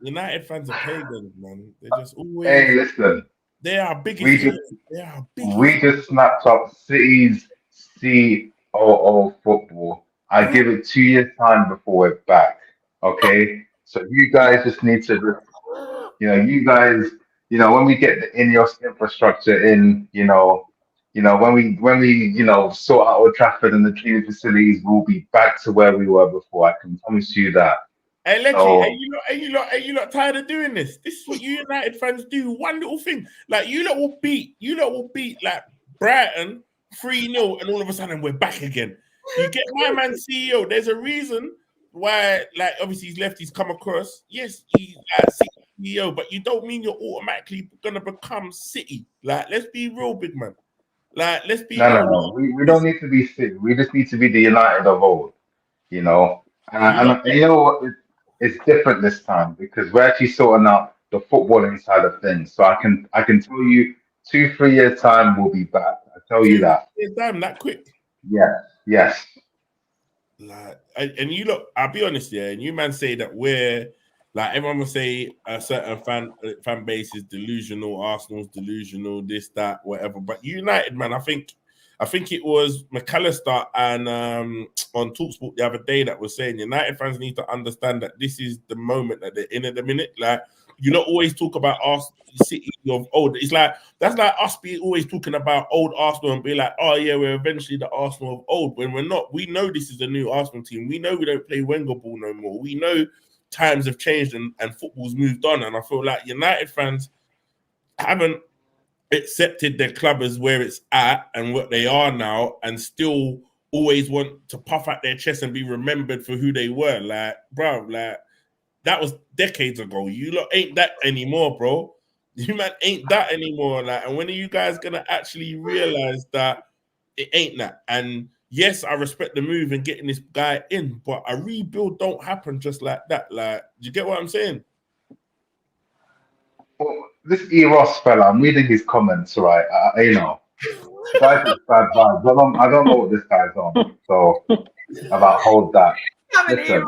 United fans are pagans, man. They're just always. Hey, listen. They are biggest. We just snapped up City's COO football. I give it 2 years time before we're back. Okay, so you guys just need to, when we get the Ineos infrastructure in, when we sort out Old Trafford and the training facilities, we'll be back to where we were before. I can promise you that. Hey, Lechi, are you not tired of doing this? This is what you United fans do. One little thing, like you lot will beat like Brighton 3-0, and all of a sudden we're back again. You get my man CEO. There's a reason why, like, obviously he's left. He's come across. Yes, he's CEO, but you don't mean you're automatically gonna become City. Like, let's be real, big man. Like, let's be. No. We don't need to be City. We just need to be the United of old. And you know what? It's different this time because we're actually sorting out the footballing side of things. So I can tell you 2-3 years time we'll be back. I tell you that. 2 years time, that quick. Yes. Like, and you look, I'll be honest, and you man say that we're like everyone will say a certain fan base is delusional, Arsenal's delusional, this, that, whatever. But United, man, I think it was McAllister and on TalkSport the other day that was saying United fans need to understand that this is the moment that they're in at the minute. Like, you don't always talk about City of old. It's like that's like us being always talking about old Arsenal and be like, oh yeah, we're eventually the Arsenal of old. When we're not, we know this is a new Arsenal team. We know we don't play Wenger ball no more. We know times have changed and football's moved on. And I feel like United fans haven't accepted their club as where it's at and what they are now, and still always want to puff out their chest and be remembered for who they were. Like, bro, like that was decades ago. You lot ain't that anymore, bro. You man ain't that anymore. Like, and when are you guys gonna actually realize that it ain't that? And yes, I respect the move and getting this guy in, but a rebuild don't happen just like that. Like, do you get what I'm saying? Well, this E. Ross fella, I'm reading his comments, right? The guy's got bad vibes. I don't know what this guy's on, so about hold that. Listen.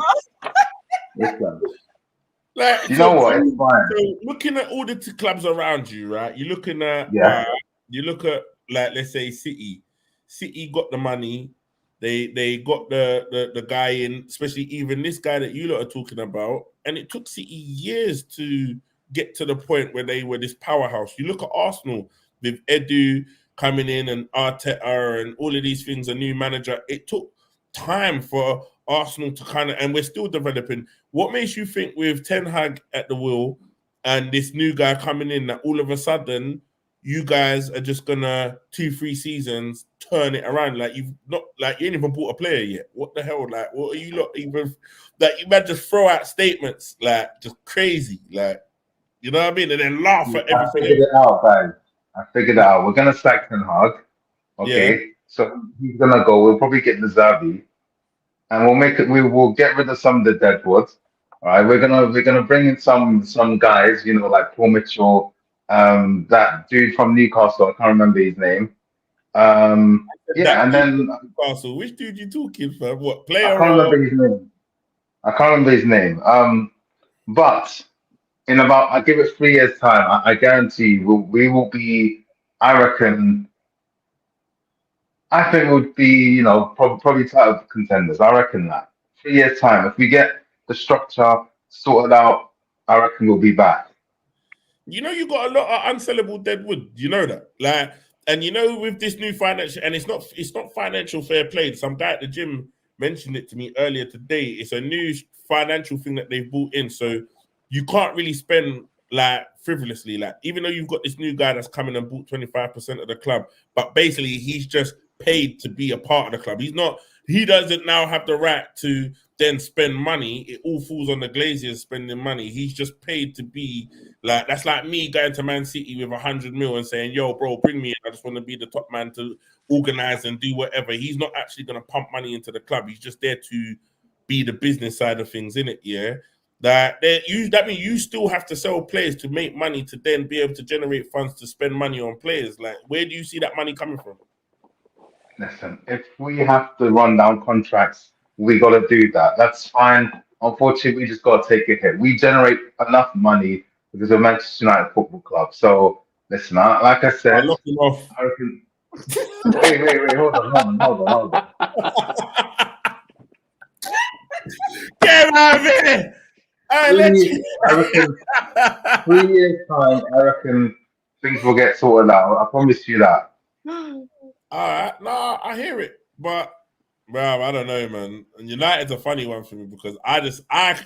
Like, you know what? It's fine. So looking at all the clubs around you, right? You're looking at you look at, like, let's say City. City got the money. They got the guy in, especially even this guy that you lot are talking about, and it took City years to get to the point where they were this powerhouse. You look at Arsenal with Edu coming in and Arteta and all of these things, a new manager. It took time for Arsenal to kind of, and we're still developing. What makes you think with Ten Hag at the wheel and this new guy coming in that all of a sudden you guys are just gonna 2-3 seasons turn it around? Like, you ain't even bought a player yet. What the hell? Like, what are you lot even? Like, you might just throw out statements like just crazy, like, you know what I mean, and then laugh at everything. I figured it out, guys. I figured it out. We're gonna sack Ten Hag. Okay, so he's gonna go. We'll probably get the Zabi, and we'll make it. We will get rid of some of the deadwoods. All right, we're gonna bring in some guys. Like Paul Mitchell, that dude from Newcastle. I can't remember his name. And then Newcastle. Which dude you talking for? What player? I can't remember his name. But in about, I give it 3 years time, I guarantee we will be I reckon. I think it would be, probably title contenders. I reckon that 3 years time, if we get the structure sorted out, I reckon we'll be back. You know, you got a lot of unsellable deadwood. You know that, like, and you know, with this new financial, and it's not financial fair play. Some guy at the gym mentioned it to me earlier today. It's a new financial thing that they've brought in, so you can't really spend like frivolously. Like, even though you've got this new guy that's coming and bought 25% of the club, but basically he's just paid to be a part of the club. He doesn't now have the right to then spend money. It all falls on the Glaziers spending money. He's just paid to be like, that's like me going to Man City with 100 mil and saying, yo, bro, bring me in. I just want to be the top man to organize and do whatever. He's not actually going to pump money into the club. He's just there to be the business side of things, innit? Yeah. That means you still have to sell players to make money to then be able to generate funds to spend money on players. Like, where do you see that money coming from? Listen, if we have to run down contracts, we got to do that. That's fine. Unfortunately, we just got to take a hit. We generate enough money because we're Manchester United Football Club. So, listen, like I said, Lock him off. I reckon... wait, hold on. Get out of here! I reckon 3 years time, I reckon things will get sorted out. I promise you that. All right, no, I hear it, but bro, I don't know, man. And United's a funny one for me because I've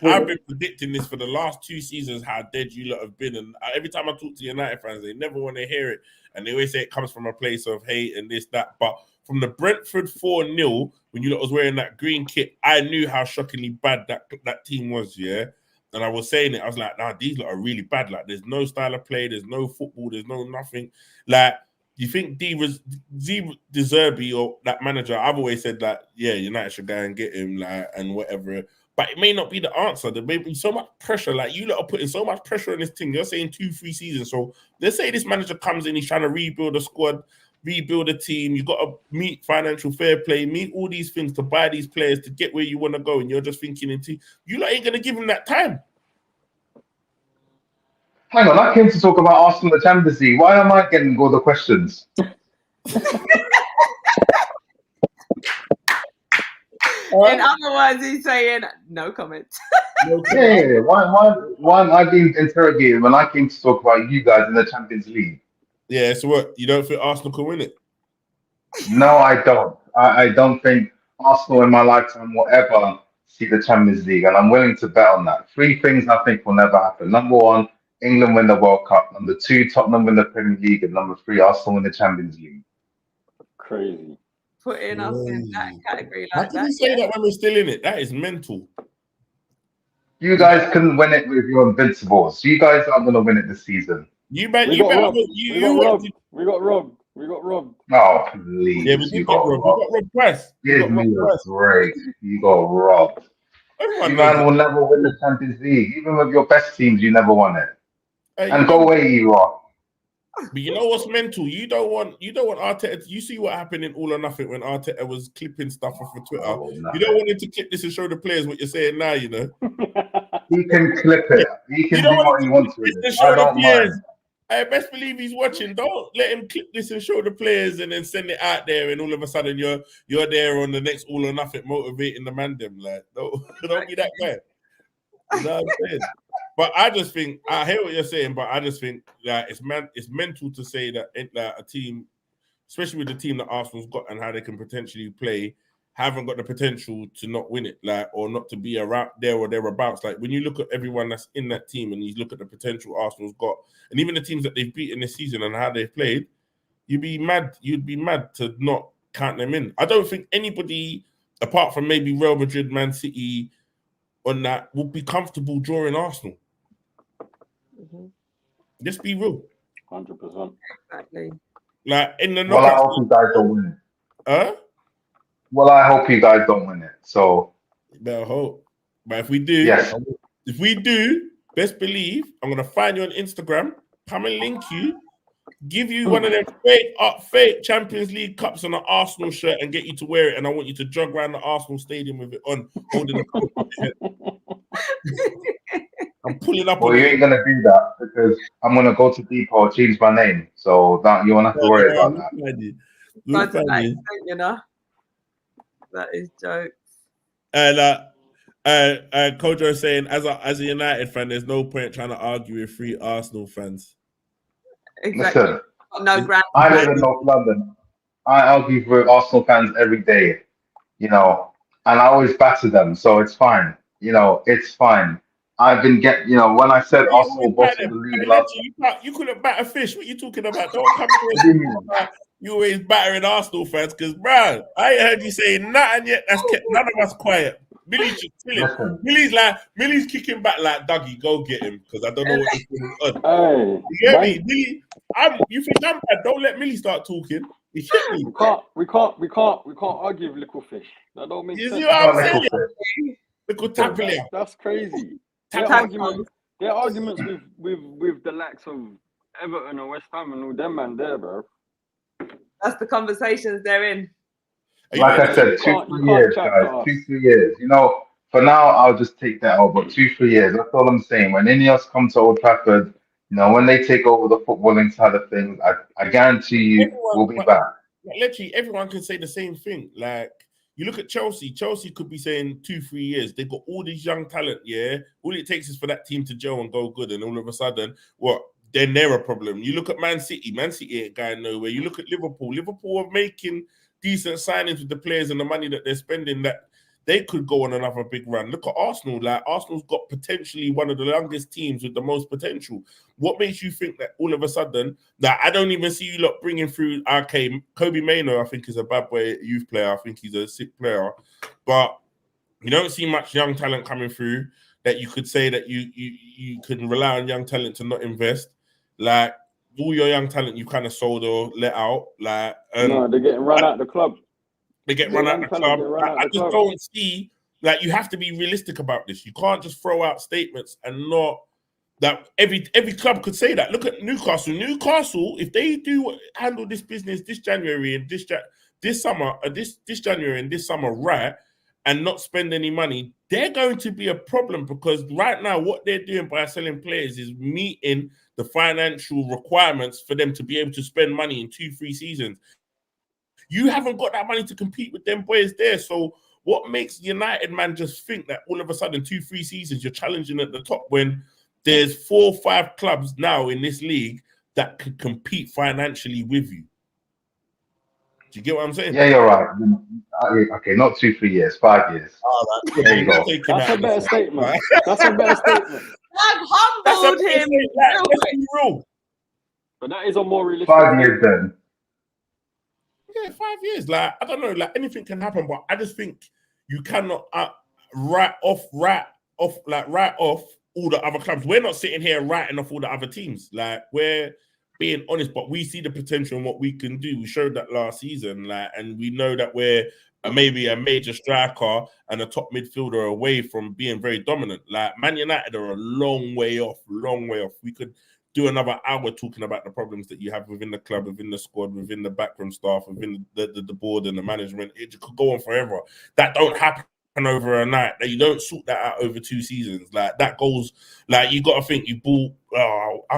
been predicting this for the last 2 seasons how dead you lot have been, and every time I talk to United fans, they never want to hear it, and they always say it comes from a place of hate and this, that. But from the Brentford 4-0, when you lot was wearing that green kit, I knew how shockingly bad that team was, yeah. And I was saying it, I was like, nah, these lot are really bad. Like, there's no style of play, there's no football, there's no nothing. Like, you think De Zerbi or that manager? I've always said that, yeah, United should go and get him, like, and whatever. But it may not be the answer. There may be so much pressure. Like, you lot are putting so much pressure on this thing. You're saying 2-3 seasons. So let's say this manager comes in, he's trying to rebuild a squad, rebuild a team. You got to meet financial fair play, meet all these things to buy these players to get where you want to go. And you're just thinking you lot ain't going to give him that time. Hang on, I came to talk about Arsenal the Champions League. Why am I getting all the questions? In other words, he's saying no comment. Okay, why am I being interrogated when I came to talk about you guys in the Champions League? Yeah, so what? You don't think Arsenal can win it? No, I don't. I don't think Arsenal in my lifetime will ever see the Champions League, and I'm willing to bet on that. 3 things I think will never happen. Number 1, England win the World Cup. Number 2, Tottenham win the Premier League. And number 3, Arsenal win the Champions League. Crazy. Putting us in that category How like can that. you say that when we're still in it? That is mental. You guys couldn't win it with your invincibles. You guys aren't going to win it this season. We got robbed. Oh, please. Yeah, we got robbed twice. Give me a break. You got robbed. You man will never win the Champions League. Even with your best teams, you never won it. And go away, Iraq. But you know what's mental? You don't want Arteta. You see what happened in All or Nothing when Arteta was clipping stuff off of Twitter. Oh, no. You don't want him to clip this and show the players what you're saying now, you know. He can clip it. He can do what he wants with it. I don't mind. I best believe he's watching. Don't let him clip this and show the players and then send it out there, and all of a sudden you're there on the next All or Nothing motivating the man them. Like, don't be that guy. You know what I'm saying? But I just think, I hear what you're saying, but I just think that it's mental to say that a team, especially with the team that Arsenal's got and how they can potentially play, haven't got the potential to not win it, like, or not to be around there or thereabouts. Like, when you look at everyone that's in that team and you look at the potential Arsenal's got, and even the teams that they've beaten this season and how they've played, you'd be mad to not count them in. I don't think anybody, apart from maybe Real Madrid, Man City, on that, will be comfortable drawing Arsenal. Mm-hmm. Just be real. 100%. Exactly. Like, in the Well, I hope you guys don't win it. Huh? Well, I hope you guys don't win it. So, Better hope. But if we do, yes. best believe I'm gonna find you on Instagram, come and link you, give you one of them fake Champions League cups on an Arsenal shirt and get you to wear it, and I want you to jog around the Arsenal stadium with it on, holding the cup on your head. I'm pulling up Well, on you you. ain't gonna do that because I'm gonna go to Depot, change my name. So that you won't have to worry about that. Go to that extent, you know. That is jokes. And Kojo is saying, as a United fan, there's no point trying to argue with 3 Arsenal fans. Exactly. Listen, No ground. I live in North London. I argue with Arsenal fans every day, you know, and I always batter them, so it's fine. You know, it's fine. I've been when I said You Arsenal always batter bottled the them. league Hey, last. you couldn't batter fish. What are you talking about? Don't come What do you mean? you always battering Arsenal fans because, bro, I ain't heard you say nothing yet. That's kept none of us quiet. Millie's just chilling. Listen, Millie's kicking back like Dougie. Go get him because I don't know what he's doing on. Hey, You get me, Millie? You think I'm bad? Don't let Millie start talking. You get me? we can't argue with little fish. That don't make You sense. see what I'm not saying? little fish. Little tapping. That's crazy. Tapping. Their arguments with the likes of Everton and West Ham and all them man there, bro. That's the conversations they're in. Like I said, 2-3 years, guys. 2-3 years. You know, for now, I'll just take that out. But 2-3 years, that's all I'm saying. When Ineos come to Old Trafford, you know, when they take over the footballing side of things, I guarantee you we'll be back. Literally, everyone can say the same thing. Like, you look at Chelsea. Chelsea could be saying 2-3 years. They've got all this young talent, yeah? All it takes is for that team to gel and go good. And all of a sudden, what? Then they're a problem. You look at Man City. Man City ain't going nowhere. You look at Liverpool. Liverpool are making decent signings with the players and the money that they're spending that they could go on another big run. Look at Arsenal. Like, Arsenal's got potentially one of the youngest teams with the most potential. What makes you think that all of a sudden that I don't even see you lot bringing through? Okay, Kobe Mainoo, I think, is a bad boy youth player. I think he's a sick player, but you don't see much young talent coming through that you could say that you can rely on young talent to not invest. Like, all your young talent you kind of sold or let out. Like, no, they're getting run out the club. They get run out the club. I just don't see, like, you have to be realistic about this. You can't just throw out statements and not that every club could say that. Look at Newcastle. Newcastle, if they do handle this business this January and this summer, this January and this summer right, and not spend any money, they're going to be a problem because right now what they're doing by selling players is meeting the financial requirements for them to be able to spend money in 2-3 seasons. You haven't got that money to compete with them boys there. So what makes United, man, just think that all of a sudden 2-3 seasons you're challenging at the top when there's 4 or 5 clubs now in this league that could compete financially with you? Do you get what I'm saying? Yeah, you're right. Okay, not 2-3 years, 5 years. All right. There you go. That's a better statement. That's a better statement. I've humbled him. Let's be real. But that is a more realistic 5 years then. Yeah, 5 years. Like, I don't know, like anything can happen, but I just think you cannot write off all the other clubs. We're not sitting here writing off all the other teams. Like, we're being honest, but we see the potential in what we can do. We showed that last season, like, and we know that we're maybe a major striker and a top midfielder away from being very dominant. Like, Man United are a long way off. We could do another hour talking about the problems that you have within the club, within the squad, within the backroom staff, within the board and the management. It could go on forever. That don't happen over a night. That you don't sort that out over 2 seasons. Like, that goes, like, you got to think you bought,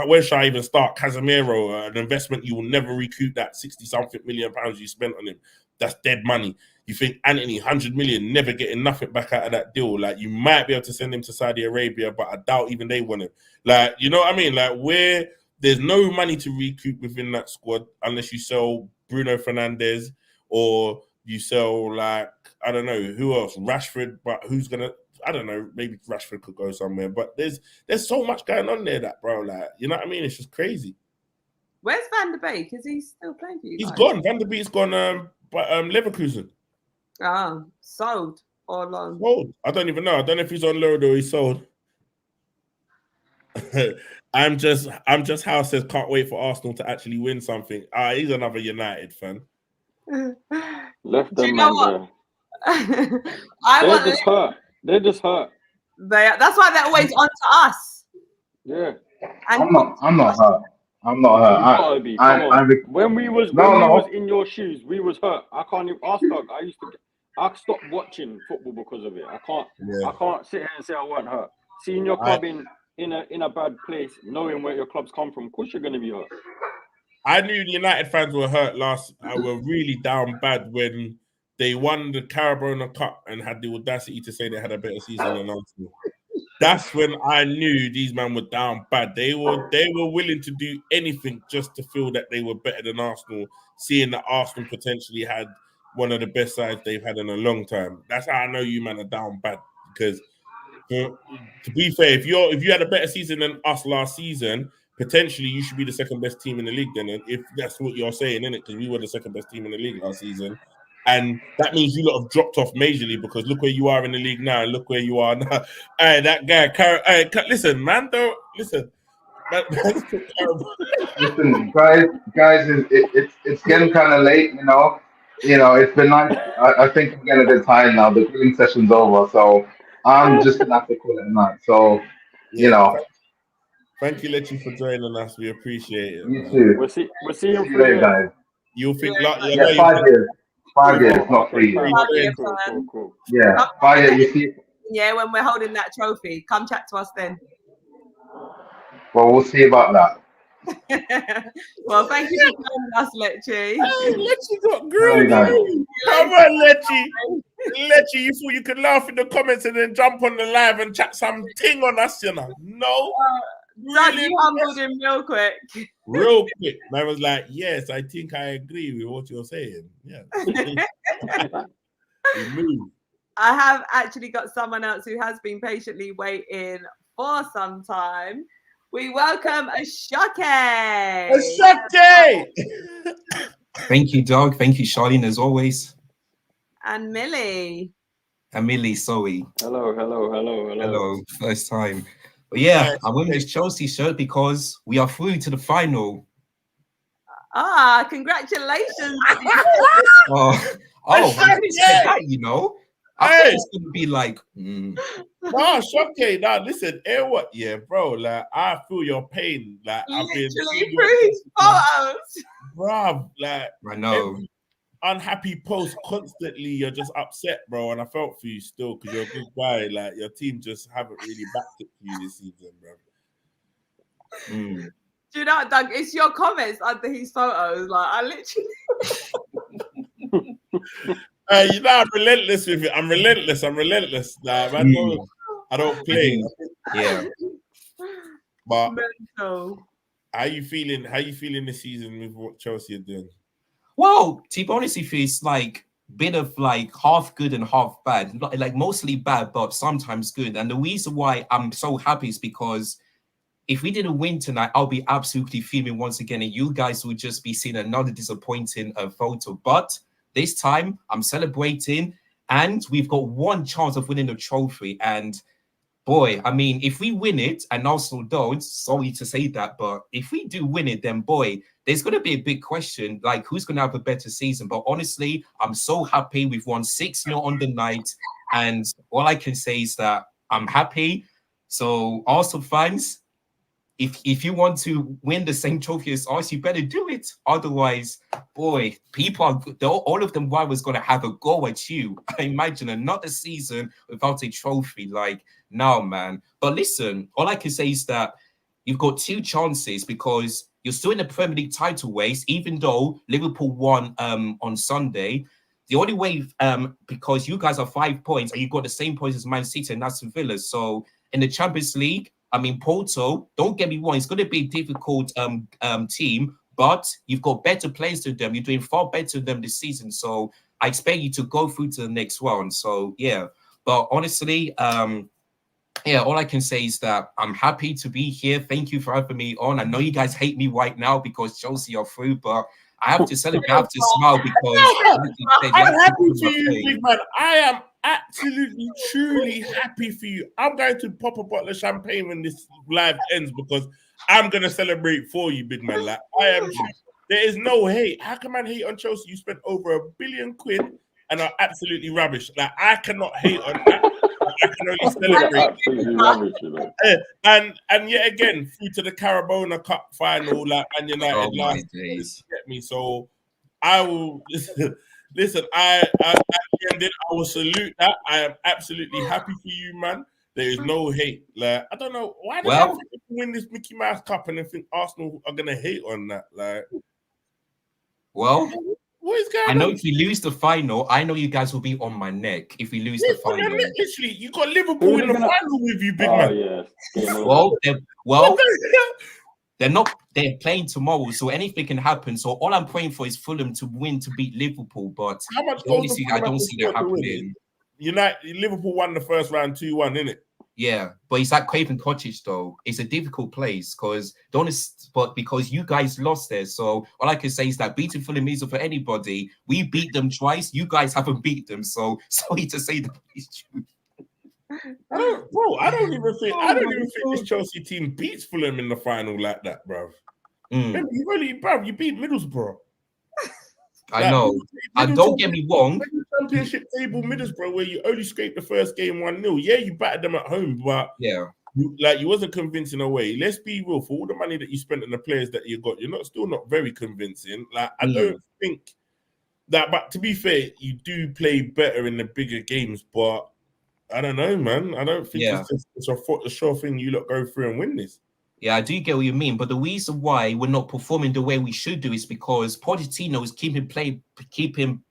where should I even start? Casemiro, an investment you will never recoup that 60-something million pounds you spent on him. That's dead money. You think Anthony, 100 million, never getting nothing back out of that deal. Like, you might be able to send him to Saudi Arabia, but I doubt even they want him. Like, you know what I mean? Like, where there's no money to recoup within that squad unless you sell Bruno Fernandes or you sell, like, I don't know, who else? Rashford, but who's going to, I don't know, maybe Rashford could go somewhere. But there's so much going on there that, bro, like, you know what I mean? It's just crazy. Where's Van der Beek? Is he still playing for you guys? He's gone. Van der Beek's gone Leverkusen. Sold or loan? Sold. I don't even know. I don't know if he's on loan or he's sold. I'm just House says can't wait for Arsenal to actually win something. He's another United fan. Left them man there. They're just hurt. That's why they're always on to us. Yeah. And I'm not hurt. I'm not hurt. When we was in your shoes, we was hurt. I can't even ask dog. I stopped watching football because of it. I can't sit here and say I weren't hurt. Seeing your club in in a bad place, knowing where your clubs come from, of course you're going to be hurt. I knew the United fans were hurt were really down bad when they won the Carabao Cup and had the audacity to say they had a better season than Arsenal. That's when I knew these men were down bad. They were willing to do anything just to feel that they were better than Arsenal, seeing that Arsenal potentially had one of the best sides they've had in a long time. That's how I know you man are down bad. Because to be fair, if you had a better season than us last season, potentially you should be the second best team in the league then, if that's what you're saying, innit? Because we were the second best team in the league last season. And that means you lot have dropped off majorly because look where you are in the league now and look where you are now. Hey, that guy, listen, man, don't listen. Listen, guys, it's getting kind of late, you know. It's been nice. I think we're getting a bit tired now. The grilling session's over, so I'm just gonna have to call it a night. So, Thank you, Letty, for joining us. We appreciate it. You too. We'll see you later, guys. You'll think 5 years. 5 years, not 3 years. Cool. Yeah, 5 years. You see. Yeah, when we're holding that trophy, come chat to us then. Well, we'll see about that. Well, thank you for joining us, Letty. Hey, Letty got grilled. Come on, Letty. Letty, you thought you could laugh in the comments and then jump on the live and chat some ting on us, you know? No. Really? You humbled him real quick. Real quick. Man was like, yes, I think I agree with what you're saying. Yeah. I have actually got someone else who has been patiently waiting for some time. We welcome Ashake. Ashake! Thank you, Doug. Thank you, Charlene, as always. And Millie. And Millie, sorry. Hello. First time. But yeah, I'm wearing this Chelsea shirt because we are through to the final. Congratulations. That, you know. I thought it's gonna be like Shocking. Now listen, what? Yeah, bro. Like I feel your pain. Like I've been through his photos. Bruv, like I know. Unhappy post constantly, you're just upset, bro. And I felt for you still because you're a good guy. Like your team just haven't really backed it for you this season, bro. Do you know what, Doug? It's your comments under his photos. Like I literally you know, I'm relentless with it. I'm relentless. Like, I don't play. Yeah. But mental. How you feeling this season with what Chelsea are doing? Well, to be honest with you, it's like a bit of like half good and half bad. Like mostly bad, but sometimes good. And the reason why I'm so happy is because if we didn't win tonight, I'll be absolutely fuming once again, and you guys would just be seeing another disappointing photo. But this time, I'm celebrating, and we've got one chance of winning the trophy. And boy, I mean, if we win it, and Arsenal don't, sorry to say that, but if we do win it, then boy, there's going to be a big question, like who's going to have a better season. But honestly, I'm so happy we've won 6-0 on the night, and all I can say is that I'm happy. So Arsenal fans, if you want to win the same trophy as us, you better do it. Otherwise, boy, all of them was going to have a go at you. I imagine another season without a trophy. Like, no, man. But listen, all I can say is that you've got 2 chances because you're still in the Premier League title race, even though Liverpool won on Sunday. The only way, because you guys are 5 points and you've got the same points as Man City and Aston Villa. So in the Champions League, I mean, Porto, don't get me wrong, it's going to be a difficult team, but you've got better players than them. You're doing far better than them this season. So I expect you to go through to the next round. So, yeah. But honestly, all I can say is that I'm happy to be here. Thank you for having me on. I know you guys hate me right now because Chelsea are through, but I have to celebrate. I have to smile because I'm happy for you, big man. I am absolutely, truly happy for you. I'm going to pop a bottle of champagne when this live ends because I'm going to celebrate for you, big man. Like, I am. There is no hate. How can man hate on Chelsea? You spent over £1 billion and are absolutely rubbish. Like, I cannot hate on that. I can only celebrate. Absolutely rubbish, you know. And yet again, through to the Carabao Cup final, like Man United last days. Get me. So I will listen. I will salute that. I am absolutely happy for you, man. There is no hate. Like, I don't know why do Well- they think they can win this Mickey Mouse Cup and they think Arsenal are gonna hate on that. Like, Well, what is going I know on? if we lose the final, I know you guys will be on my neck if we lose Yeah, the final. literally, you got Who Liverpool are in they the gonna- final with you, big Oh man. yeah, game over. Well, What the hell? they're not. They're playing tomorrow, so anything can happen. So all I'm praying for is Fulham to win to beat Liverpool. But How much goals honestly, does I Fulham don't have to see that score to win? happening. Liverpool won the first round 2-1, innit? Yeah, but it's at Craven Cottage though. It's a difficult place because because you guys lost there. So all I can say is that beating Fulham is for anybody. We beat them twice. You guys haven't beat them. So sorry to say that is true. I don't even think this Chelsea team beats Fulham in the final like that, bro. Mm, You beat Middlesbrough. I know. And don't get me wrong. Championship table Middlesbrough, where you only scraped the first game 1-0. Yeah, you battered them at home, but Yeah. you wasn't convincing away. Let's be real. For all the money that you spent on the players that you got, you're still not very convincing. Like, I don't think that. But to be fair, you do play better in the bigger games. But I don't know, man. I don't think it's a sure thing. You lot go through and win this. Yeah, I do get what you mean, but the reason why we're not performing the way we should do is because Pochettino is keeping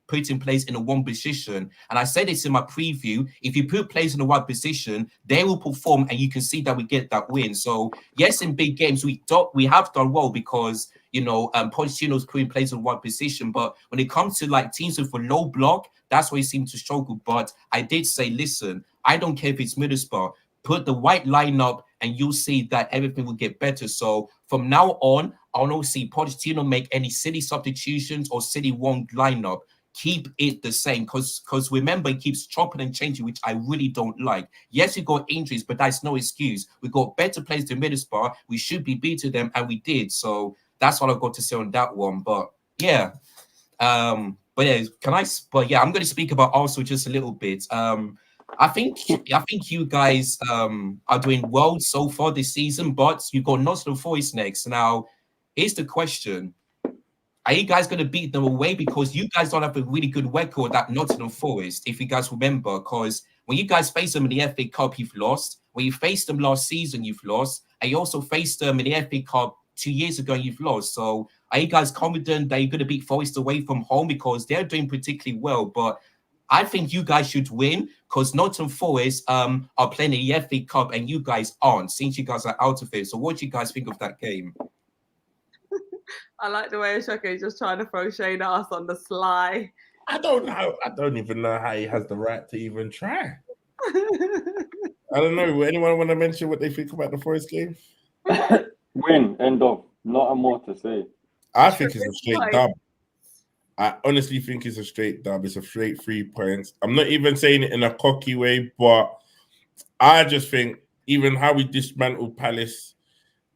put in place in a one position. And I said this in my preview: if you put players in the right position, they will perform, and you can see that we get that win. So yes, in big games we have done well because Pochettino's putting players in the right position. But when it comes to like teams with a low block, that's where he seems to struggle. But I did say, listen, I don't care if it's Middlesbrough. Put the right lineup and you'll see that everything will get better. So from now on, I'll not see Pochettino make any silly substitutions or silly wrong lineup. Keep it the same because remember, he keeps chopping and changing, which I really don't like. Yes, we got injuries, but that's no excuse. We got better players than Middlesbrough. We should be beating them, and we did. So that's all I've got to say on that one. But yeah, I'm going to speak about Arsenal just a little bit. I think you guys are doing well so far this season, but you've got Nottingham Forest next. Now, here's the question. Are you guys going to beat them away? Because you guys don't have a really good record at Nottingham Forest, if you guys remember. Because when you guys faced them in the FA Cup, you've lost. When you faced them last season, you've lost. And you also faced them in the FA Cup 2 years ago, you've lost. So are you guys confident that you're going to beat Forest away from home? Because they're doing particularly well. But I think you guys should win because Nottingham Forest are playing in the FA Cup and you guys aren't, since you guys are out of it. So what do you guys think of that game? I like the way Ashake is just trying to throw shade at us on the sly. I don't know. I don't even know how he has the right to even try. I don't know. Anyone want to mention what they think about the Forest game? Win, end of. Not more to say. I think it's a straight dub. I honestly think it's a straight dub. It's a straight 3 points. I'm not even saying it in a cocky way, but I just think even how we dismantled Palace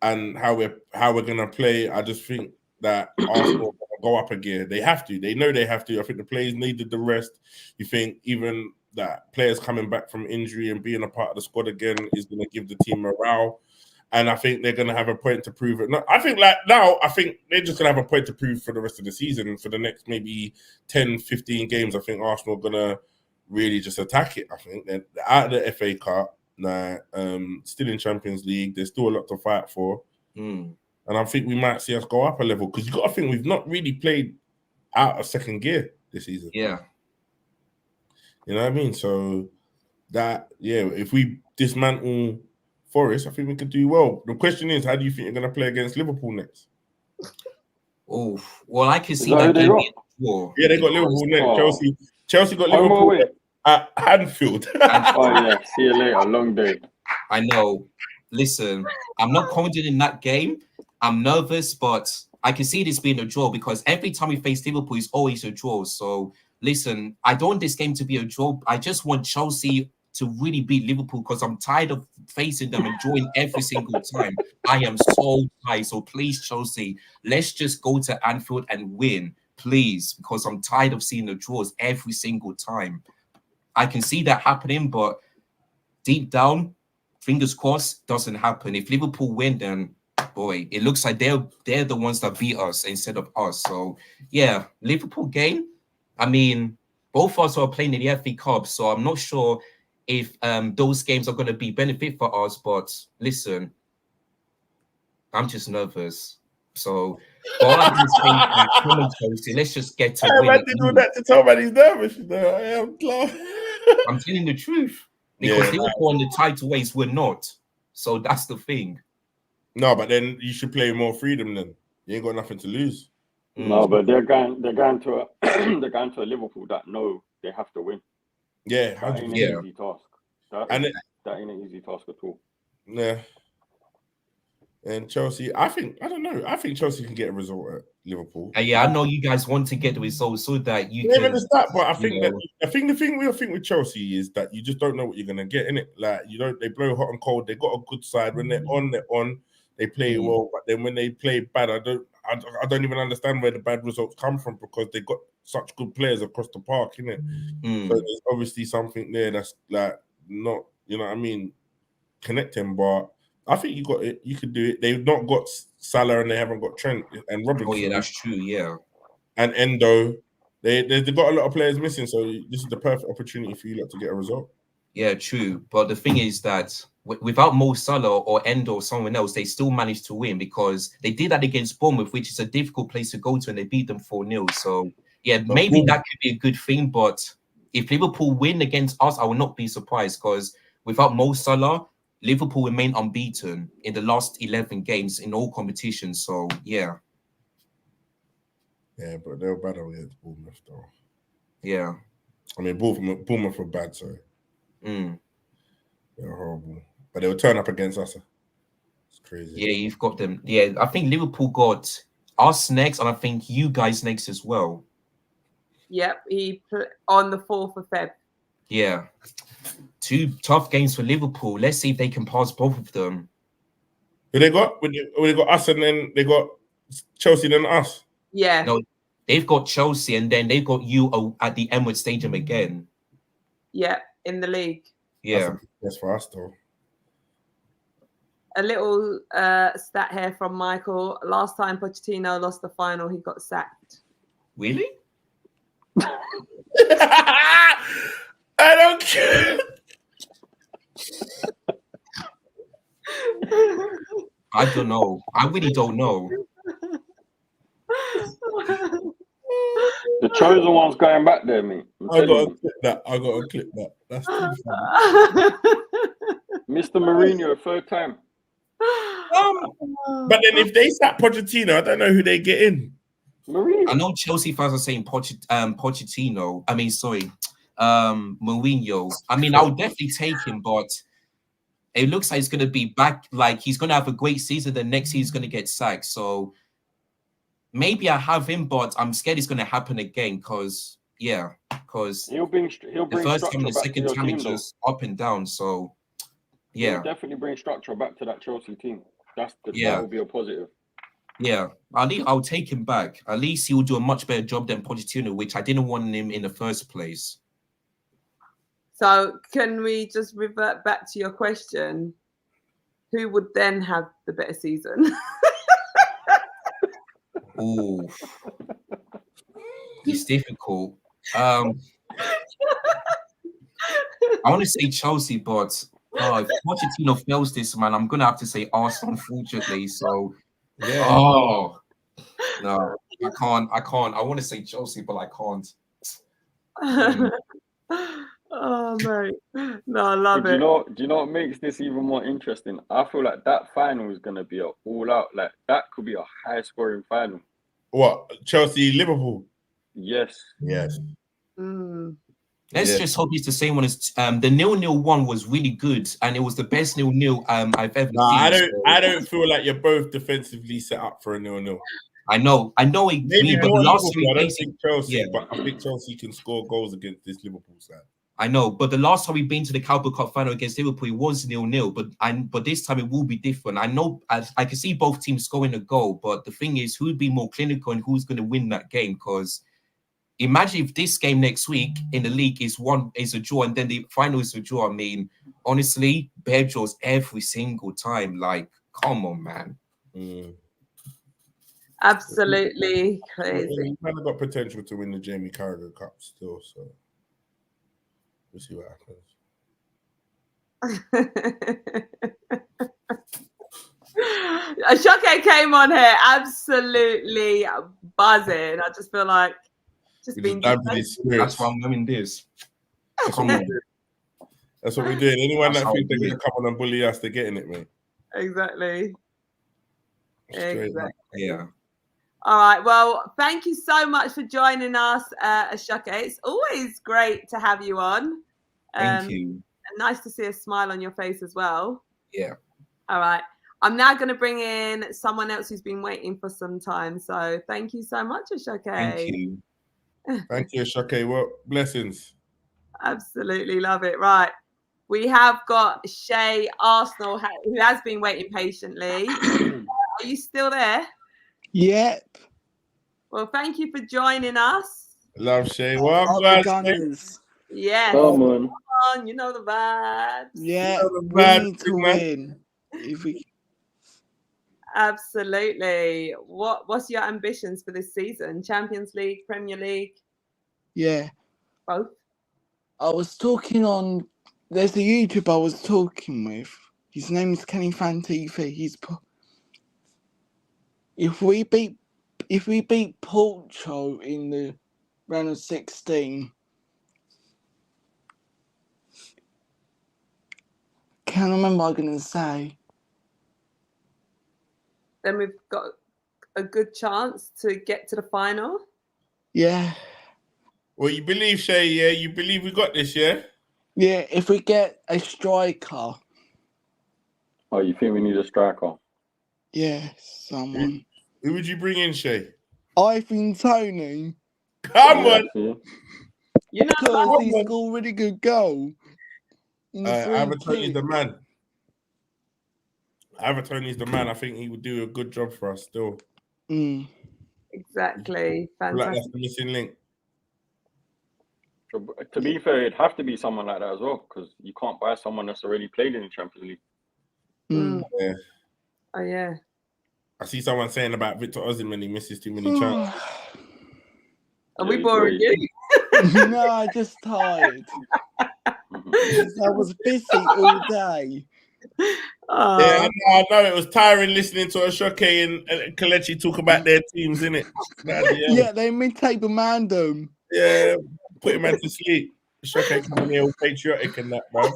and how we're gonna play, I just think that Arsenal go up a gear. They have to. They know they have to. I think the players needed the rest. You think even that players coming back from injury and being a part of the squad again is going to give the team morale. And I think they're going to have a point to prove it. No, I think they're just going to have a point to prove for the rest of the season. For the next maybe 10, 15 games, I think Arsenal are going to really just attack it. I think they're out of the FA Cup now, still in Champions League. There's still a lot to fight for. And I think we might see us go up a level because you've got to think we've not really played out of second gear this season. Yeah. You know what I mean? So if we dismantle Forest, I think we could do well. The question is, how do you think you're going to play against Liverpool next? Oh, well, I can see that game being a draw. Yeah, they got Liverpool next. Chelsea got Liverpool at Anfield. See you later. Long day. I know. Listen, I'm not confident in that game. I'm nervous, but I can see this being a draw because every time we face Liverpool, it's always a draw. So, listen, I don't want this game to be a draw. I just want Chelsea to really beat Liverpool because I'm tired of facing them and drawing every single time. I am so tired. So, please, Chelsea, let's just go to Anfield and win, please, because I'm tired of seeing the draws every single time. I can see that happening, but deep down, fingers crossed, doesn't happen. If Liverpool win, then boy, it looks like they're the ones that beat us instead of us. So yeah, Liverpool game. I mean, both of us are playing in the FA Cup, so I'm not sure if those games are going to be benefit for us. But listen, I'm just nervous. So all I can say is that, come on, Chelsea, let's just get to win. I did do that to tell man he's nervous. I am glad. I'm telling the truth. Because Liverpool on the title race were not. So that's the thing. No, but then you should play more freedom then. You ain't got nothing to lose. No, but they're going to a they're going to a Liverpool that know they have to win. Yeah, that ain't an easy task. That ain't an easy task at all. Yeah. And Chelsea, I think Chelsea can get a result at Liverpool. Yeah, I know you guys want to get the result so that you can. But I think the thing we think with Chelsea is that you just don't know what you're gonna get in it. Like they blow hot and cold. They got a good side. When they're on. They play well, but then when they play bad, I don't even understand where the bad results come from because they got such good players across the park, innit? So there's obviously something there that's like not, you know what I mean, connecting. But I think you got it. You could do it. They've not got Salah and they haven't got Trent and Robinson. Oh yeah, that's true. Yeah, and Endo. They've got a lot of players missing, so this is the perfect opportunity for you lot to get a result. Yeah, true. But the thing is that without Mo Salah or Endo or someone else, they still managed to win because they did that against Bournemouth, which is a difficult place to go to, and they beat them 4-0. So yeah, maybe that could be a good thing. But if Liverpool win against us, I will not be surprised because without Mo Salah, Liverpool remain unbeaten in the last 11 games in all competitions. So yeah. Yeah, but they were bad against Bournemouth though. Yeah. I mean, Bournemouth were bad, sorry. Mm. They're horrible. But they will turn up against us. It's crazy. Yeah, you've got them. Yeah, I think Liverpool got us next, and I think you guys next as well. Yep, he put on the 4th of Feb. Yeah. 2 tough games for Liverpool. Let's see if they can pass both of them. Who they got? They got us and then they got Chelsea then us. Yeah. No, they've got Chelsea and then they've got you at the Emirates Stadium again. Yeah, in the league. Yeah. That's for us though. A little stat here from Michael. Last time Pochettino lost the final, he got sacked. Really? I don't care. I don't know. I really don't know. The chosen one's going back there, mate. I gotta clip that. That's too funny. Mr. Mourinho, 3rd time. But then if they sack Pochettino, I don't know who they get in. Mourinho. I know Chelsea fans are saying Pochettino. I mean, sorry, Mourinho. I mean, I would definitely take him, but it looks like he's going to be back. Like he's going to have a great season. The next season he's going to get sacked. So maybe I have him, but I'm scared it's going to happen again because he'll bring the first time and the second time it's just up and down. So yeah, he'll definitely bring structure back to that Chelsea team. That will be a positive. Yeah, I'll take him back. At least he will do a much better job than Pochettino, which I didn't want him in the first place. So can we just revert back to your question? Who would then have the better season? Ooh, it's difficult. I want to say Chelsea, but if Pochettino fails this, man, I'm gonna have to say Arsenal, unfortunately. So yeah. Oh no, I can't. I want to say Chelsea, but I can't. Oh mate, no, I love it. Do you know what makes this even more interesting? I feel like that final is gonna be an all-out. Like that could be a high-scoring final. What? Chelsea, Liverpool? Yes. Let's just hope it's the same one as the 0-0 one was really good, and it was the best 0-0 I've ever seen. I don't feel like you're both defensively set up for a 0-0. I know. Maybe but the last 3 I don't think Chelsea, but I think Chelsea can score goals against this Liverpool side. I know, but the last time we've been to the Carabao Cup final against Liverpool, it was 0-0. But this time it will be different. I know I can see both teams scoring a goal, but the thing is, who'd be more clinical and who's going to win that game? Because imagine if this game next week in the league is a draw, and then the final is a draw. I mean, honestly, bear draws every single time. Like, come on, man. Absolutely crazy. He's kind of got potential to win the Jamie Carragher Cup still, so we'll see what happens. Ashake came on here absolutely buzzing. I just feel like just being That's why I'm doing this. That's what we're doing. Anyone that thinks they're gonna come on and bully us, they're getting it, mate. Exactly. Yeah. All right. Well, thank you so much for joining us, Ashake. It's always great to have you on. Thank you. And nice to see a smile on your face as well. Yeah. All right. I'm now going to bring in someone else who's been waiting for some time. So thank you so much, Ashake. Thank you. Thank you, Ashake. Well, blessings. Absolutely love it. Right. We have got Shay Arsenal, who has been waiting patiently. Are you still there? Yep. Well, thank you for joining us. Love Shay. Well, the Gunners. Yes. Come on. Come on, you know the vibes. Yeah, You know the we vibes, need to big man. win. If we... Absolutely. What's your ambitions for this season? Champions League, Premier League? Yeah. Both? I was talking on... There's a YouTuber I was talking with. His name is Kenny Fan TV. If we beat Porto in the round of 16, can't remember what I'm going to say. Then we've got a good chance to get to the final. Yeah. Well, you believe, Shay, yeah? You believe we got this, yeah? Yeah, if we get a striker. Oh, you think we need a striker? Yeah, someone. Who would you bring in, Shay? Ivan Toney. Come on. See? You know, Because he scored a really good goal. Ivan Toney's the man. Ivan Toney's the man. I think he would do a good job for us still. Mm. exactly. I feel like Fantastic. that's the missing link. To be fair, it'd have to be someone like that as well, because you can't buy someone that's already played in the Champions League. Mm. Yeah. Oh, yeah. I see someone saying about Victor Osimhen, he misses too many chances. Are we boring you? No, I'm just tired. I was busy all day. Yeah, I know. It was tiring listening to Ashake and Kelechi talk about their teams, innit? Yeah, they mid-table man them. Yeah, put him out to sleep. Ashake coming here all patriotic and that, bro.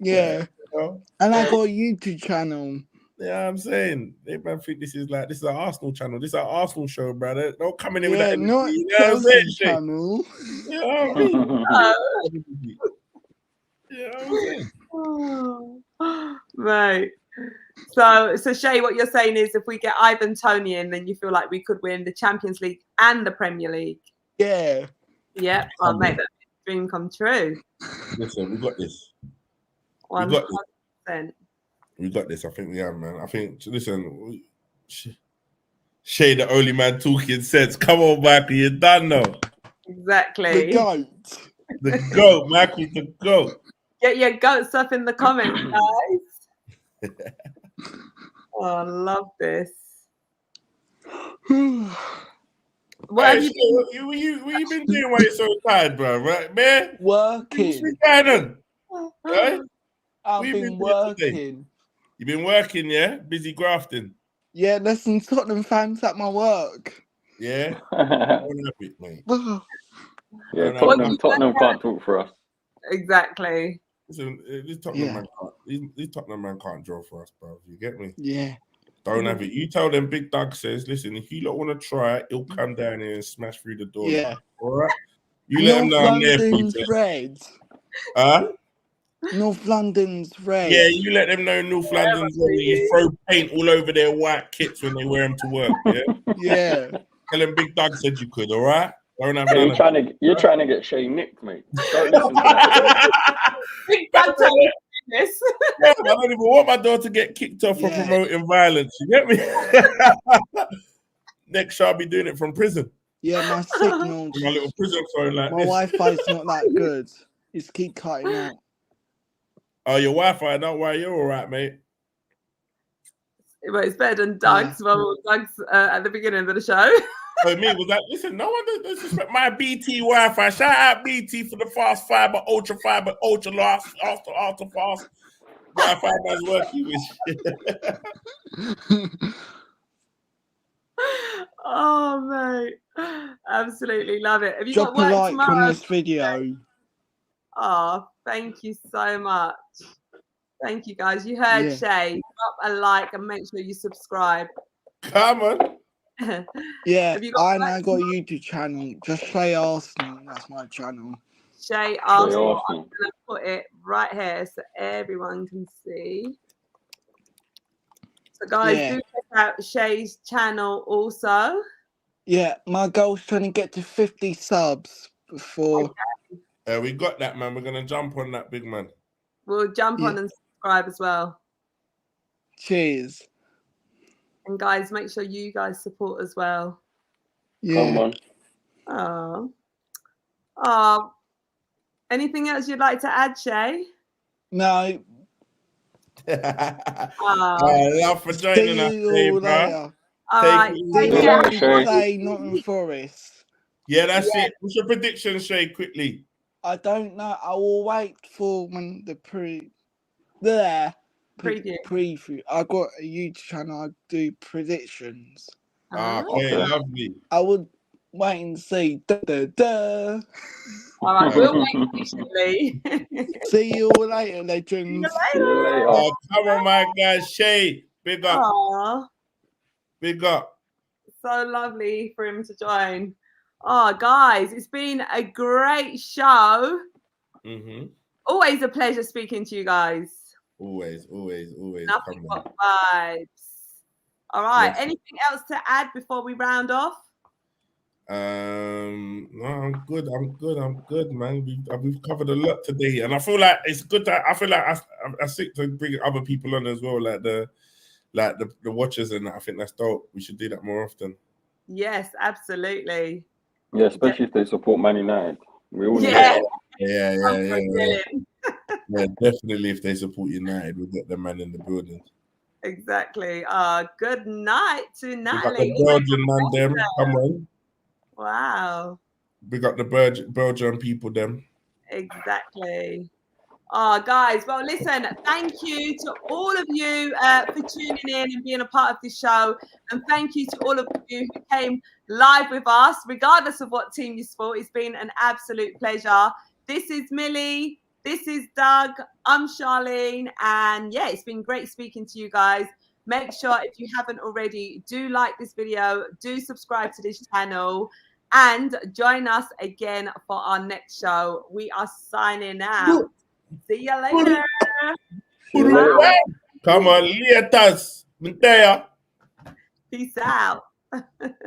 Yeah. You know? And I got a YouTube channel. Yeah, I'm saying they man think this is an Arsenal channel. This is an Arsenal show, brother. Don't come in here with that. Not You know what I'm saying, Shay? channel. You know what I mean? You know what I'm saying? Right. So Shay, what you're saying is if we get Ivan Toney in, then you feel like we could win the Champions League and the Premier League. Yeah. Yeah, I'll make that dream come true. Listen, we got this. 100%. We got this. I think we have, man. I think, listen, Shay, the only man talking sense. Come on, Michael, you're done now. Exactly. The GOAT. The GOAT, Michael, the GOAT. Get your goats up in the comments, guys. Oh, I love this. What have you been? What you been doing while you're so tired, bro? Right, man? Working. What's going on? Right? I've What you been been doing today? working. You been working, yeah? Busy grafting. Yeah, there's some Tottenham fans at my work. Yeah? Don't have it, mate. Yeah, Tottenham can't talk for us. Exactly. Listen, this Tottenham man can't. This Tottenham man can't draw for us, bro. You get me? Yeah. Don't have it. You tell them Big Doug says, listen, if you don't want to try it, he'll come down here and smash through the door. Yeah. All right? You let them know I'm there for you. London's red. Huh? North London's red. Yeah, you let them know North London's red. You throw paint all over their white kits when they wear them to work. Yeah? Yeah. Tell them Big Doug said you could, all right? Don't have You're trying to get Shay nicked, mate. Don't listen to that. Big Doug telling this. Yeah, I don't even want my daughter to get kicked off for promoting violence. You get me? Next year I'll be doing it from prison. Yeah, my signal. My little prison phone like My this. Wi-Fi's not that good. It's keep cutting out. Oh, your Wi-Fi, don't worry, you're all right, mate. Well, it's better than Doug's. Well, Doug's at the beginning of the show. So me was like, listen, no one disrespect my BT Wi-Fi. Shout out BT for the fast fiber, ultra fast, ultra fast Wi-Fi that's working with. Oh mate, absolutely love it. Have you Drop a got work like tomorrow? on this video. Oh, thank you so much. Thank you guys. You heard Shay. Drop a like and make sure you subscribe. Come on. Yeah, Have you got I now got a YouTube channel. Just Shay Arsenal. That's my channel. Shay Arsenal. I'm going to put it right here so everyone can see. So guys, do check out Shay's channel also. Yeah, my goal's trying to get to 50 subs before. We got that, man. We're gonna jump on that, big man. We'll jump on and subscribe as well. Cheers. And guys, make sure you guys support as well. Yeah. Come on. Anything else you'd like to add, Shay? No. Love for joining us today, bro. All right. Say Nottingham Forest. Yeah, that's it. What's your prediction, Shay? Quickly. I don't know. I will wait for when the preview. I got a YouTube channel. I do predictions. Okay, lovely. I would wait and see. All right, we'll wait patiently. See you all later, legends. See you later. Oh, come on, my guy, Shay. Big up. Aww. Big up. So lovely for him to join. Oh, guys, it's been a great show. Always a pleasure speaking to you guys. Always. Nothing but vibes. All right. Yes. Anything else to add before we round off? No, I'm good, man. We've covered a lot today, and I feel like it's good that I seek to bring other people on as well, like the watchers, and I think that's dope. We should do that more often. Yes, absolutely. Yeah, especially if they support Man United. We all Yeah, definitely. If they support United, we'll get the man in the building. Exactly. Good night to Natalie. We got the Belgian man, them. Come on. Wow. We got the Belgian people, them. Exactly. Guys, well, listen, thank you to all of you for tuning in and being a part of the show. And thank you to all of you who came live with us, regardless of what team you support. It's been an absolute pleasure. This is Millie. This is Doug. I'm Charlene. And yeah, it's been great speaking to you guys. Make sure, if you haven't already, do like this video, do subscribe to this channel, and join us again for our next show. We are signing out. See you later. Come on, Leotas. Peace out.